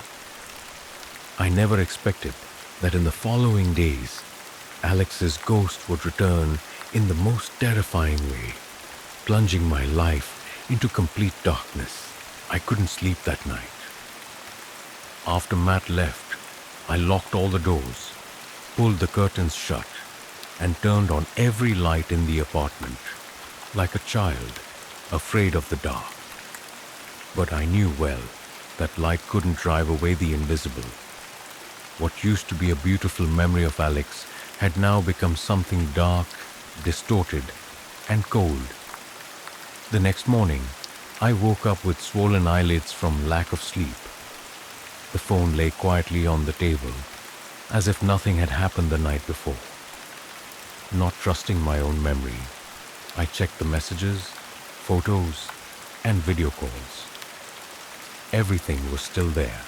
I never expected that in the following days, Alex's ghost would return in the most terrifying way, plunging my life into complete darkness. I couldn't sleep that night. After Matt left, I locked all the doors, pulled the curtains shut, and turned on every light in the apartment, like a child afraid of the dark. But I knew well that light couldn't drive away the invisible. What used to be a beautiful memory of Alex had now become something dark, distorted, and cold. The next morning, I woke up with swollen eyelids from lack of sleep. The phone lay quietly on the table, as if nothing had happened the night before. Not trusting my own memory, I checked the messages, photos, and video calls. Everything was still there.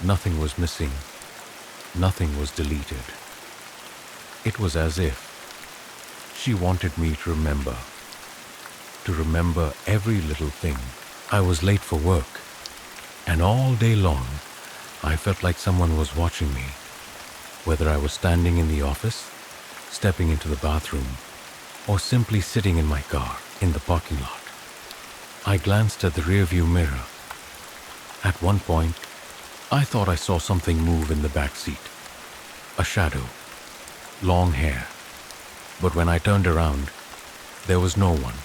Nothing was missing. Nothing was deleted. It was as if she wanted me to remember every little thing. I was late for work, and all day long, I felt like someone was watching me, whether I was standing in the office, stepping into the bathroom, or simply sitting in my car in the parking lot. I glanced at the rearview mirror. At one point, I thought I saw something move in the back seat. A shadow, long hair. But when I turned around, there was no one.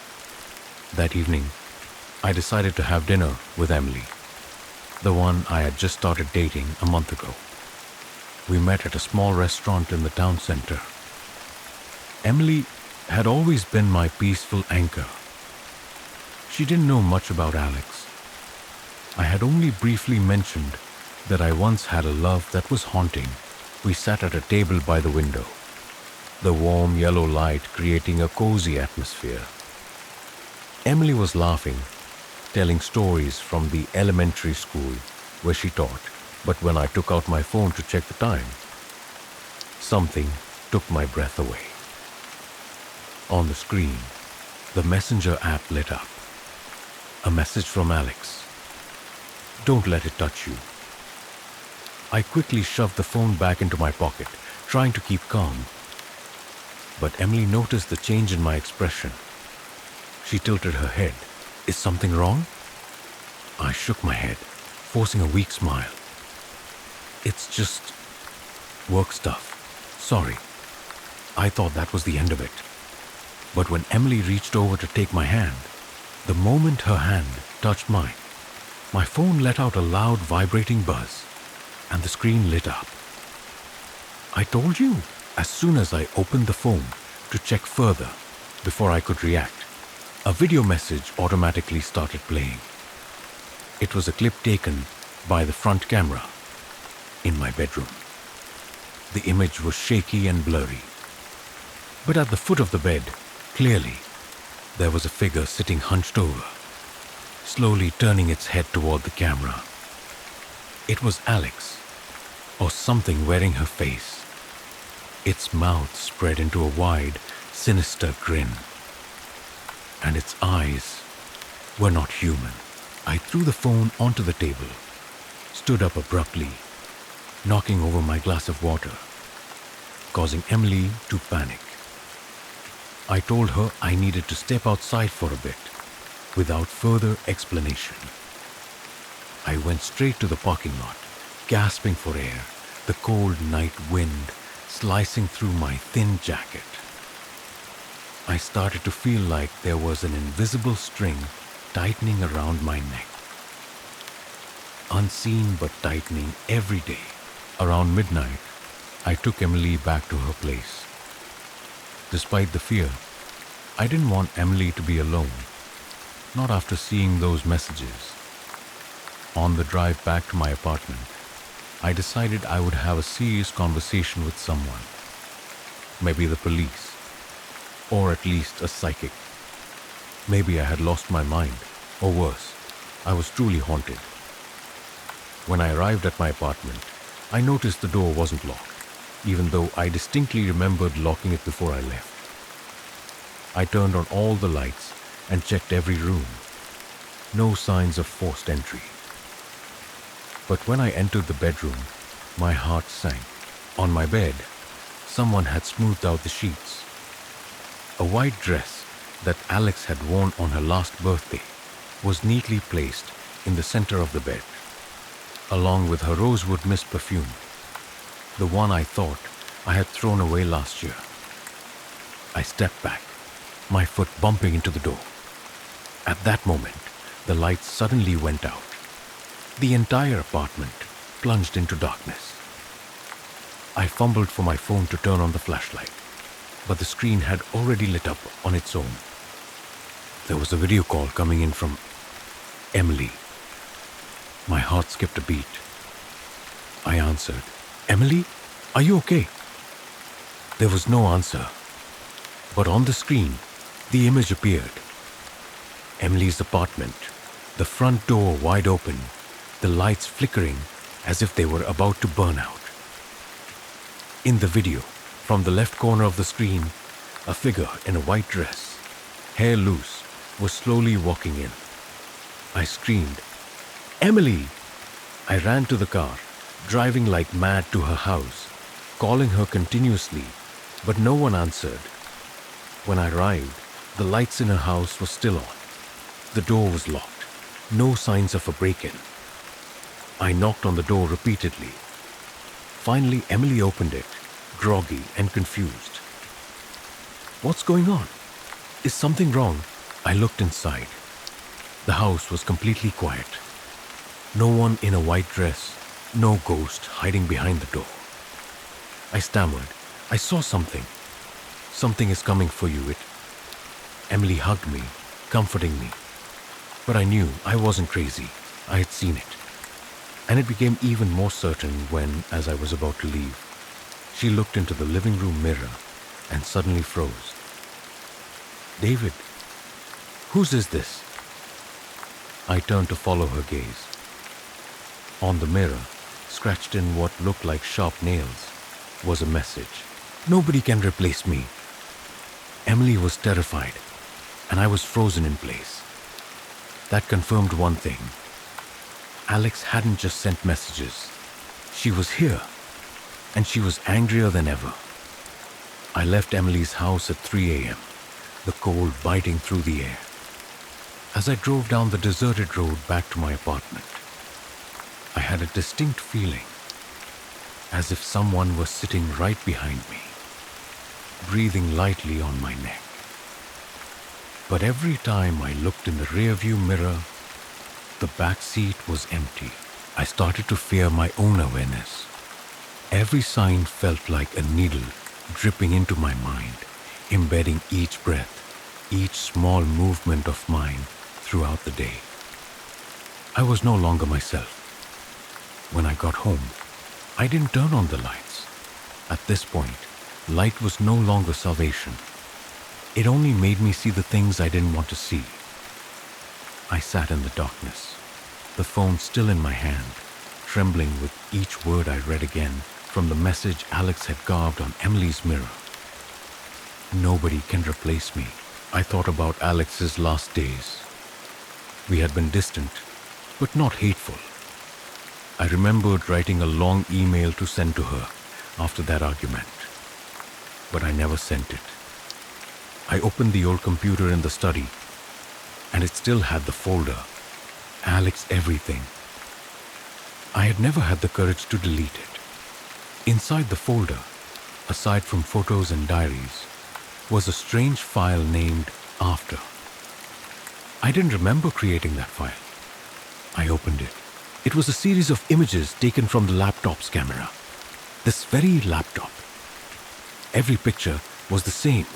That evening, I decided to have dinner with Emily, the one I had just started dating a month ago. We met at a small restaurant in the town center. Emily had always been my peaceful anchor. She didn't know much about Alex. I had only briefly mentioned that I once had a love that was haunting. We sat at a table by the window, the warm yellow light creating a cozy atmosphere. Emily was laughing, telling stories from the elementary school where she taught, but when I took out my phone to check the time, something took my breath away. On the screen, the Messenger app lit up. A message from Alex. "Don't let it touch you." I quickly shoved the phone back into my pocket, trying to keep calm. But Emily noticed the change in my expression. She tilted her head. "Is something wrong?" I shook my head, forcing a weak smile. "It's just work stuff. Sorry." I thought that was the end of it. But when Emily reached over to take my hand, the moment her hand touched mine, my phone let out a loud vibrating buzz, and the screen lit up. "I told you," as soon as I opened the phone to check further before I could react. A video message automatically started playing. It was a clip taken by the front camera in my bedroom. The image was shaky and blurry. But at the foot of the bed, clearly, there was a figure sitting hunched over, slowly turning its head toward the camera. It was Alex, or something wearing her face. Its mouth spread into a wide, sinister grin. And its eyes were not human. I threw the phone onto the table, stood up abruptly, knocking over my glass of water, causing Emily to panic. I told her I needed to step outside for a bit, without further explanation. I went straight to the parking lot, gasping for air, the cold night wind slicing through my thin jacket. I started to feel like there was an invisible string tightening around my neck. Unseen but tightening every day. Around midnight, I took Emily back to her place. Despite the fear, I didn't want Emily to be alone, not after seeing those messages. On the drive back to my apartment, I decided I would have a serious conversation with someone. Maybe the police, or at least a psychic. Maybe I had lost my mind, or worse, I was truly haunted. When I arrived at my apartment, I noticed the door wasn't locked, even though I distinctly remembered locking it before I left. I turned on all the lights and checked every room. No signs of forced entry. But when I entered the bedroom, my heart sank. On my bed, someone had smoothed out the sheets. A white dress that Alex had worn on her last birthday was neatly placed in the center of the bed, along with her rosewood mist perfume, the one I thought I had thrown away last year. I stepped back, my foot bumping into the door. At that moment, the lights suddenly went out. The entire apartment plunged into darkness. I fumbled for my phone to turn on the flashlight, but the screen had already lit up on its own. There was a video call coming in from Emily. My heart skipped a beat. I answered, "Emily, are you okay?" There was no answer, but on the screen, the image appeared. Emily's apartment, the front door wide open, the lights flickering as if they were about to burn out. In the video, from the left corner of the screen, a figure in a white dress, hair loose, was slowly walking in. I screamed, "Emily!" I ran to the car, driving like mad to her house, calling her continuously, but no one answered. When I arrived, the lights in her house were still on. The door was locked, no signs of a break-in. I knocked on the door repeatedly. Finally, Emily opened it, groggy and confused. "What's going on? Is something wrong?" I looked inside. The house was completely quiet. No one in a white dress, no ghost hiding behind the door. I stammered, "I saw something. Something is coming for you." Emily hugged me, comforting me. But I knew I wasn't crazy. I had seen it. And it became even more certain when, as I was about to leave, she looked into the living room mirror and suddenly froze. "David, whose is this?" I turned to follow her gaze. On the mirror, scratched in what looked like sharp nails, was a message. "Nobody can replace me." Emily was terrified, and I was frozen in place. That confirmed one thing. Alex hadn't just sent messages. She was here, and she was angrier than ever. I left Emily's house at 3 a.m., the cold biting through the air. As I drove down the deserted road back to my apartment, I had a distinct feeling, as if someone was sitting right behind me, breathing lightly on my neck. But every time I looked in the rearview mirror, the back seat was empty. I started to fear my own awareness. Every sign felt like a needle dripping into my mind, embedding each breath, each small movement of mine throughout the day. I was no longer myself. When I got home, I didn't turn on the lights. At this point, light was no longer salvation. It only made me see the things I didn't want to see. I sat in the darkness, the phone still in my hand, trembling with each word I read again from the message Alex had carved on Emily's mirror. Nobody can replace me. I thought about Alex's last days. We had been distant, but not hateful. I remembered writing a long email to send to her after that argument, but I never sent it. I opened the old computer in the study, and it still had the folder, Alex Everything. I had never had the courage to delete it. Inside the folder, aside from photos and diaries, was a strange file named After. I didn't remember creating that file. I opened it. It was a series of images taken from the laptop's camera. This very laptop. Every picture was the same.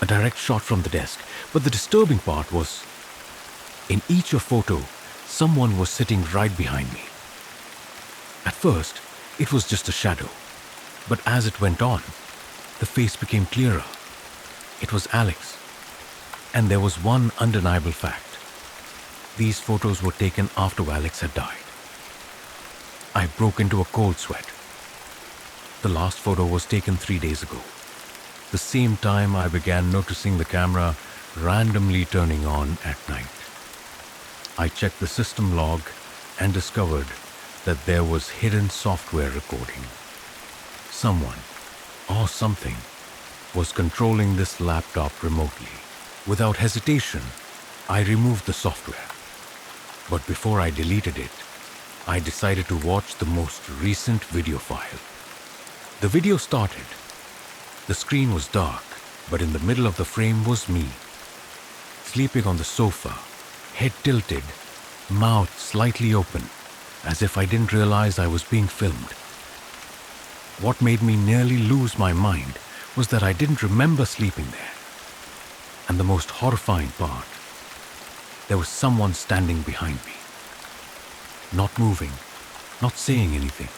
A direct shot from the desk. But the disturbing part was, in each photo, someone was sitting right behind me. At first, it was just a shadow. But as it went on, the face became clearer. It was Alex. And there was one undeniable fact. These photos were taken after Alex had died. I broke into a cold sweat. The last photo was taken 3 days ago. The same time I began noticing the camera randomly turning on at night. I checked the system log and discovered that there was hidden software recording. Someone or something was controlling this laptop remotely. Without hesitation, I removed the software. But before I deleted it, I decided to watch the most recent video file. The video started. The screen was dark, but in the middle of the frame was me, sleeping on the sofa, head tilted, mouth slightly open, as if I didn't realize I was being filmed. What made me nearly lose my mind was that I didn't remember sleeping there. And the most horrifying part, there was someone standing behind me. Not moving, not saying anything.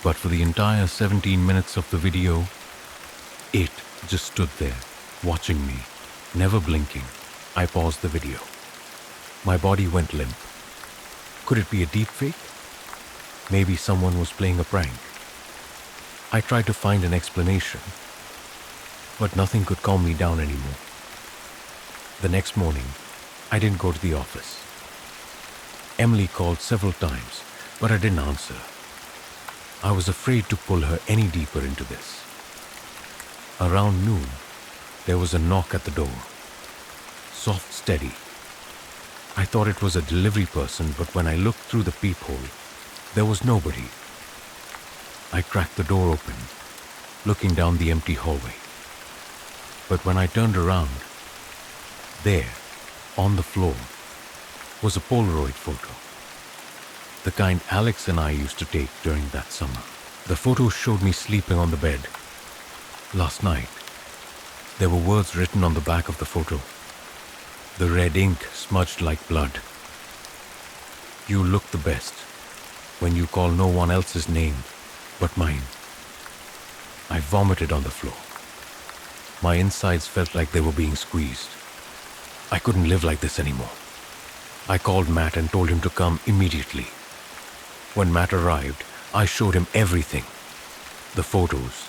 But for the entire 17 minutes of the video, it just stood there, watching me, never blinking. I paused the video. My body went limp. Could it be a deep fake? Maybe someone was playing a prank. I tried to find an explanation, but nothing could calm me down anymore. The next morning, I didn't go to the office. Emily called several times, but I didn't answer. I was afraid to pull her any deeper into this. Around noon, there was a knock at the door. Soft, steady. I thought it was a delivery person, but when I looked through the peephole, there was nobody. I cracked the door open, looking down the empty hallway. But when I turned around, there, on the floor, was a Polaroid photo. The kind Alex and I used to take during that summer. The photo showed me sleeping on the bed. Last night, there were words written on the back of the photo. The red ink smudged like blood. You look the best when you call no one else's name but mine. I vomited on the floor. My insides felt like they were being squeezed. I couldn't live like this anymore. I called Matt and told him to come immediately. When Matt arrived, I showed him everything. The photos,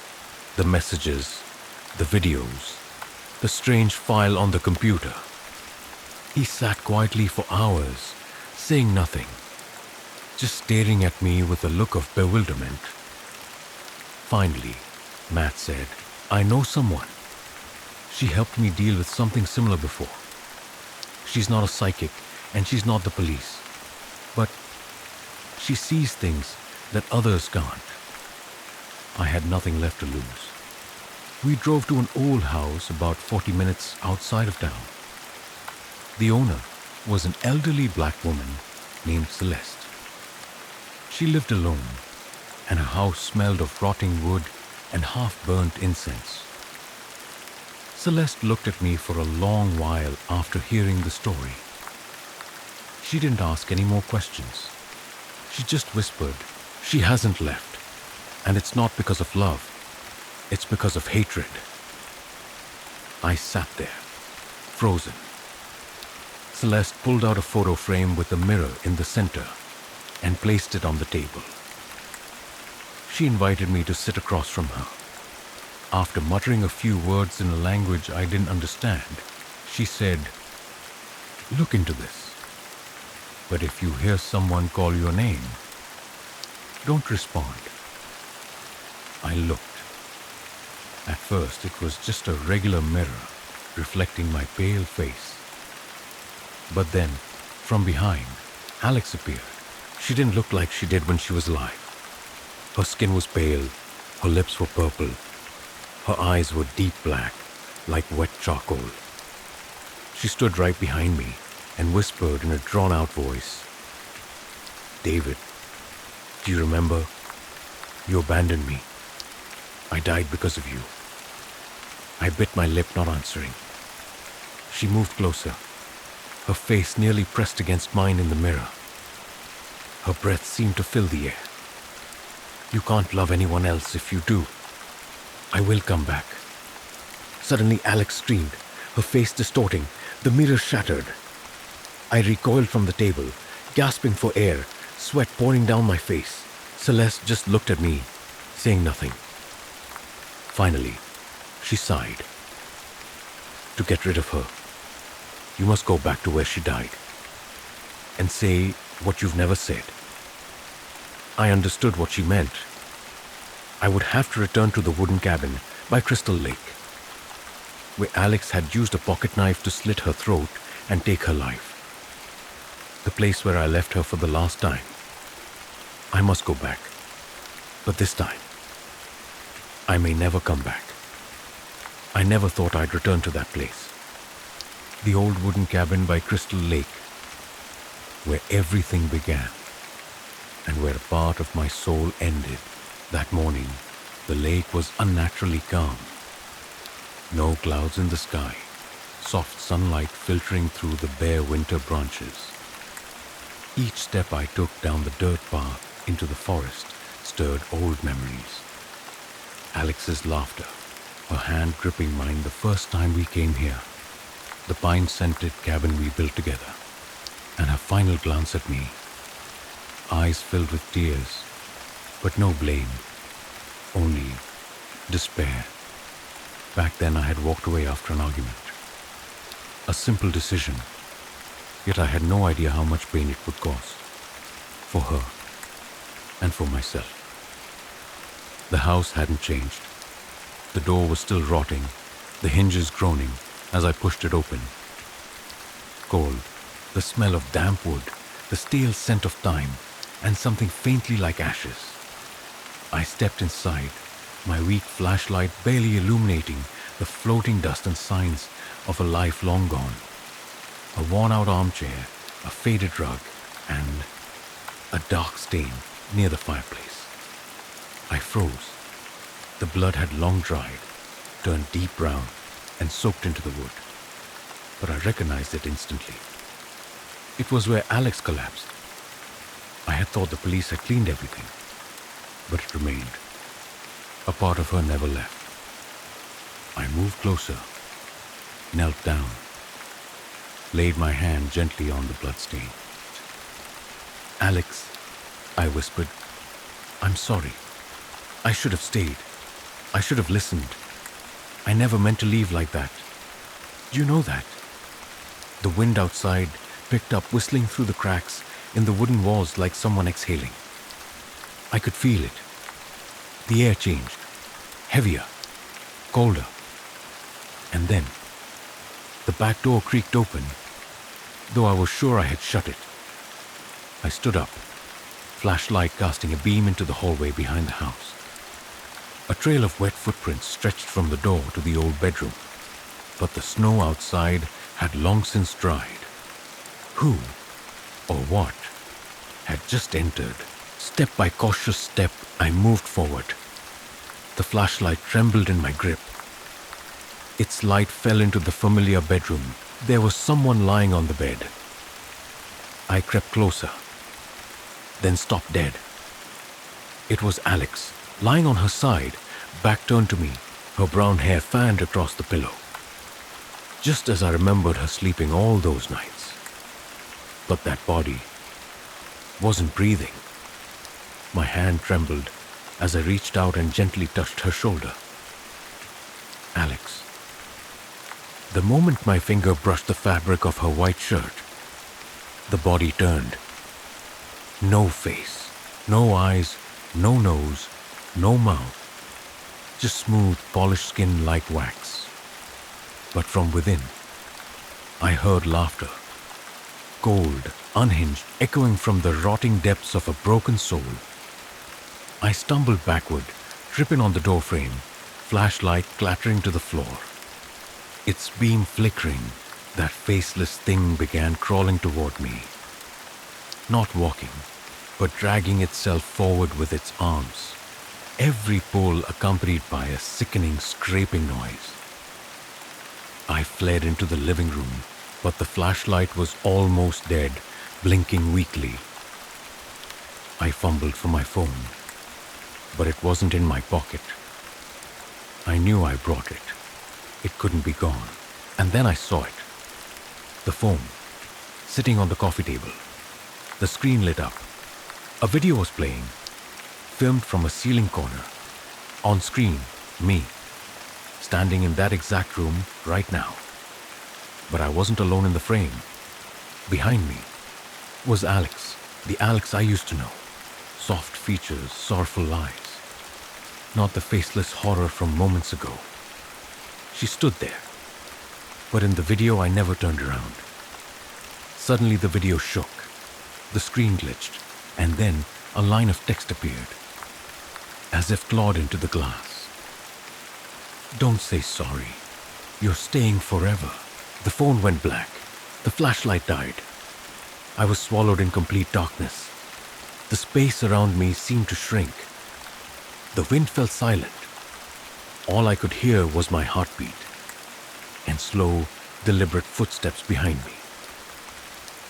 the messages, the videos, the strange file on the computer. He sat quietly for hours, saying nothing, just staring at me with a look of bewilderment. Finally, Matt said, "I know someone. She helped me deal with something similar before. She's not a psychic and she's not the police, but she sees things that others can't." I had nothing left to lose. We drove to an old house about 40 minutes outside of town. The owner was an elderly black woman named Celeste. She lived alone, and her house smelled of rotting wood and half-burnt incense. Celeste looked at me for a long while after hearing the story. She didn't ask any more questions. She just whispered, "She hasn't left, and it's not because of love. It's because of hatred." I sat there, frozen. Celeste pulled out a photo frame with a mirror in the center and placed it on the table. She invited me to sit across from her. After muttering a few words in a language I didn't understand, she said, "Look into this. But if you hear someone call your name, don't respond." I looked. At first, it was just a regular mirror reflecting my pale face. But then, from behind, Alex appeared. She didn't look like she did when she was alive. Her skin was pale, her lips were purple, her eyes were deep black, like wet charcoal. She stood right behind me and whispered in a drawn-out voice, "David, do you remember? You abandoned me. I died because of you. I bit my lip, not answering. She moved closer, her face nearly pressed against mine in the mirror. Her breath seemed to fill the air. You can't love anyone else. If you do, I will come back. Suddenly Alex screamed, her face distorting, the mirror shattered. I recoiled from the table, gasping for air, sweat pouring down my face. Celeste just looked at me, saying nothing. Finally, she sighed. To get rid of her, you must go back to where she died and say what you've never said. I understood what she meant. I would have to return to the wooden cabin by Crystal Lake, where Alex had used a pocket knife to slit her throat and take her life. The place where I left her for the last time. I must go back. But this time, I may never come back. I never thought I'd return to that place. The old wooden cabin by Crystal Lake, where everything began, and where a part of my soul ended. That morning, the lake was unnaturally calm. No clouds in the sky, soft sunlight filtering through the bare winter branches. Each step I took down the dirt path into the forest stirred old memories. Alex's laughter, her hand gripping mine the first time we came here, the pine-scented cabin we built together, and her final glance at me, eyes filled with tears, but no blame, only despair. Back then I had walked away after an argument. A simple decision, yet I had no idea how much pain it would cause. For her, and for myself. The house hadn't changed. The door was still rotting, the hinges groaning as I pushed it open. Cold, the smell of damp wood, the stale scent of time, and something faintly like ashes. I stepped inside, my weak flashlight barely illuminating the floating dust and signs of a life long gone. A worn-out armchair, a faded rug, and a dark stain near the fireplace. I froze. The blood had long dried, turned deep brown, and soaked into the wood. But I recognized it instantly. It was where Alex collapsed. I had thought the police had cleaned everything, but it remained. A part of her never left. I moved closer, knelt down, laid my hand gently on the bloodstain. Alex, I whispered, I'm sorry. I should have stayed. I should have listened. I never meant to leave like that. Do you know that? The wind outside picked up, whistling through the cracks in the wooden walls like someone exhaling. I could feel it. The air changed, heavier, colder. And then, the back door creaked open, though I was sure I had shut it. I stood up, flashlight casting a beam into the hallway behind the house. A trail of wet footprints stretched from the door to the old bedroom, but the snow outside had long since dried. Who, or what, had just entered? Step by cautious step, I moved forward. The flashlight trembled in my grip. Its light fell into the familiar bedroom. There was someone lying on the bed. I crept closer, then stopped dead. It was Alex, lying on her side, back turned to me, her brown hair fanned across the pillow. Just as I remembered her sleeping all those nights. But that body wasn't breathing. My hand trembled as I reached out and gently touched her shoulder. Alex. The moment my finger brushed the fabric of her white shirt, the body turned. No face, no eyes, no nose, no mouth, just smooth, polished skin like wax. But from within, I heard laughter, cold, unhinged, echoing from the rotting depths of a broken soul. I stumbled backward, tripping on the doorframe, flashlight clattering to the floor. Its beam flickering, that faceless thing began crawling toward me. Not walking, but dragging itself forward with its arms. every pull accompanied by a sickening scraping noise. I fled into the living room, but the flashlight was almost dead, blinking weakly. I fumbled for my phone, but it wasn't in my pocket. I knew I brought it. It couldn't be gone. And then I saw it. The phone, sitting on the coffee table. The screen lit up. A video was playing, filmed from a ceiling corner. On screen, me, standing in that exact room right now. But I wasn't alone in the frame. Behind me was Alex, the Alex I used to know. Soft features, sorrowful eyes. Not the faceless horror from moments ago. She stood there. But in the video, I never turned around. Suddenly, the video shook. The screen glitched, and then a line of text appeared, as if clawed into the glass. Don't say sorry. You're staying forever. The phone went black. The flashlight died. I was swallowed in complete darkness. The space around me seemed to shrink. The wind fell silent. All I could hear was my heartbeat and slow, deliberate footsteps behind me.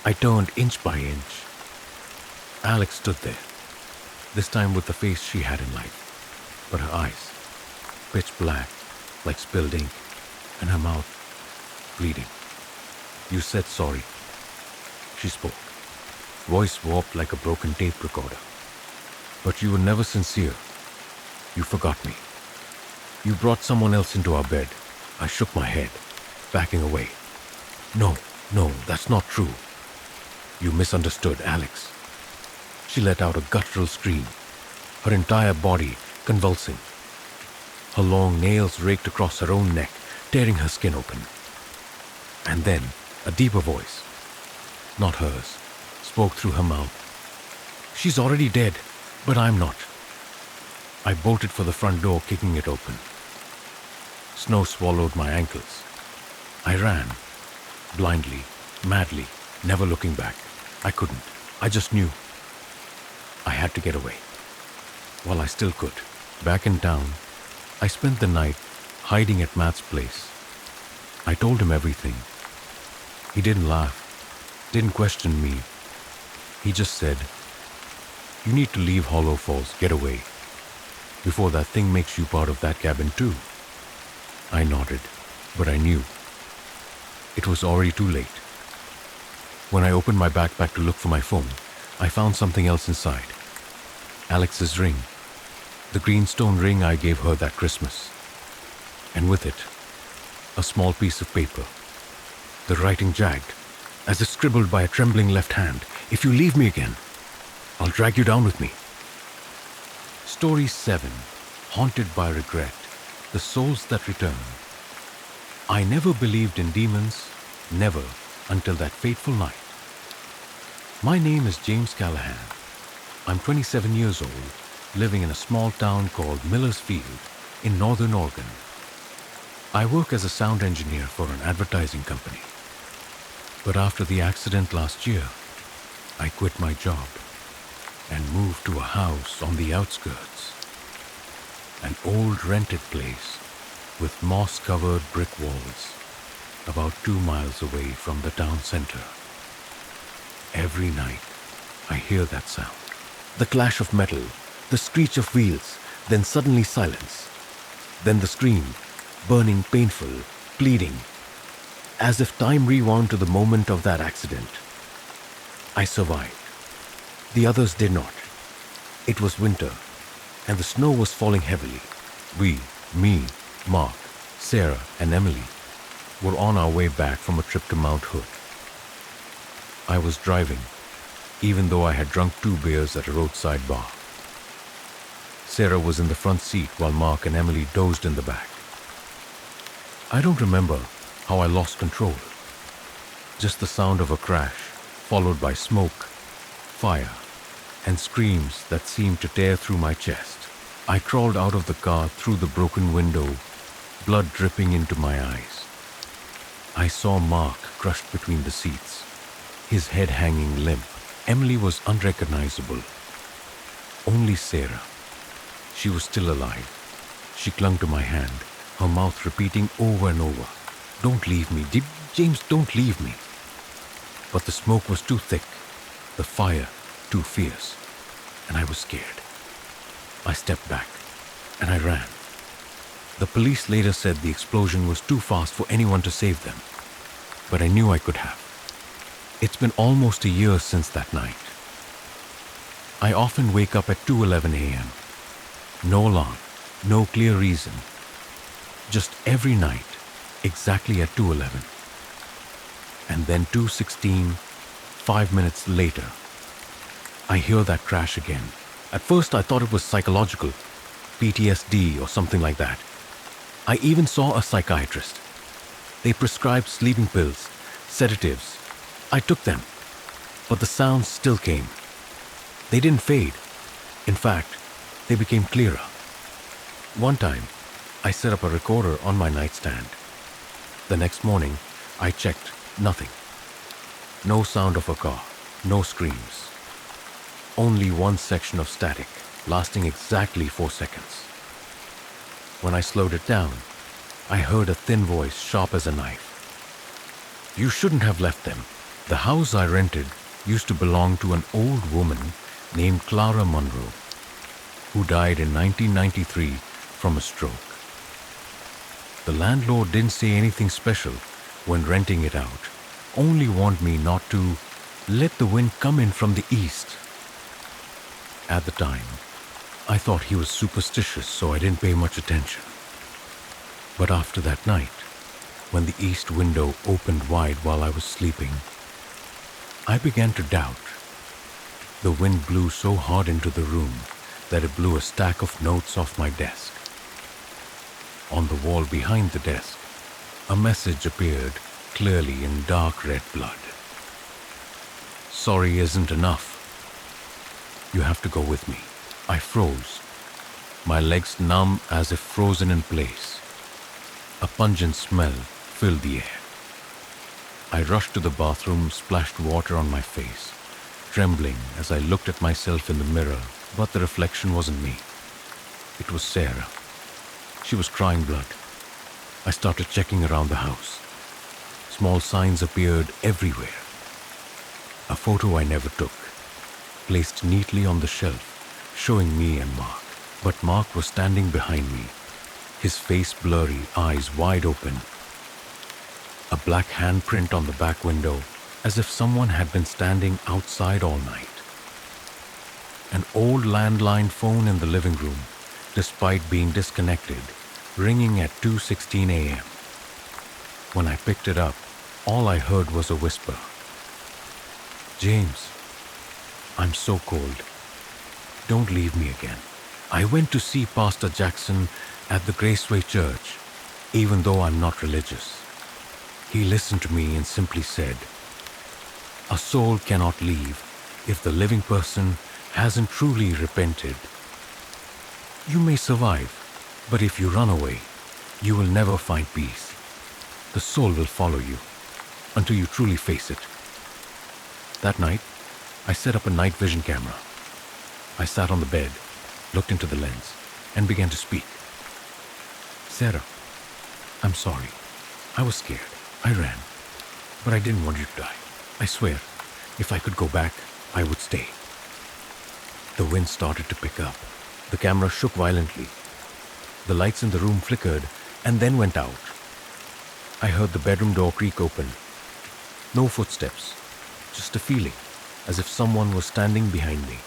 I turned inch by inch. Alex stood there, this time with the face she had in life, but her eyes, pitch black, like spilled ink, and her mouth, bleeding. You said sorry. She spoke, voice warped like a broken tape recorder. But you were never sincere. You forgot me. You brought someone else into our bed. I shook my head, backing away. No, that's not true. You misunderstood, Alex. She let out a guttural scream, her entire body convulsing. Her long nails raked across her own neck, tearing her skin open. And then a deeper voice, not hers, spoke through her mouth. She's already dead, but I'm not. I bolted for the front door, kicking it open. Snow swallowed my ankles. I ran, blindly, madly, never looking back. I couldn't. I just knew. I had to get away. While I still could. Back in town, I spent the night hiding at Matt's place. I told him everything. He didn't laugh, didn't question me. He just said, "You need to leave Hollow Falls, get away, before that thing makes you part of that cabin too." I nodded, but I knew. It was already too late. When I opened my backpack to look for my phone, I found something else inside. Alex's ring. The greenstone ring I gave her that Christmas. And with it, a small piece of paper. The writing jagged, as if scribbled by a trembling left hand. "If you leave me again, I'll drag you down with me." Story 7. Haunted by Regret. The Souls That Return. I never believed in demons, never, until that fateful night. My name is James Callahan. I'm 27 years old, living in a small town called Millersfield in northern Oregon. I work as a sound engineer for an advertising company. But after the accident last year, I quit my job and moved to a house on the outskirts. An old rented place with moss-covered brick walls, about 2 miles away from the town center. Every night, I hear that sound. The clash of metal, the screech of wheels, then suddenly silence. Then the scream, burning, painful, pleading, as if time rewound to the moment of that accident. I survived. The others did not. It was winter, and the snow was falling heavily. We, me, Mark, Sarah, and Emily, were on our way back from a trip to Mount Hood. I was driving, even though I had drunk 2 beers at a roadside bar. Sarah was in the front seat while Mark and Emily dozed in the back. I don't remember how I lost control. Just the sound of a crash, followed by smoke, fire, and screams that seemed to tear through my chest. I crawled out of the car through the broken window, blood dripping into my eyes. I saw Mark crushed between the seats, his head hanging limp. Emily was unrecognizable. Only Sarah, She was still alive. She clung to my hand, her mouth repeating over and over, "Don't leave me, James, don't leave me." But the smoke was too thick, the fire too fierce, and I was scared. I stepped back, and I ran. The police later said the explosion was too fast for anyone to save them, but I knew I could have. It's been almost a year since that night. I often wake up at 2:11 a.m. No alarm, no clear reason. Just every night, exactly at 2:11. And then 2:16, 5 minutes later, I hear that crash again. At first I thought it was psychological, PTSD or something like that. I even saw a psychiatrist. They prescribed sleeping pills, sedatives. I took them, but the sounds still came. They didn't fade. In fact, they became clearer. One time, I set up a recorder on my nightstand. The next morning, I checked. Nothing. No sound of a car, no screams. Only one section of static, lasting exactly 4 seconds. When I slowed it down, I heard a thin voice sharp as a knife. "You shouldn't have left them. The house I rented used to belong to an old woman named Clara Monroe, who died in 1993 from a stroke. The landlord didn't say anything special when renting it out, only warned me not to let the wind come in from the east. At the time, I thought he was superstitious, so I didn't pay much attention. But after that night, when the east window opened wide while I was sleeping, I began to doubt. The wind blew so hard into the room that it blew a stack of notes off my desk. On the wall behind the desk, a message appeared clearly in dark red blood. "Sorry isn't enough. You have to go with me." I froze, my legs numb as if frozen in place. A pungent smell filled the air. I rushed to the bathroom, splashed water on my face, trembling as I looked at myself in the mirror, but the reflection wasn't me. It was Sarah. She was crying blood. I started checking around the house. Small signs appeared everywhere. A photo I never took, placed neatly on the shelf, showing me and Mark. But Mark was standing behind me, his face blurry, eyes wide open. A black handprint on the back window, as if someone had been standing outside all night. An old landline phone in the living room, despite being disconnected, ringing at 2:16 a.m. When I picked it up, all I heard was a whisper. "James, I'm so cold. Don't leave me again." I went to see Pastor Jackson at the Graceway Church, even though I'm not religious. He listened to me and simply said, "A soul cannot leave if the living person hasn't truly repented. You may survive, but if you run away, you will never find peace. The soul will follow you until you truly face it." That night, I set up a night vision camera. I sat on the bed, looked into the lens, and began to speak. "Sarah, I'm sorry. I was scared. I ran. But I didn't want you to die. I swear, if I could go back, I would stay." The wind started to pick up. The camera shook violently. The lights in the room flickered and then went out. I heard the bedroom door creak open. No footsteps, just a feeling, as if someone was standing behind me.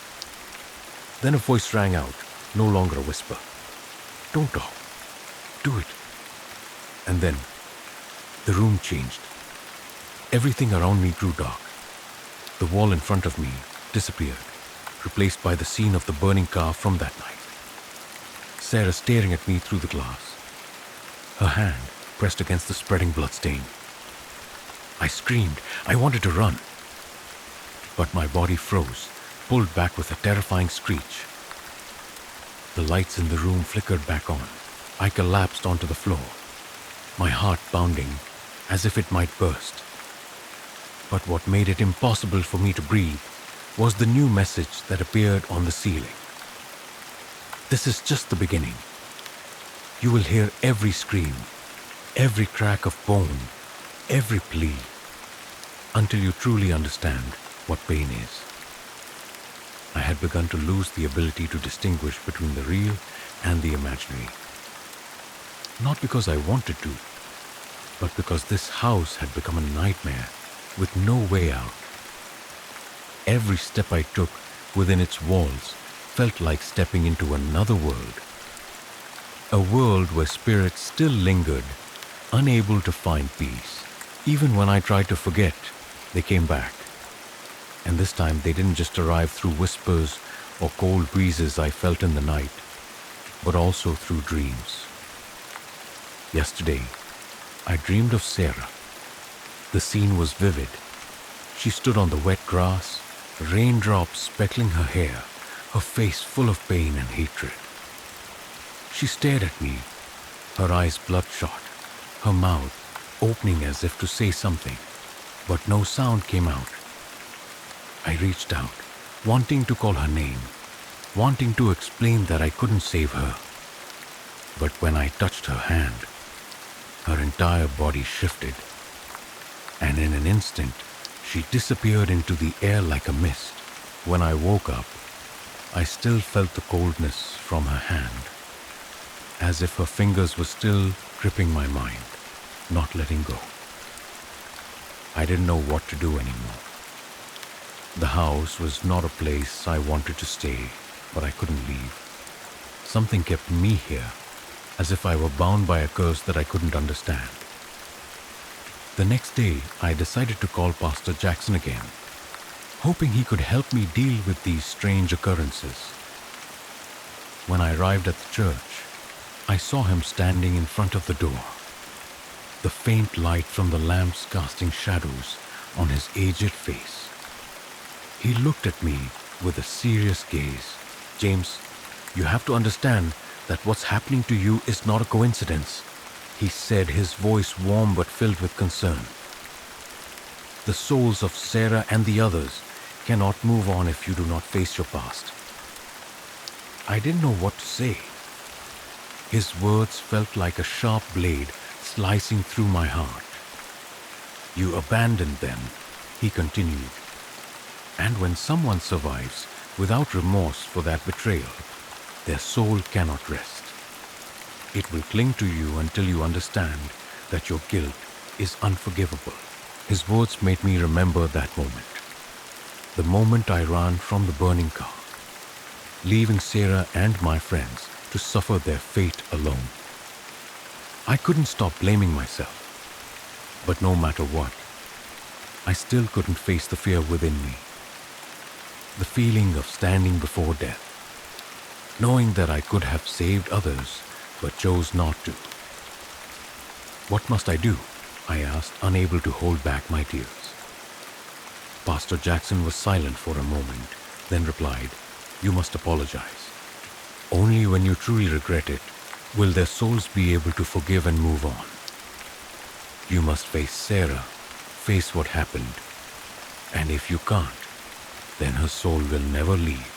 Then a voice rang out, no longer a whisper. "Don't talk. Do it." And then, the room changed. Everything around me grew dark. The wall in front of me disappeared, replaced by the scene of the burning car from that night. Sarah staring at me through the glass, her hand pressed against the spreading bloodstain. I screamed. I wanted to run. But my body froze, pulled back with a terrifying screech. The lights in the room flickered back on. I collapsed onto the floor, my heart pounding as if it might burst. But what made it impossible for me to breathe was the new message that appeared on the ceiling. This is just the beginning. You will hear every scream, every crack of bone, every plea, until you truly understand what pain is. I had begun to lose the ability to distinguish between the real and the imaginary. Not because I wanted to, but because this house had become a nightmare with no way out. Every step I took within its walls felt like stepping into another world. A world where spirits still lingered, unable to find peace. Even when I tried to forget, they came back. And this time they didn't just arrive through whispers or cold breezes I felt in the night, but also through dreams. Yesterday, I dreamed of Sarah. The scene was vivid. She stood on the wet grass, raindrops speckling her hair, her face full of pain and hatred. She stared at me, her eyes bloodshot, her mouth opening as if to say something, but no sound came out. I reached out, wanting to call her name, wanting to explain that I couldn't save her. But when I touched her hand, her entire body shifted, and in an instant, she disappeared into the air like a mist. When I woke up, I still felt the coldness from her hand, as if her fingers were still gripping my mind, not letting go. I didn't know what to do anymore. The house was not a place I wanted to stay, but I couldn't leave. Something kept me here, as if I were bound by a curse that I couldn't understand. The next day, I decided to call Pastor Jackson again, hoping he could help me deal with these strange occurrences. When I arrived at the church, I saw him standing in front of the door, the faint light from the lamps casting shadows on his aged face. He looked at me with a serious gaze. "James, you have to understand that what's happening to you is not a coincidence," he said, his voice warm but filled with concern. "The souls of Sarah and the others cannot move on if you do not face your past." I didn't know what to say. His words felt like a sharp blade slicing through my heart. "You abandoned them," he continued. "And when someone survives without remorse for that betrayal, their soul cannot rest. It will cling to you until you understand that your guilt is unforgivable." His words made me remember that moment. The moment I ran from the burning car, leaving Sarah and my friends to suffer their fate alone. I couldn't stop blaming myself, but no matter what, I still couldn't face the fear within me. The feeling of standing before death, knowing that I could have saved others but chose not to. "What must I do?" I asked, unable to hold back my tears. Pastor Jackson was silent for a moment, then replied, "You must apologize. Only when you truly regret it will their souls be able to forgive and move on. You must face Sarah, face what happened, and if you can't, then her soul will never leave."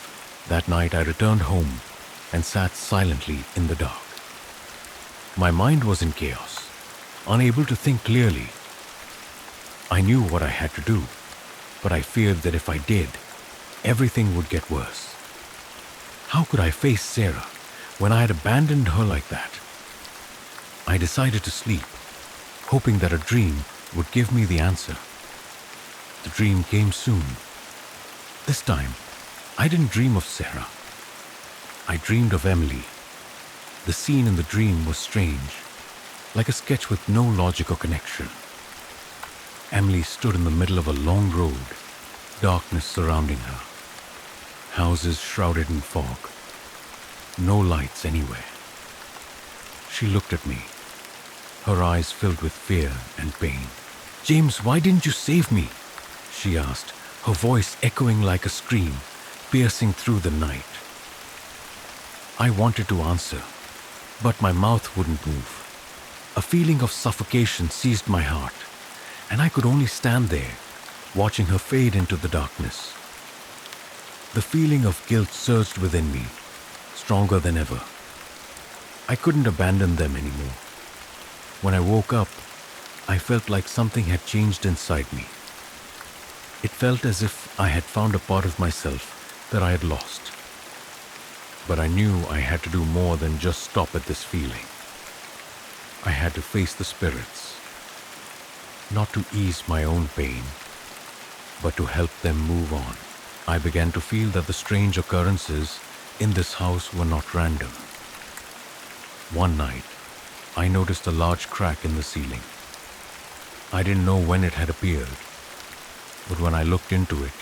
That night I returned home and sat silently in the dark. My mind was in chaos, unable to think clearly. I knew what I had to do, but I feared that if I did, everything would get worse. How could I face Sarah when I had abandoned her like that? I decided to sleep, hoping that a dream would give me the answer. The dream came soon. This time, I didn't dream of Sarah. I dreamed of Emily. The scene in the dream was strange, like a sketch with no logic or connection. Emily stood in the middle of a long road, darkness surrounding her, houses shrouded in fog, no lights anywhere. She looked at me, her eyes filled with fear and pain. "James, why didn't you save me?" she asked, her voice echoing like a scream, piercing through the night. I wanted to answer, but my mouth wouldn't move. A feeling of suffocation seized my heart, and I could only stand there, watching her fade into the darkness. The feeling of guilt surged within me, stronger than ever. I couldn't abandon them anymore. When I woke up, I felt like something had changed inside me. It felt as if I had found a part of myself that I had lost. But I knew I had to do more than just stop at this feeling. I had to face the spirits, not to ease my own pain, but to help them move on. I began to feel that the strange occurrences in this house were not random. One night, I noticed a large crack in the ceiling. I didn't know when it had appeared, but when I looked into it,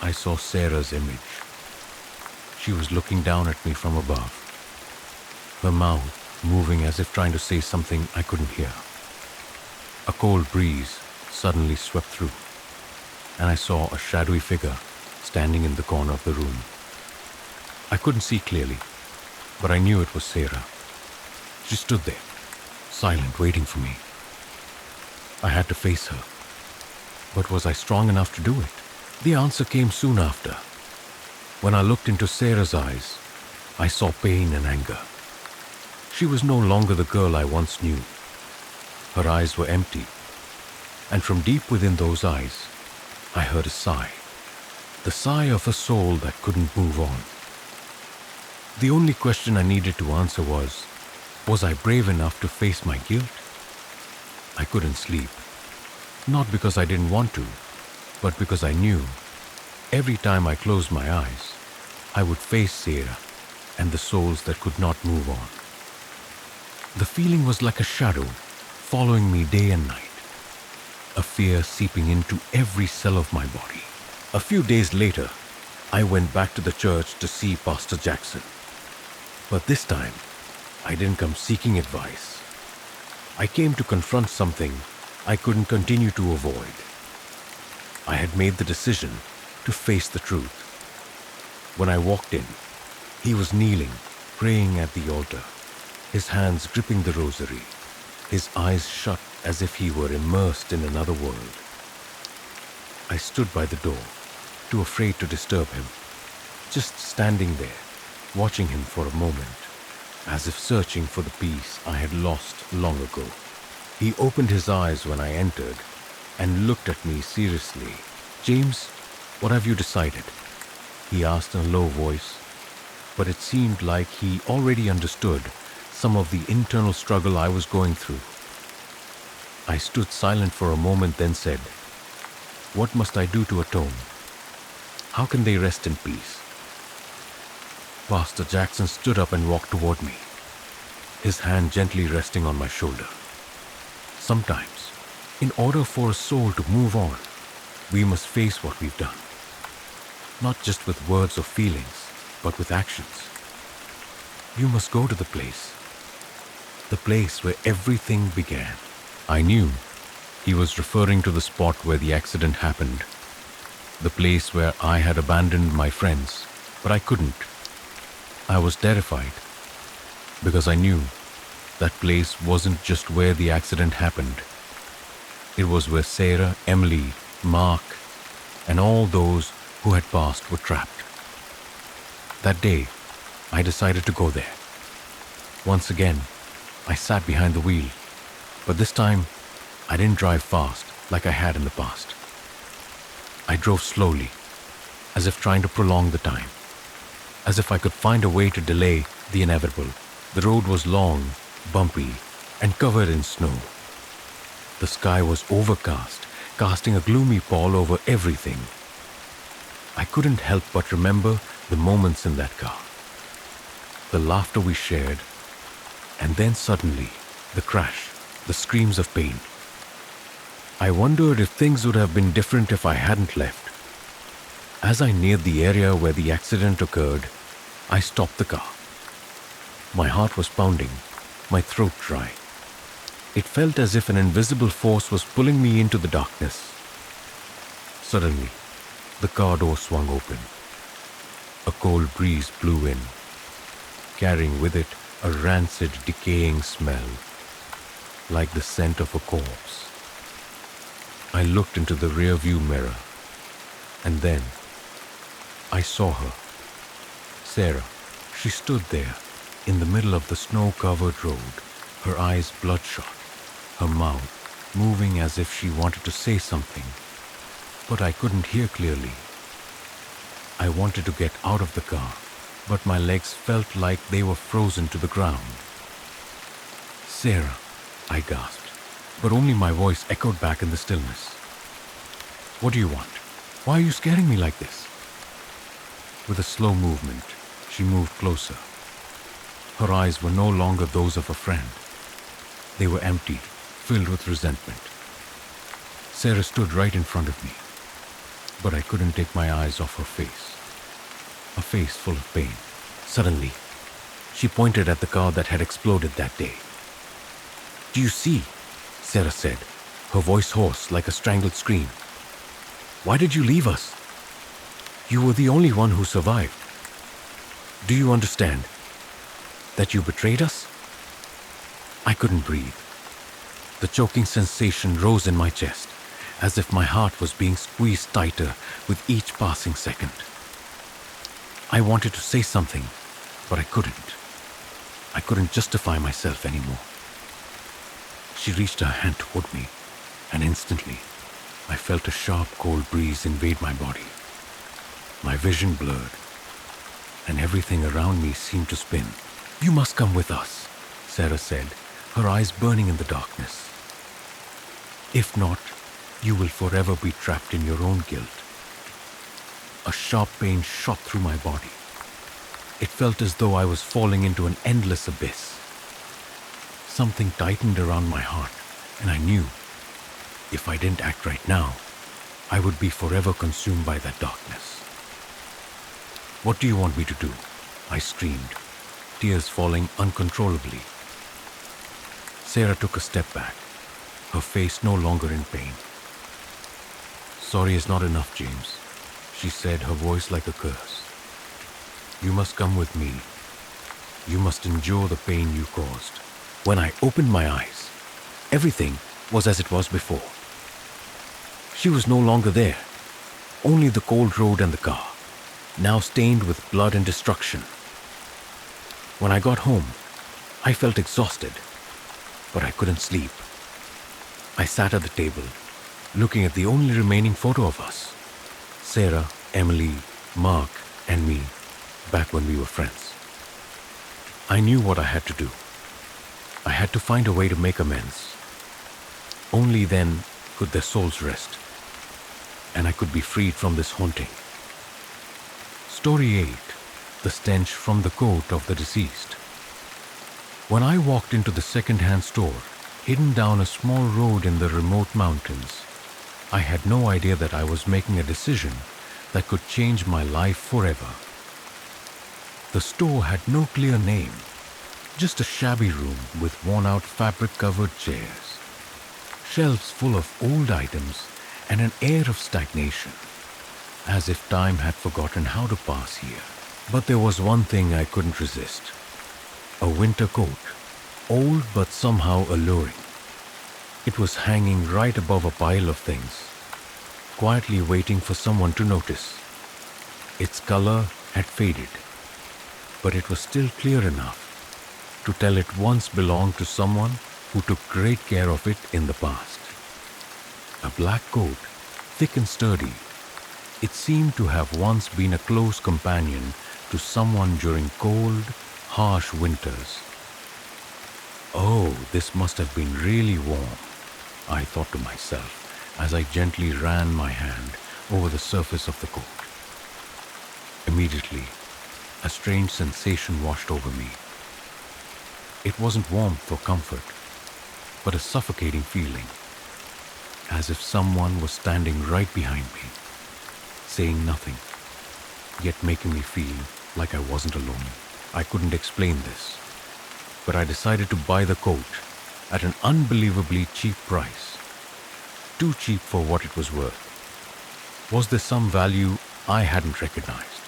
I saw Sarah's image. She was looking down at me from above, her mouth moving as if trying to say something I couldn't hear. A cold breeze suddenly swept through, and I saw a shadowy figure standing in the corner of the room. I couldn't see clearly, but I knew it was Sarah. She stood there, silent, waiting for me. I had to face her, but was I strong enough to do it? The answer came soon after. When I looked into Sarah's eyes, I saw pain and anger. She was no longer the girl I once knew. Her eyes were empty, and from deep within those eyes, I heard a sigh. The sigh of a soul that couldn't move on. The only question I needed to answer was I brave enough to face my guilt? I couldn't sleep. Not because I didn't want to, but because I knew every time I closed my eyes, I would face Sarah and the souls that could not move on. The feeling was like a shadow following me day and night, a fear seeping into every cell of my body. A few days later, I went back to the church to see Pastor Jackson. But this time, I didn't come seeking advice. I came to confront something I couldn't continue to avoid. I had made the decision to face the truth. When I walked in, he was kneeling, praying at the altar, his hands gripping the rosary, his eyes shut as if he were immersed in another world. I stood by the door, too afraid to disturb him, just standing there, watching him for a moment, as if searching for the peace I had lost long ago. He opened his eyes when I entered and looked at me seriously. "James, what have you decided?" he asked in a low voice, but it seemed like he already understood some of the internal struggle I was going through. I stood silent for a moment, then said, "What must I do to atone? How can they rest in peace?" Pastor Jackson stood up and walked toward me, his hand gently resting on my shoulder. Sometimes, in order for a soul to move on, we must face what we've done. Not just with words or feelings, but with actions. You must go to the place where everything began. I knew he was referring to the spot where the accident happened, the place where I had abandoned my friends, but I couldn't. I was terrified because I knew that place wasn't just where the accident happened. It was where Sarah, Emily, Mark, and all those who had passed were trapped. That day, I decided to go there. Once again, I sat behind the wheel, but this time, I didn't drive fast like I had in the past. I drove slowly, as if trying to prolong the time, as if I could find a way to delay the inevitable. The road was long, bumpy, and covered in snow. The sky was overcast, casting a gloomy pall over everything. I couldn't help but remember the moments in that car, the laughter we shared, and then suddenly, the crash, the screams of pain. I wondered if things would have been different if I hadn't left. As I neared the area where the accident occurred, I stopped the car. My heart was pounding, my throat dry. It felt as if an invisible force was pulling me into the darkness. Suddenly, the car door swung open. A cold breeze blew in, carrying with it a rancid, decaying smell, like the scent of a corpse. I looked into the rear-view mirror, and then I saw her, Sarah, She stood there, in the middle of the snow-covered road, her eyes bloodshot, her mouth moving as if she wanted to say something, but I couldn't hear clearly. I wanted to get out of the car, but my legs felt like they were frozen to the ground. "Sarah," I gasped, but only my voice echoed back in the stillness. "What do you want? Why are you scaring me like this?" With a slow movement, she moved closer. Her eyes were no longer those of a friend. They were empty, filled with resentment. Sarah stood right in front of me, but I couldn't take my eyes off her face. A face full of pain. Suddenly, she pointed at the car that had exploded that day. "Do you see?" Sarah said, her voice hoarse like a strangled scream. "Why did you leave us? You were the only one who survived. Do you understand that you betrayed us?" I couldn't breathe. The choking sensation rose in my chest, as if my heart was being squeezed tighter with each passing second. I wanted to say something, but I couldn't. I couldn't justify myself anymore. She reached her hand toward me, and instantly, I felt a sharp, cold breeze invade my body. My vision blurred, and everything around me seemed to spin. "You must come with us," Sarah said, her eyes burning in the darkness. "If not, you will forever be trapped in your own guilt." A sharp pain shot through my body. It felt as though I was falling into an endless abyss. Something tightened around my heart, and I knew, if I didn't act right now, I would be forever consumed by that darkness. "What do you want me to do?" I screamed, tears falling uncontrollably. Sarah took a step back, her face no longer in pain. "Sorry is not enough, James," she said, her voice like a curse. "You must come with me. You must endure the pain you caused." When I opened my eyes, everything was as it was before. She was no longer there, only the cold road and the car, now stained with blood and destruction. When I got home, I felt exhausted, but I couldn't sleep. I sat at the table, looking at the only remaining photo of us, Sarah, Emily, Mark, and me, back when we were friends. I knew what I had to do. I had to find a way to make amends. Only then could their souls rest, and I could be freed from this haunting. Story 8. The stench from the coat of the deceased. When I walked into the second-hand store, hidden down a small road in the remote mountains, I had no idea that I was making a decision that could change my life forever. The store had no clear name, just a shabby room with worn-out fabric-covered chairs, shelves full of old items, and an air of stagnation, as if time had forgotten how to pass here. But there was one thing I couldn't resist. A winter coat, old but somehow alluring. It was hanging right above a pile of things, quietly waiting for someone to notice. Its color had faded, but it was still clear enough to tell it once belonged to someone who took great care of it in the past. A black coat, thick and sturdy, it seemed to have once been a close companion to someone during cold, harsh winters. "Oh, this must have been really warm," I thought to myself as I gently ran my hand over the surface of the coat. Immediately, a strange sensation washed over me. It wasn't warmth or comfort, but a suffocating feeling, as if someone was standing right behind me, saying nothing, yet making me feel like I wasn't alone. I couldn't explain this, but I decided to buy the coat at an unbelievably cheap price. Too cheap for what it was worth. Was there some value I hadn't recognized?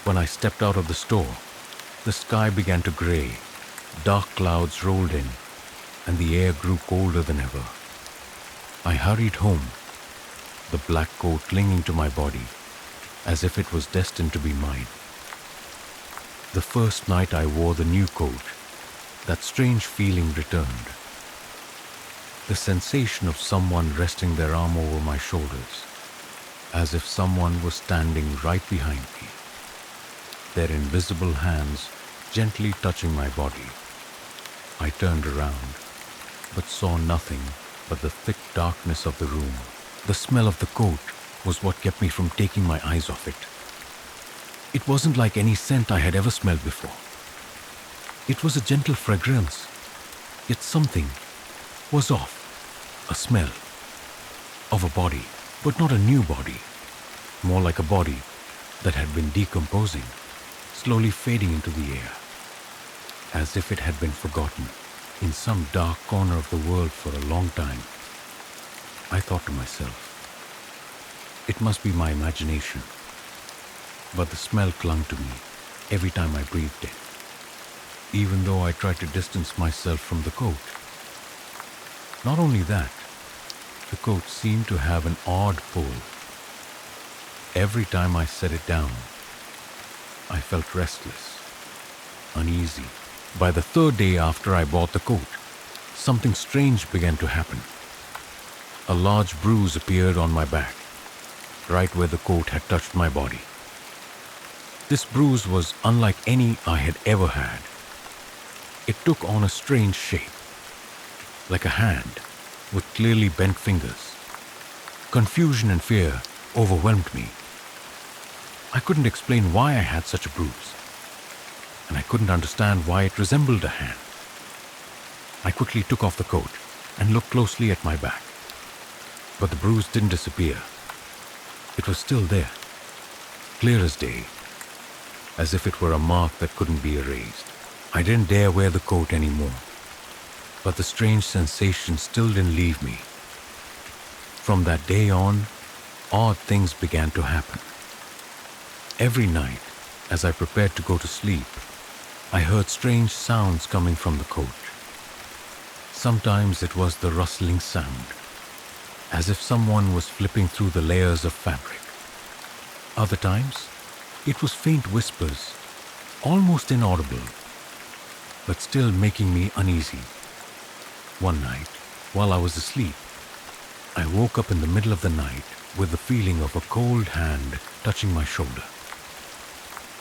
When I stepped out of the store, the sky began to gray, dark clouds rolled in, and the air grew colder than ever. I hurried home, the black coat clinging to my body, as if it was destined to be mine. The first night I wore the new coat, that strange feeling returned. The sensation of someone resting their arm over my shoulders, as if someone was standing right behind me, their invisible hands gently touching my body. I turned around, but saw nothing but the thick darkness of the room. The smell of the coat was what kept me from taking my eyes off it. It wasn't like any scent I had ever smelled before. It was a gentle fragrance, yet something was off. A smell of a body, but not a new body. More like a body that had been decomposing, slowly fading into the air, as if it had been forgotten in some dark corner of the world for a long time. I thought to myself, it must be my imagination, but the smell clung to me every time I breathed it, even though I tried to distance myself from the coat. Not only that, the coat seemed to have an odd pull. Every time I set it down, I felt restless, uneasy. By the third day after I bought the coat, something strange began to happen. A large bruise appeared on my back, right where the coat had touched my body. This bruise was unlike any I had ever had. It took on a strange shape, like a hand with clearly bent fingers. Confusion and fear overwhelmed me. I couldn't explain why I had such a bruise, and I couldn't understand why it resembled a hand. I quickly took off the coat and looked closely at my back, but the bruise didn't disappear. It was still there, clear as day, as if it were a mark that couldn't be erased. I didn't dare wear the coat anymore, but the strange sensation still didn't leave me. From that day on, odd things began to happen. Every night, as I prepared to go to sleep, I heard strange sounds coming from the coat. Sometimes it was the rustling sound, as if someone was flipping through the layers of fabric. Other times, it was faint whispers, almost inaudible, but still making me uneasy. One night, while I was asleep, I woke up in the middle of the night with the feeling of a cold hand touching my shoulder.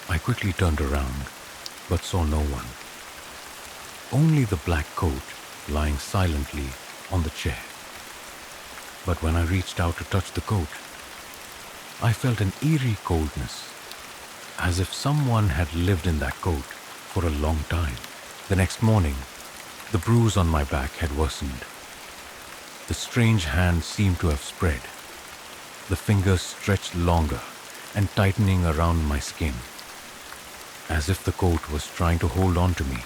I quickly turned around, but saw no one. Only the black coat lying silently on the chair. But when I reached out to touch the coat, I felt an eerie coldness, as if someone had lived in that coat for a long time. The next morning, the bruise on my back had worsened. The strange hand seemed to have spread, the fingers stretched longer and tightening around my skin, as if the coat was trying to hold on to me.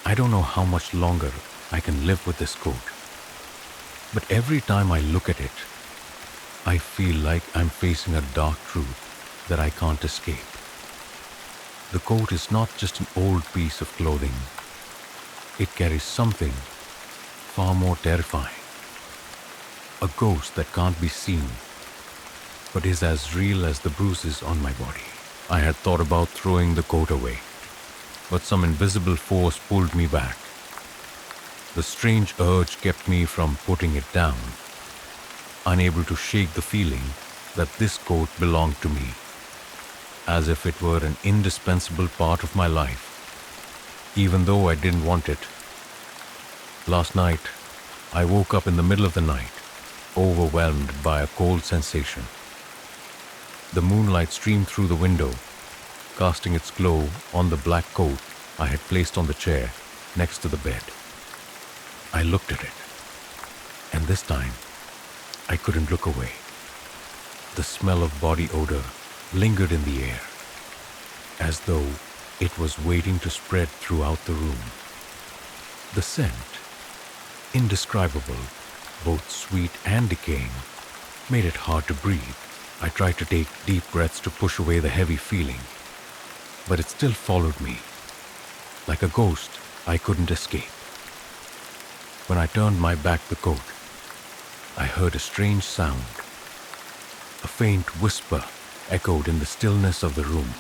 I don't know how much longer I can live with this coat, but every time I look at it, I feel like I'm facing a dark truth that I can't escape. The coat is not just an old piece of clothing. It carries something far more terrifying. A ghost that can't be seen, but is as real as the bruises on my body. I had thought about throwing the coat away, but some invisible force pulled me back. The strange urge kept me from putting it down, unable to shake the feeling that this coat belonged to me, as if it were an indispensable part of my life, even though I didn't want it. Last night, I woke up in the middle of the night, overwhelmed by a cold sensation. The moonlight streamed through the window, casting its glow on the black coat I had placed on the chair next to the bed. I looked at it, and this time, I couldn't look away. The smell of body odor lingered in the air, as though it was waiting to spread throughout the room. The scent, indescribable, both sweet and decaying, made it hard to breathe. I tried to take deep breaths to push away the heavy feeling, but it still followed me. Like a ghost, I couldn't escape. When I turned my back to the coat, I heard a strange sound. A faint whisper echoed in the stillness of the room.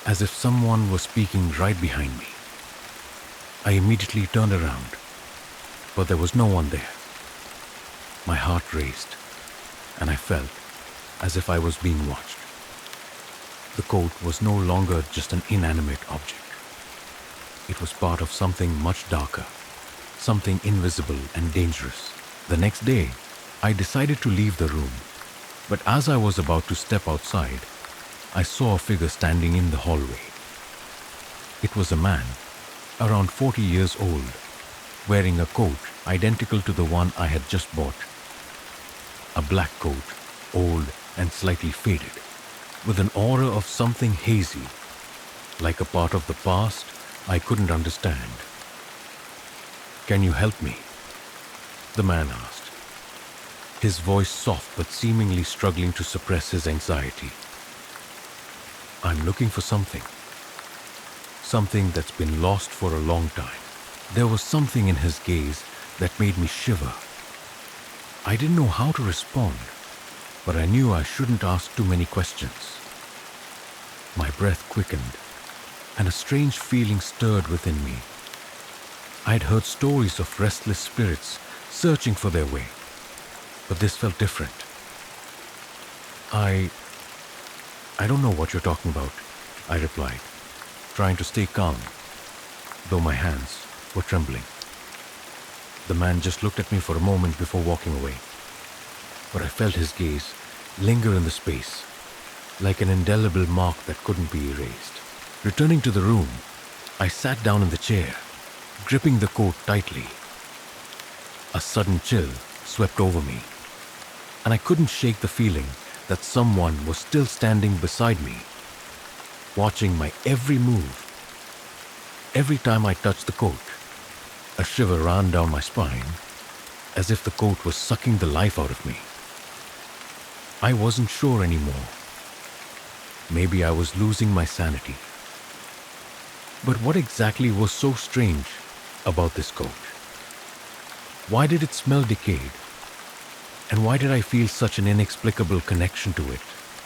as if someone was speaking right behind me. I immediately turned around, but there was no one there. My heart raced, and I felt as if I was being watched. The coat was no longer just an inanimate object. It was part of something much darker, something invisible and dangerous. The next day, I decided to leave the room, but as I was about to step outside, I saw a figure standing in the hallway. It was a man, around 40 years old, wearing a coat identical to the one I had just bought. A black coat, old and slightly faded, with an aura of something hazy, like a part of the past I couldn't understand. "Can you help me?" the man asked, his voice soft but seemingly struggling to suppress his anxiety. "I'm looking for something that's been lost for a long time." There was something in his gaze that made me shiver. I didn't know how to respond, but I knew I shouldn't ask too many questions. My breath quickened, and a strange feeling stirred within me. I'd heard stories of restless spirits searching for their way, but this felt different. I don't know what you're talking about," I replied, trying to stay calm, though my hands were trembling. The man just looked at me for a moment before walking away, but I felt his gaze linger in the space, like an indelible mark that couldn't be erased. Returning to the room, I sat down in the chair, gripping the coat tightly. A sudden chill swept over me, and I couldn't shake the feeling that someone was still standing beside me, watching my every move. Every time I touched the coat, a shiver ran down my spine, as if the coat was sucking the life out of me. I wasn't sure anymore. Maybe I was losing my sanity. But what exactly was so strange about this coat? Why did it smell decayed? And why did I feel such an inexplicable connection to it?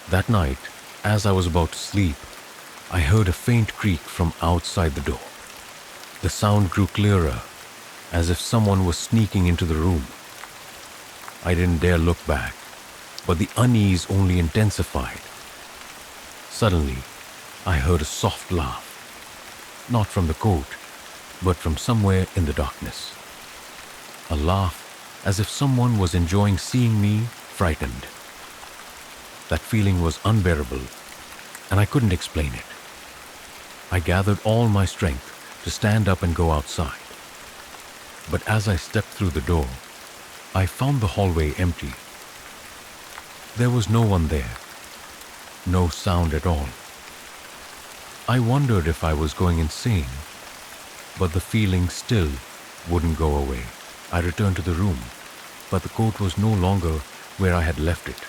That night, as I was about to sleep, I heard a faint creak from outside the door. The sound grew clearer, as if someone was sneaking into the room. I didn't dare look back, but the unease only intensified. Suddenly, I heard a soft laugh, not from the coat, but from somewhere in the darkness. A laugh as if someone was enjoying seeing me frightened. That feeling was unbearable, and I couldn't explain it. I gathered all my strength to stand up and go outside. But as I stepped through the door, I found the hallway empty. There was no one there, no sound at all. I wondered if I was going insane, but the feeling still wouldn't go away. I returned to the room, but the coat was no longer where I had left it.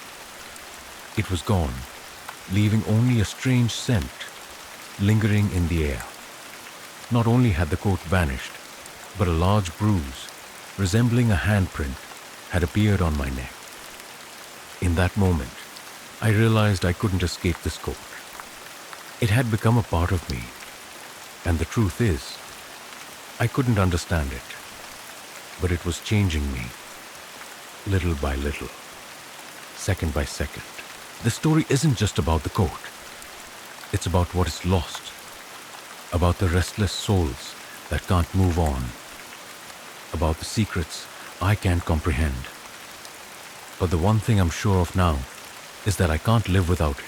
It was gone, leaving only a strange scent lingering in the air. Not only had the coat vanished, but a large bruise, resembling a handprint, had appeared on my neck. In that moment, I realized I couldn't escape this coat. It had become a part of me, and the truth is, I couldn't understand it, but it was changing me, little by little, second by second. The story isn't just about the coat. It's about what is lost, about the restless souls that can't move on, about the secrets I can't comprehend. But the one thing I'm sure of now is that I can't live without it.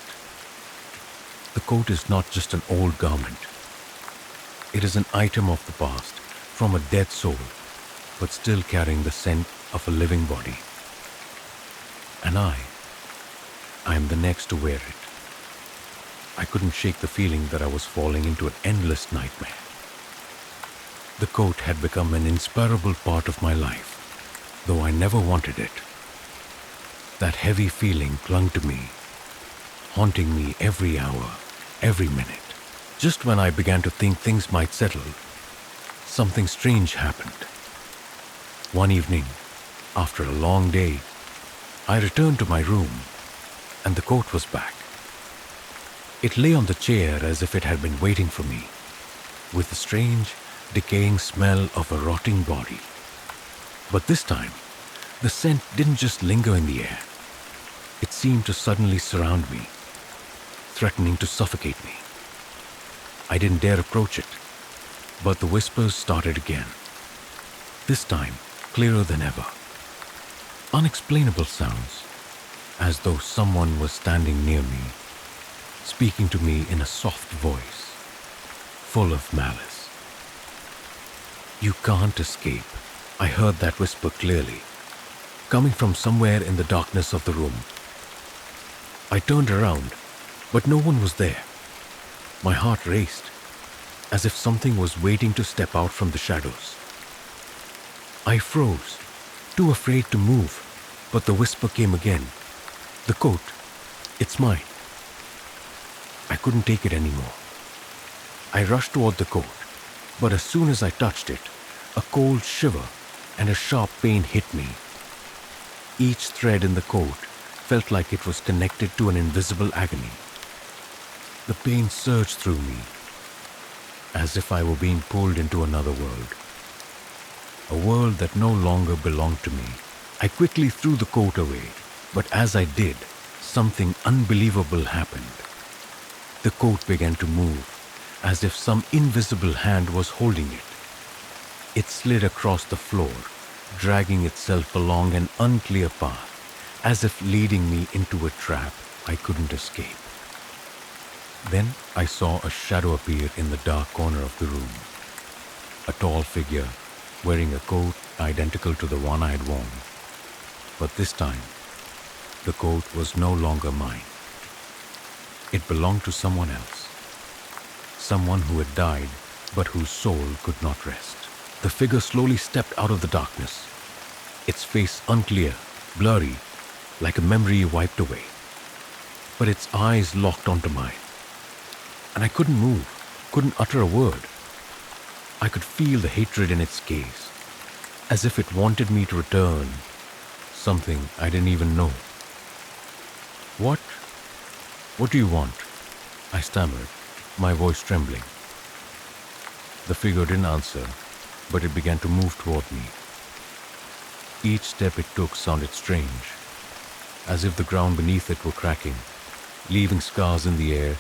The coat is not just an old garment. It is an item of the past, from a dead soul, but still carrying the scent of a living body. And I am the next to wear it. I couldn't shake the feeling that I was falling into an endless nightmare. The coat had become an inseparable part of my life, though I never wanted it. That heavy feeling clung to me, haunting me every hour, every minute. Just when I began to think things might settle, something strange happened. One evening, after a long day, I returned to my room, and the coat was back. It lay on the chair as if it had been waiting for me, with the strange, decaying smell of a rotting body. But this time, the scent didn't just linger in the air. It seemed to suddenly surround me, threatening to suffocate me. I didn't dare approach it, but the whispers started again, this time clearer than ever. Unexplainable sounds, as though someone was standing near me, speaking to me in a soft voice, full of malice. "You can't escape." I heard that whisper clearly, coming from somewhere in the darkness of the room. I turned around, but no one was there. My heart raced, as if something was waiting to step out from the shadows. I froze, too afraid to move, but the whisper came again. "The coat, it's mine." I couldn't take it anymore. I rushed toward the coat, but as soon as I touched it, a cold shiver and a sharp pain hit me. Each thread in the coat felt like it was connected to an invisible agony. The pain surged through me, as if I were being pulled into another world. A world that no longer belonged to me. I quickly threw the coat away, but as I did, something unbelievable happened. The coat began to move, as if some invisible hand was holding it. It slid across the floor, dragging itself along an unclear path, as if leading me into a trap I couldn't escape. Then I saw a shadow appear in the dark corner of the room. A tall figure, wearing a coat identical to the one I had worn. But this time, the coat was no longer mine. It belonged to someone else. Someone who had died, but whose soul could not rest. The figure slowly stepped out of the darkness, its face unclear, blurry, like a memory wiped away. But its eyes locked onto mine, and I couldn't move, couldn't utter a word. I could feel the hatred in its gaze, as if it wanted me to return something I didn't even know. What do you want?" I stammered, my voice trembling. The figure didn't answer, but it began to move toward me. Each step it took sounded strange, as if the ground beneath it were cracking, leaving scars in the air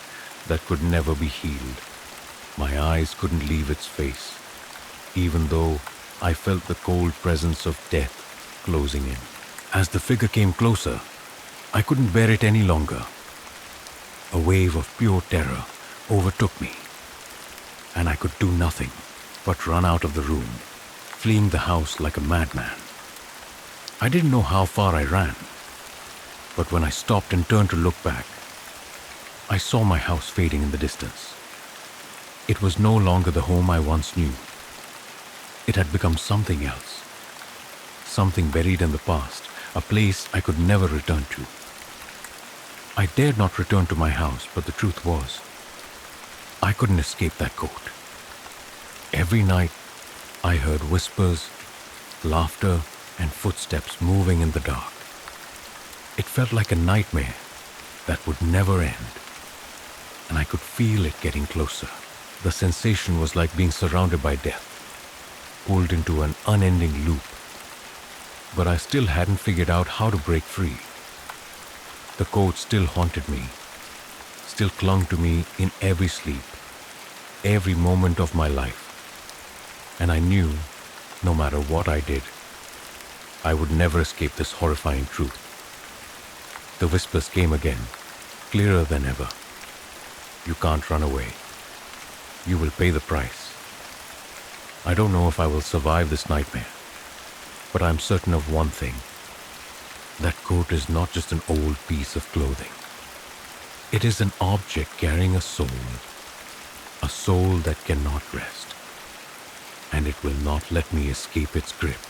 that could never be healed. My eyes couldn't leave its face, even though I felt the cold presence of death closing in. As the figure came closer, I couldn't bear it any longer. A wave of pure terror overtook me, and I could do nothing but run out of the room, fleeing the house like a madman. I didn't know how far I ran, but when I stopped and turned to look back, I saw my house fading in the distance. It was no longer the home I once knew. It had become something else, something buried in the past, a place I could never return to. I dared not return to my house, but the truth was, I couldn't escape that coat. Every night, I heard whispers, laughter, and footsteps moving in the dark. It felt like a nightmare that would never end, and I could feel it getting closer. The sensation was like being surrounded by death, pulled into an unending loop. But I still hadn't figured out how to break free. The coat still haunted me, still clung to me in every sleep, every moment of my life. And I knew, no matter what I did, I would never escape this horrifying truth. The whispers came again, clearer than ever. "You can't run away. You will pay the price. I don't know if I will survive this nightmare, but I'm certain of one thing. That coat is not just an old piece of clothing. It is an object carrying a soul that cannot rest, and it will not let me escape its grip."